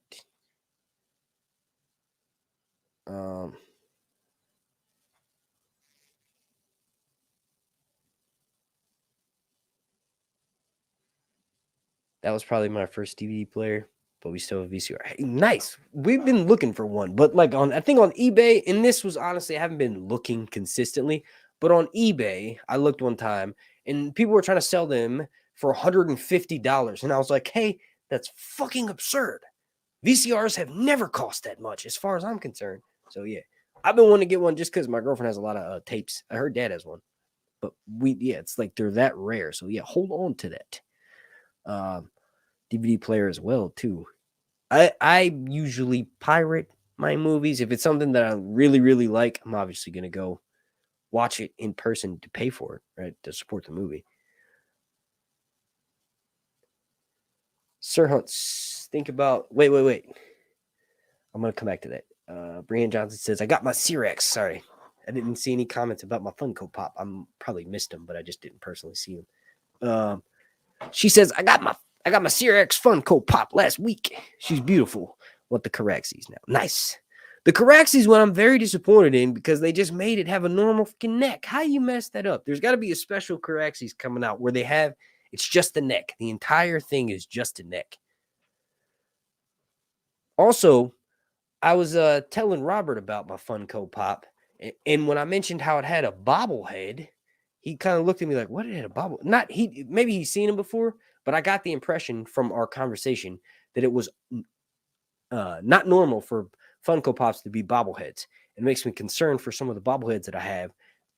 That was probably my first DVD player, but we still have VCR. Hey, nice. We've been looking for one, but like I think on eBay, and this was honestly, I haven't been looking consistently, but on eBay, I looked one time and people were trying to sell them for $150. And I was like, hey, that's fucking absurd. VCRs have never cost that much as far as I'm concerned. So yeah, I've been wanting to get one just because my girlfriend has a lot of tapes. Her dad has one, but it's like they're that rare. So yeah, hold on to that. DVD player as well too. I usually pirate my movies. If it's something that I really, really like, I'm obviously going to go watch it in person to pay for it, right? To support the movie. Sir Hunts, think about, wait. I'm going to come back to that. Breanne Johnson says, I got my Cyrex. Sorry. I didn't see any comments about my Funko Pop. I'm probably missed them, but I just didn't personally see them. She says, I got my Cyrex Funko Pop last week. She's beautiful. Want the Caraxes now. Nice. The Caraxes one I'm very disappointed in because they just made it have a normal fucking neck. How you mess that up? There's got to be a special Caraxes coming out where it's just the neck. The entire thing is just a neck. Also, I was telling Robert about my Funko Pop, and when I mentioned how it had a bobblehead, he kind of looked at me like, what, it had a bobble? Maybe he's seen him before, but I got the impression from our conversation that it was not normal for Funko Pops to be bobbleheads. It makes me concerned for some of the bobbleheads that I have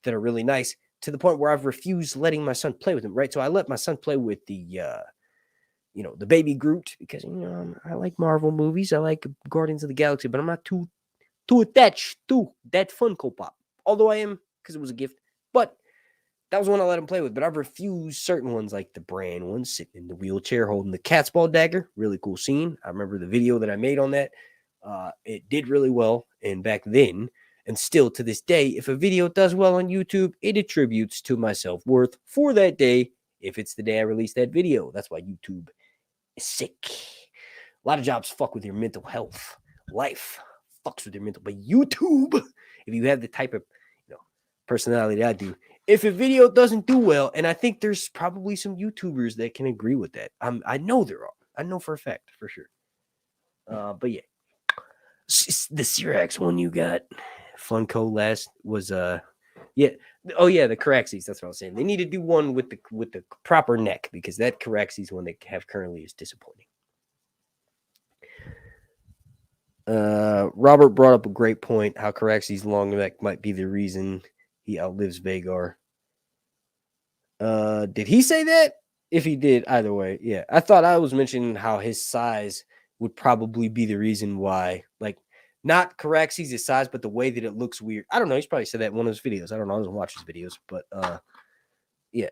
that are really nice, to the point where I've refused letting my son play with them, right? So I let my son play with the baby Groot because, I like Marvel movies. I like Guardians of the Galaxy, but I'm not too attached to that Funko Pop. Although I am, because it was a gift. But that was one I let him play with. But I've refused certain ones, like the Brandy one, sitting in the wheelchair holding the cat's ball dagger. Really cool scene. I remember the video that I made on that. It did really well. And back then, and still to this day, if a video does well on YouTube, it attributes to my self-worth for that day, if it's the day I release that video. That's why YouTube is sick. A lot of jobs fuck with your mental health. Life fucks with your mental, but YouTube, if you have the type of personality that I do, if a video doesn't do well, and I think there's probably some YouTubers that can agree with that. I know there are. I know for a fact, for sure. But yeah, the Cyrex one you got, Funko last was yeah. Oh yeah, the Caraxes. That's what I was saying. They need to do one with the proper neck, because that Caraxes one they have currently is disappointing. Robert brought up a great point, how Caraxes' long neck might be the reason he outlives Vhagar. Did he say that? If he did, either way, yeah. I thought I was mentioning how his size would probably be the reason why, like, not Caraxes' size, but the way that it looks weird. I don't know. He's probably said that in one of his videos. I don't know. I don't watch his videos, but yeah.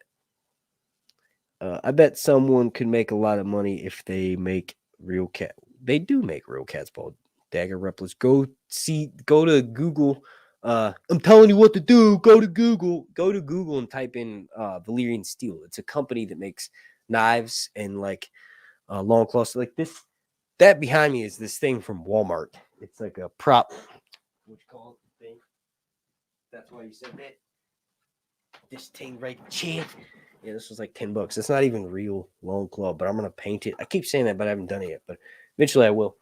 I bet someone could make a lot of money if they make real cat. They do make real cat's ball dagger replicas. Go to Google. I'm telling you what to do. Go to Google and type in Valyrian Steel. It's a company that makes knives and like long claws like this. That behind me is this thing from Walmart. It's like a prop. What you call it? Thing. That's why you said that. This thing right here. Yeah, this was like $10. It's not even real long claw, but I'm gonna paint it. I keep saying that, but I haven't done it yet. But eventually I will.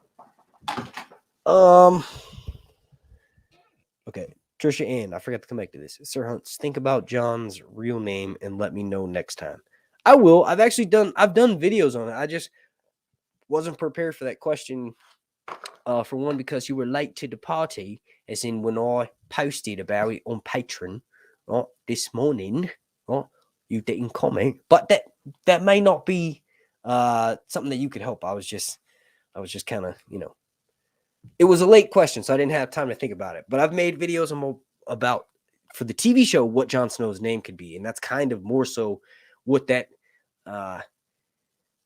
Okay. Trisha Ann, I forgot to come back to this. Sir Hunts, think about Jon's real name and let me know next time. I will. I've done videos on it. I just wasn't prepared for that question. For one, because you were late to the party, as in when I posted about it on Patreon this morning. You didn't comment, but that may not be something that you could help. I was just kind of, it was a late question, so I didn't have time to think about it. But I've made videos about for the TV show what Jon Snow's name could be, and that's kind of more so what that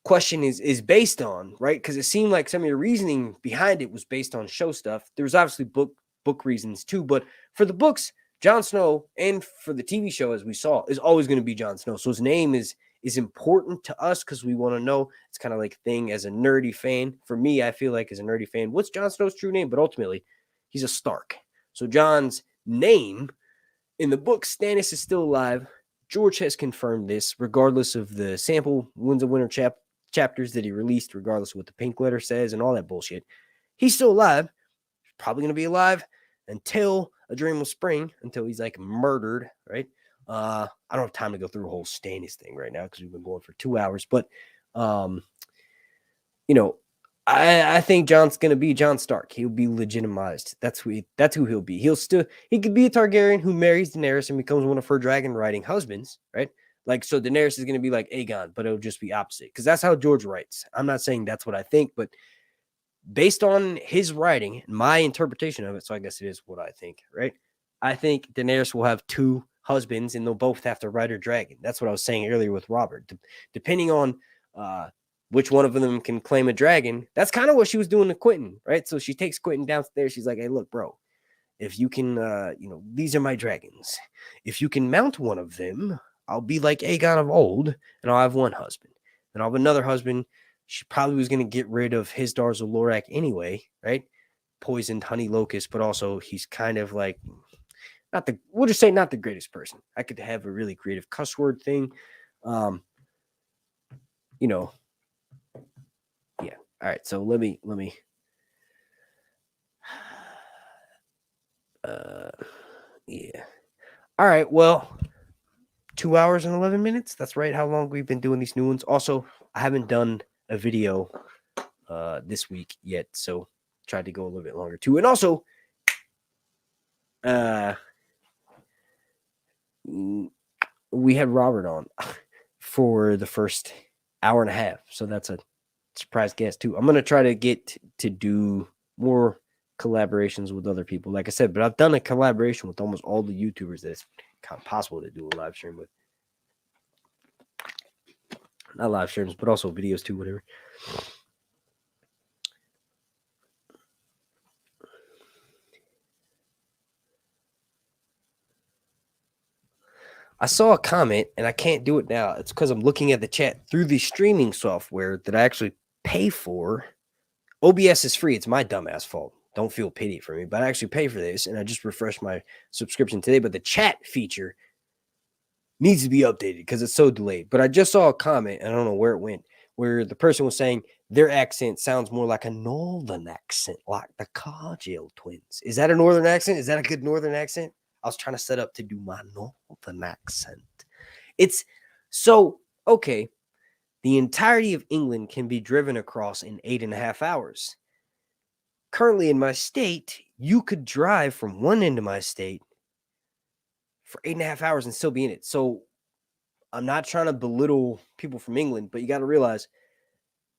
question is based on, right? Because it seemed like some of your reasoning behind it was based on show stuff. There was obviously book reasons too, but for the books, Jon Snow, and for the TV show, as we saw, is always going to be Jon Snow. So his name is important to us because we want to know. It's kind of like a thing as a nerdy fan. For me, I feel like as a nerdy fan, what's Jon Snow's true name? But ultimately, he's a Stark. So Jon's name in the book, Stannis is still alive. George has confirmed this, regardless of the sample Winds of Winter chapters that he released, regardless of what the pink letter says and all that bullshit. He's still alive. He's probably going to be alive until A Dream of Spring, until he's like murdered, right? I don't have time to go through a whole Stannis thing right now because we've been going for 2 hours, but I think Jon's gonna be Jon Stark. He'll be legitimized. That's who he'll be. He could be a Targaryen who marries Daenerys and becomes one of her dragon riding husbands, right? Like, so Daenerys is gonna be like Aegon, but it'll just be opposite because that's how George writes. I'm not saying that's what I think, but based on his writing, my interpretation of it, so I guess it is what I think, right? I think Daenerys will have 2 husbands and they'll both have to ride her dragon. That's what I was saying earlier with Robert. Depending on which one of them can claim a dragon, that's kind of what she was doing to Quentin, right? So she takes Quentin downstairs. She's like, hey, look, bro, if you can, these are my dragons. If you can mount one of them, I'll be like Aegon of old and I'll have one husband. And I'll have another husband. She probably was going to get rid of his Darza Lorak anyway, right? Poisoned honey locust, but also he's kind of like, we'll just say not the greatest person. I could have a really creative cuss word thing. Yeah. All right. So let me, yeah. All right. Well, 2 hours and 11 minutes. That's right. How long we've been doing these new ones. Also, I haven't done a video this week yet, so tried to go a little bit longer too. And also, we had Robert on for the first hour and a half, so that's a surprise guest too. I'm gonna try to get to do more collaborations with other people, like I said, but I've done a collaboration with almost all the YouTubers that's kind of possible to do a live stream with. Not live streams, but also videos too, whatever. I saw a comment, and I can't do it now. It's because I'm looking at the chat through the streaming software that I actually pay for. OBS is free. It's my dumbass fault. Don't feel pity for me, but I actually pay for this, and I just refreshed my subscription today. But the chat feature needs to be updated because it's so delayed. But I just saw a comment, and I don't know where it went, where the person was saying their accent sounds more like a northern accent, like the Cargill twins. Is that a northern accent? Is that a good northern accent? I was trying to set up to do my northern accent. It's so, okay, the entirety of England can be driven across in 8.5 hours. Currently in my state, you could drive from one end of my state for 8.5 hours and still be in it. So I'm not trying to belittle people from England, but you got to realize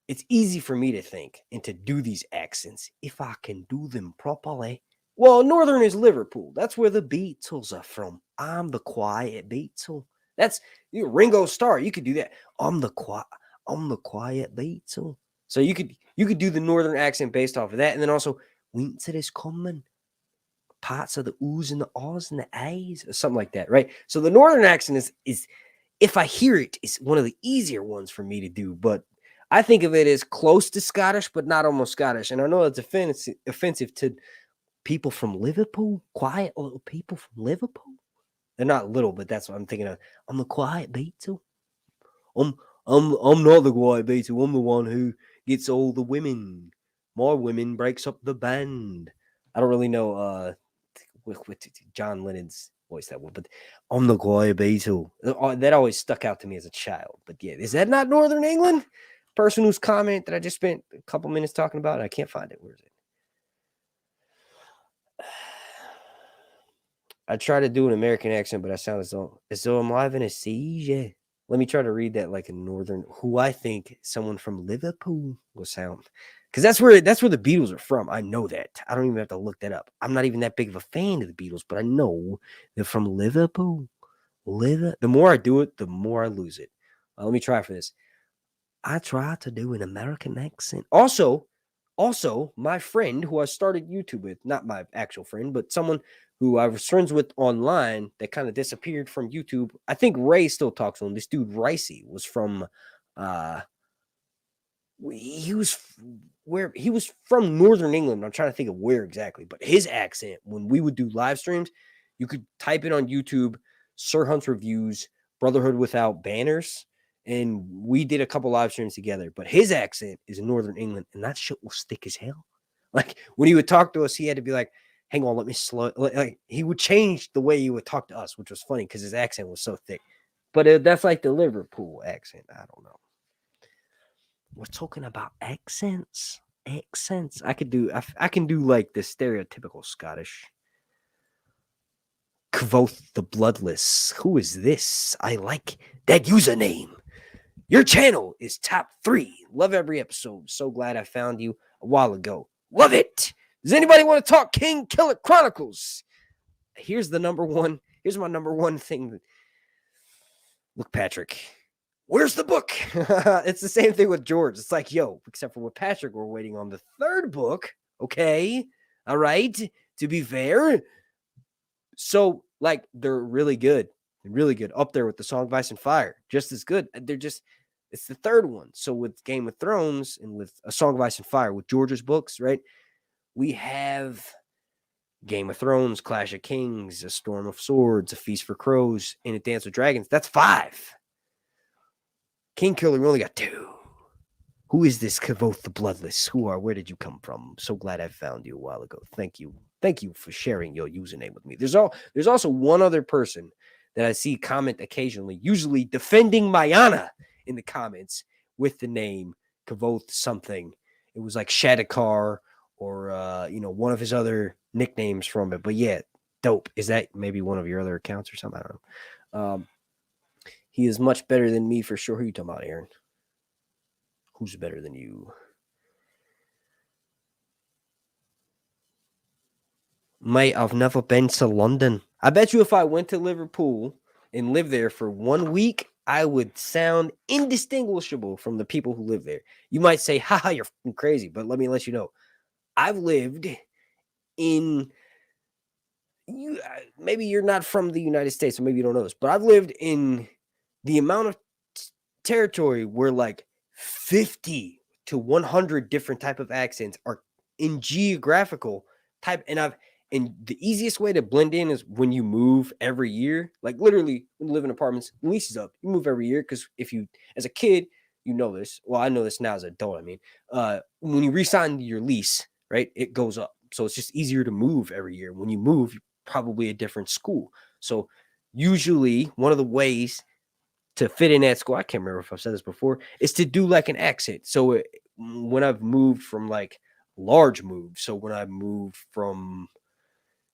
it's easy for me to think and to do these accents if I can do them properly. Well, northern is Liverpool. That's where the Beatles are from. I'm the quiet Beatle. That's Ringo Starr. You could do that. I'm the quiet Beatle. So you could do the northern accent based off of that, and then also winter is coming. Parts of the oohs and the ahs and the a's, or something like that, right? So the northern accent is if I hear it, it's one of the easier ones for me to do, but I think of it as close to Scottish, but not almost Scottish. And I know it's offensive to people from Liverpool, quiet little people from Liverpool. They're not little, but that's what I'm thinking of. I'm the quiet Beetle. I'm not the quiet Beetle. I'm the one who gets all the women. My women breaks up the band. I don't really know with John Lennon's voice that one, but I'm the quiet Beetle. That always stuck out to me as a child. But yeah, is that not Northern England? Person whose comment that I just spent a couple minutes talking about, and I can't find it. Where is it? I try to do an American accent, but I sound as though I'm live in a siege. Yeah. Let me try to read that like a northern, who I think someone from Liverpool will sound, because that's where the Beatles are from. I know that. I don't even have to look that up. I'm not even that big of a fan of the Beatles, but I know they're from Liverpool. The more I do it, the more I lose it. Let me try for this. I try to do an American accent. Also, my friend who I started YouTube with, not my actual friend, but someone who I was friends with online that kind of disappeared from YouTube. I think Ray still talks to him. This dude, Ricey, was from he was from Northern England. I'm trying to think of where exactly, but his accent, when we would do live streams, you could type it on YouTube, Sir Hunt's Reviews, Brotherhood Without Banners, and we did a couple live streams together. But his accent is in Northern England, and that shit will stick as hell. Like when he would talk to us, he had to be like, hang on, let me slow. Like he would change the way he would talk to us, which was funny because his accent was so thick. But that's like the Liverpool accent. I don't know. We're talking about accents. Accents. I can do like the stereotypical Scottish. Quoth the Bloodless. Who is this? I like that username. Your channel is top 3. Love every episode. So glad I found you a while ago. Love it. Does anybody want to talk King Killer Chronicles? Here's my number one thing. Look, Patrick, where's the book? It's the same thing with George. It's like, yo, except for with Patrick, we're waiting on the 3rd book. Okay. All right. To be fair. So, like, they're really good. They're really good. Up there with the Song of Ice and Fire. Just as good. It's the 3rd one. So with Game of Thrones and with A Song of Ice and Fire, with George's books, right? We have Game of Thrones, Clash of Kings, A Storm of Swords, A Feast for Crows, and A Dance with Dragons. That's 5. King Killer, we only got 2. Who is this Kavoth the Bloodless? Where did you come from? So glad I found you a while ago. Thank you. Thank you for sharing your username with me. There's also one other person that I see comment occasionally, usually defending Mayana in the comments with the name Kavoth something. It was like Shadakar or one of his other nicknames from it. But yeah, dope. Is that maybe one of your other accounts or something? I don't know. He is much better than me for sure. Who are you talking about, Aaron? Who's better than you? Mate, I've never been to London. I bet you if I went to Liverpool and lived there for 1 week, I would sound indistinguishable from the people who live there. You might say, haha, you're crazy, but let me let you know. I've lived in maybe you're not from the United States, so maybe you don't know this, but I've lived in the amount of territory where like 50 to 100 different type of accents are in geographical type, and the easiest way to blend in is when you move every year. Like literally, when you live in apartments, lease is up. You move every year because if you, as a kid, you know this. Well, I know this now as an adult. I mean, when you re-sign your lease, right, it goes up. So it's just easier to move every year. When you move, you're probably a different school. So usually, one of the ways to fit in at school, I can't remember if I've said this before, is to do like an accent. So when I've moved from like large moves, so when I moved from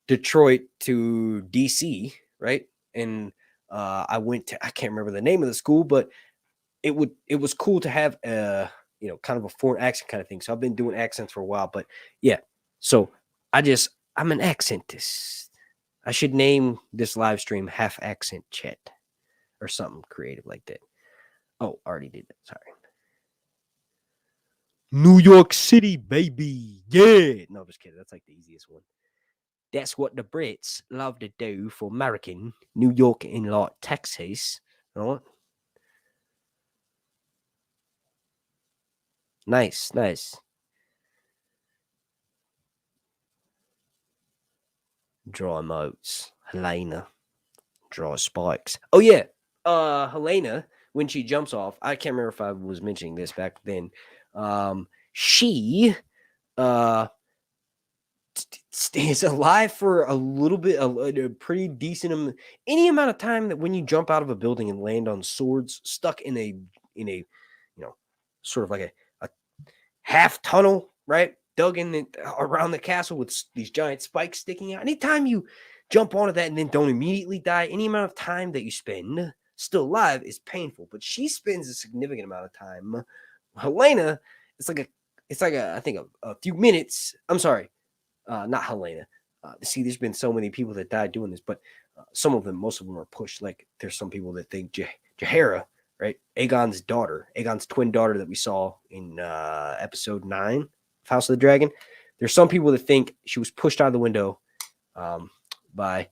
Detroit to DC, right? And I went to, I can't remember the name of the school, but it was cool to have a, kind of a foreign accent kind of thing. So I've been doing accents for a while, but yeah. So I'm an accentist. I should name this live stream Half Accent Chat or something creative like that. Oh, I already did that. Sorry. New York City, baby. Yeah. No, I'm just kidding. That's like the easiest one. That's what the Brits love to do for American, New York and like Texas. Right? Nice. Draw emotes. Helena. Draw spikes. Oh yeah. Helena, when she jumps off, I can't remember if I was mentioning this back then. She stays alive for a little bit, a pretty decent any amount of time that when you jump out of a building and land on swords stuck in a sort of like a half tunnel, right? Dug in around the castle with these giant spikes sticking out. Anytime you jump onto that and then don't immediately die, any amount of time that you spend still alive is painful. But she spends a significant amount of time. Helena, it's like I think a few minutes. I'm sorry, not Helena. See, there's been so many people that died doing this, but some of them, most of them are pushed. Like there's some people that think Jaehaera, right? Aegon's daughter, Aegon's twin daughter that we saw in episode 9 of House of the Dragon. There's some people that think she was pushed out of the window by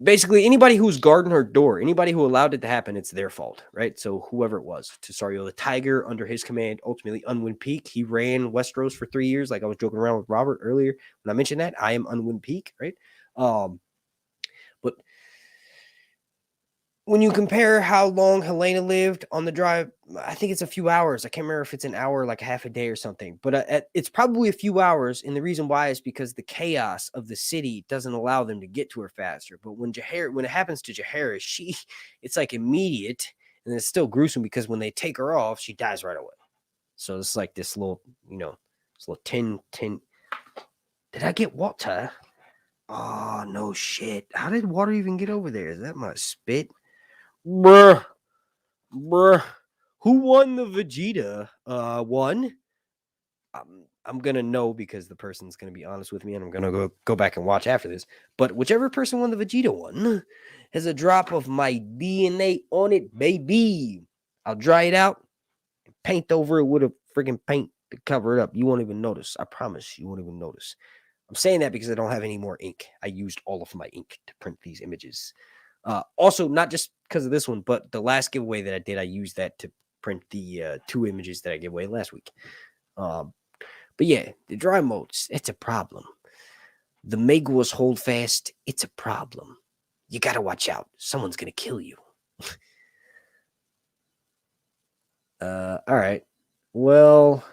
basically anybody who's guarding her door, anybody who allowed it to happen, it's their fault, right? So whoever it was, Cesario the Tiger, under his command, ultimately Unwin Peake, he ran Westeros for 3 years. Like I was joking around with Robert earlier when I mentioned that. I am Unwin Peake, right? But when you compare how long Helena lived on the drive, I think it's a few hours. I can't remember if it's an hour, like half a day or something, but it's probably a few hours. And the reason why is because the chaos of the city doesn't allow them to get to her faster. But when it happens to Jaehaera, it's like immediate, and it's still gruesome because when they take her off, she dies right away. So it's like this little, this little tin. Did I get water? Oh, no shit. How did water even get over there? Is that my spit? Bruh. Who won the Vegeta one? I'm gonna know because the person's gonna be honest with me, and I'm gonna go back and watch after this. But whichever person won the Vegeta one has a drop of my DNA on it, baby. I'll dry it out and paint over it with a freaking paint to cover it up. You won't even notice. I promise you won't even notice. I'm saying that because I don't have any more ink. I used all of my ink to print these images. Also, not just because of this one, but the last giveaway that I did, I used that to print the 2 images that I gave away last week. But yeah, the dry modes, it's a problem. The Megwas hold fast, it's a problem. You got to watch out. Someone's going to kill you. All right. Well,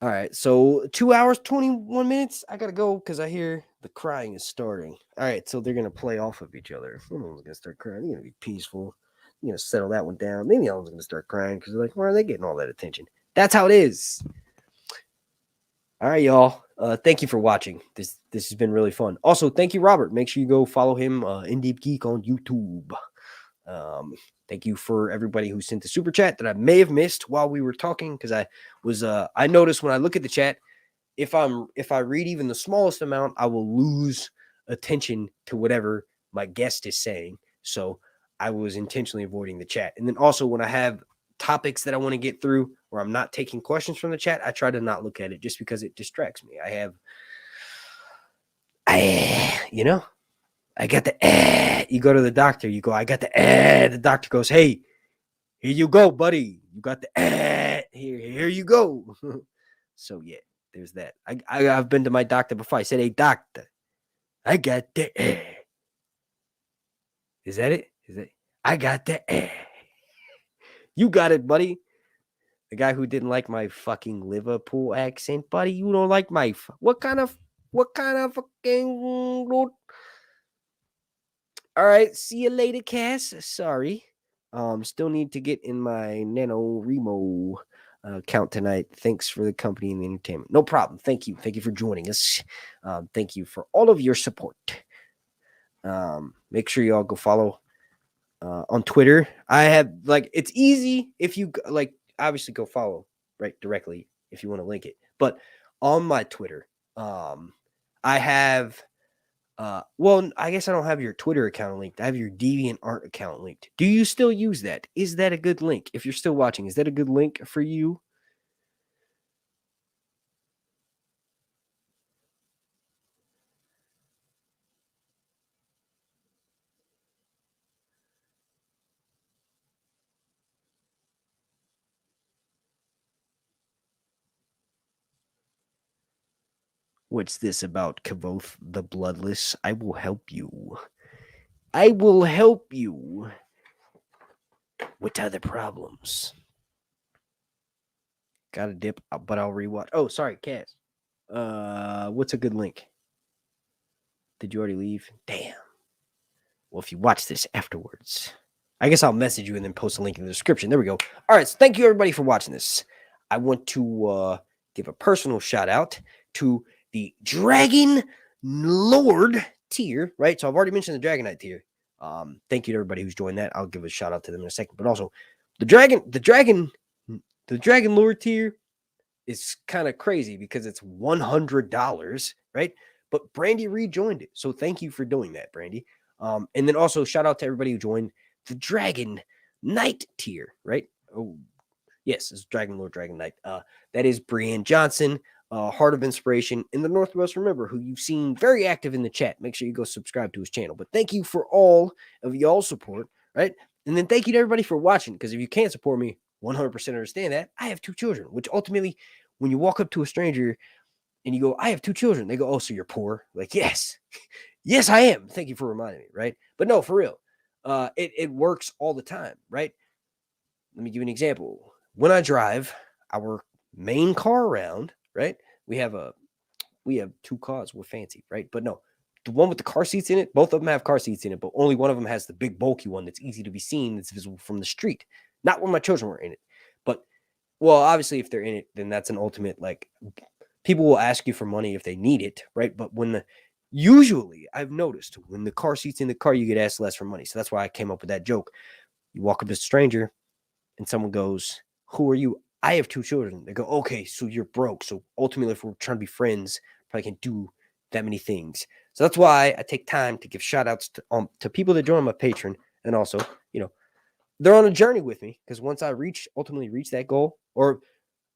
all right. So 2 hours, 21 minutes. I got to go because I hear the crying is starting. All right. So they're going to play off of each other. Someone's going to start crying. They're going to be peaceful. You're going to settle that one down. Maybe I was going to start crying because they're like, why are they getting all that attention? That's how it is. All right, y'all. Thank you for watching. This has been really fun. Also, thank you, Robert. Make sure you go follow him, In Deep Geek on YouTube. Thank you for everybody who sent the super chat that I may have missed while we were talking because I noticed when I look at the chat, if I read even the smallest amount, I will lose attention to whatever my guest is saying. So I was intentionally avoiding the chat. And then also when I have topics that I want to get through where I'm not taking questions from the chat, I try to not look at it just because it distracts me. I got the you go to the doctor, you go, I got the doctor goes, hey, here you go, buddy. You got the here you go. So yeah, there's that. I've been to my doctor before. I said, hey, doctor, I got the Is that it? Is it? I got the You got it, buddy. The guy who didn't like my fucking Liverpool accent, buddy. You don't like my what kind of fucking all right, see you later, Cass. Sorry. Still need to get in my Nano Remo account tonight. Thanks for the company and the entertainment. No problem. Thank you. Thank you for joining us. Thank you for all of your support. Make sure you all go follow on Twitter. I have it's easy if you obviously go follow right directly if you want to link it. But on my Twitter, I have well, I guess I don't have your Twitter account linked. I have your DeviantArt account linked. Do you still use that? Is that a good link? If you're still watching, is that a good link for you? What's this about Kavoth the Bloodless? I will help you. I will help you. What are the problems? Got a dip, but I'll rewatch. Oh, sorry, Cass. What's a good link? Did you already leave? Damn. Well, if you watch this afterwards, I guess I'll message you and then post a link in the description. There we go. All right, so thank you everybody for watching this. I want to give a personal shout out to the Dragon Lord tier, right? So I've already mentioned the Dragon Knight tier. Thank you to everybody who's joined that. I'll give a shout out to them in a second. But also the Dragon Lord tier is kind of crazy because it's $100, right? But Brandy rejoined it. So thank you for doing that, Brandy. And then also shout out to everybody who joined the Dragon Knight tier, right? Oh, yes, it's Dragon Lord, Dragon Knight. That is Breanne Johnson, Heart of Inspiration in the Northwest. Remember, who you've seen very active in the chat. Make sure you go subscribe to his channel. But thank you for all of y'all's support, right? And then thank you to everybody for watching, because if you can't support me, 100% understand that. I have 2 children, which ultimately, when you walk up to a stranger and you go, I have 2 children, they go, oh, so you're poor? Like, yes. Yes, I am. Thank you for reminding me, right? But no, for real. It works all the time, right? Let me give you an example. When I drive our main car around, right? We have 2 cars. We're fancy, right? But no, the one with the car seats in it, both of them have car seats in it, but only one of them has the big bulky one that's easy to be seen, that's visible from the street. Not when my children were in it. But, well, obviously, if they're in it, then that's an ultimate, like, people will ask you for money if they need it, right? But usually, I've noticed, when the car seat's in the car, you get asked less for money. So that's why I came up with that joke. You walk up to a stranger, and someone goes, who are you? I have 2 children. They go, okay, so you're broke. So ultimately, if we're trying to be friends, probably can't do that many things. So that's why I take time to give shout outs to people that join my Patreon. And also, they're on a journey with me, because once I ultimately reach that goal, or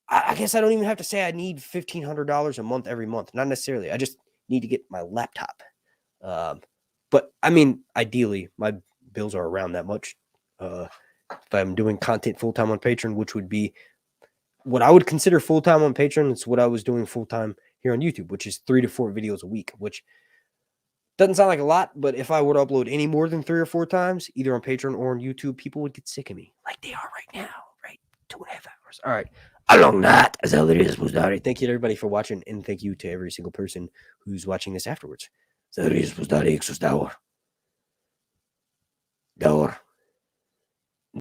I guess I don't even have to say I need $1,500 a month every month. Not necessarily. I just need to get my laptop. But I mean, ideally, my bills are around that much. If I'm doing content full-time on Patreon, which would be what I would consider full-time on Patreon, it's what I was doing full-time here on YouTube, which is 3 to 4 videos a week, which doesn't sound like a lot, but if I were to upload any more than 3 or 4 times, either on Patreon or on YouTube, people would get sick of me, like they are right now, right? 2.5 hours. All right. Along that, as all it is, was that. Thank you to everybody for watching, and thank you to every single person who's watching this afterwards. So it is, was that,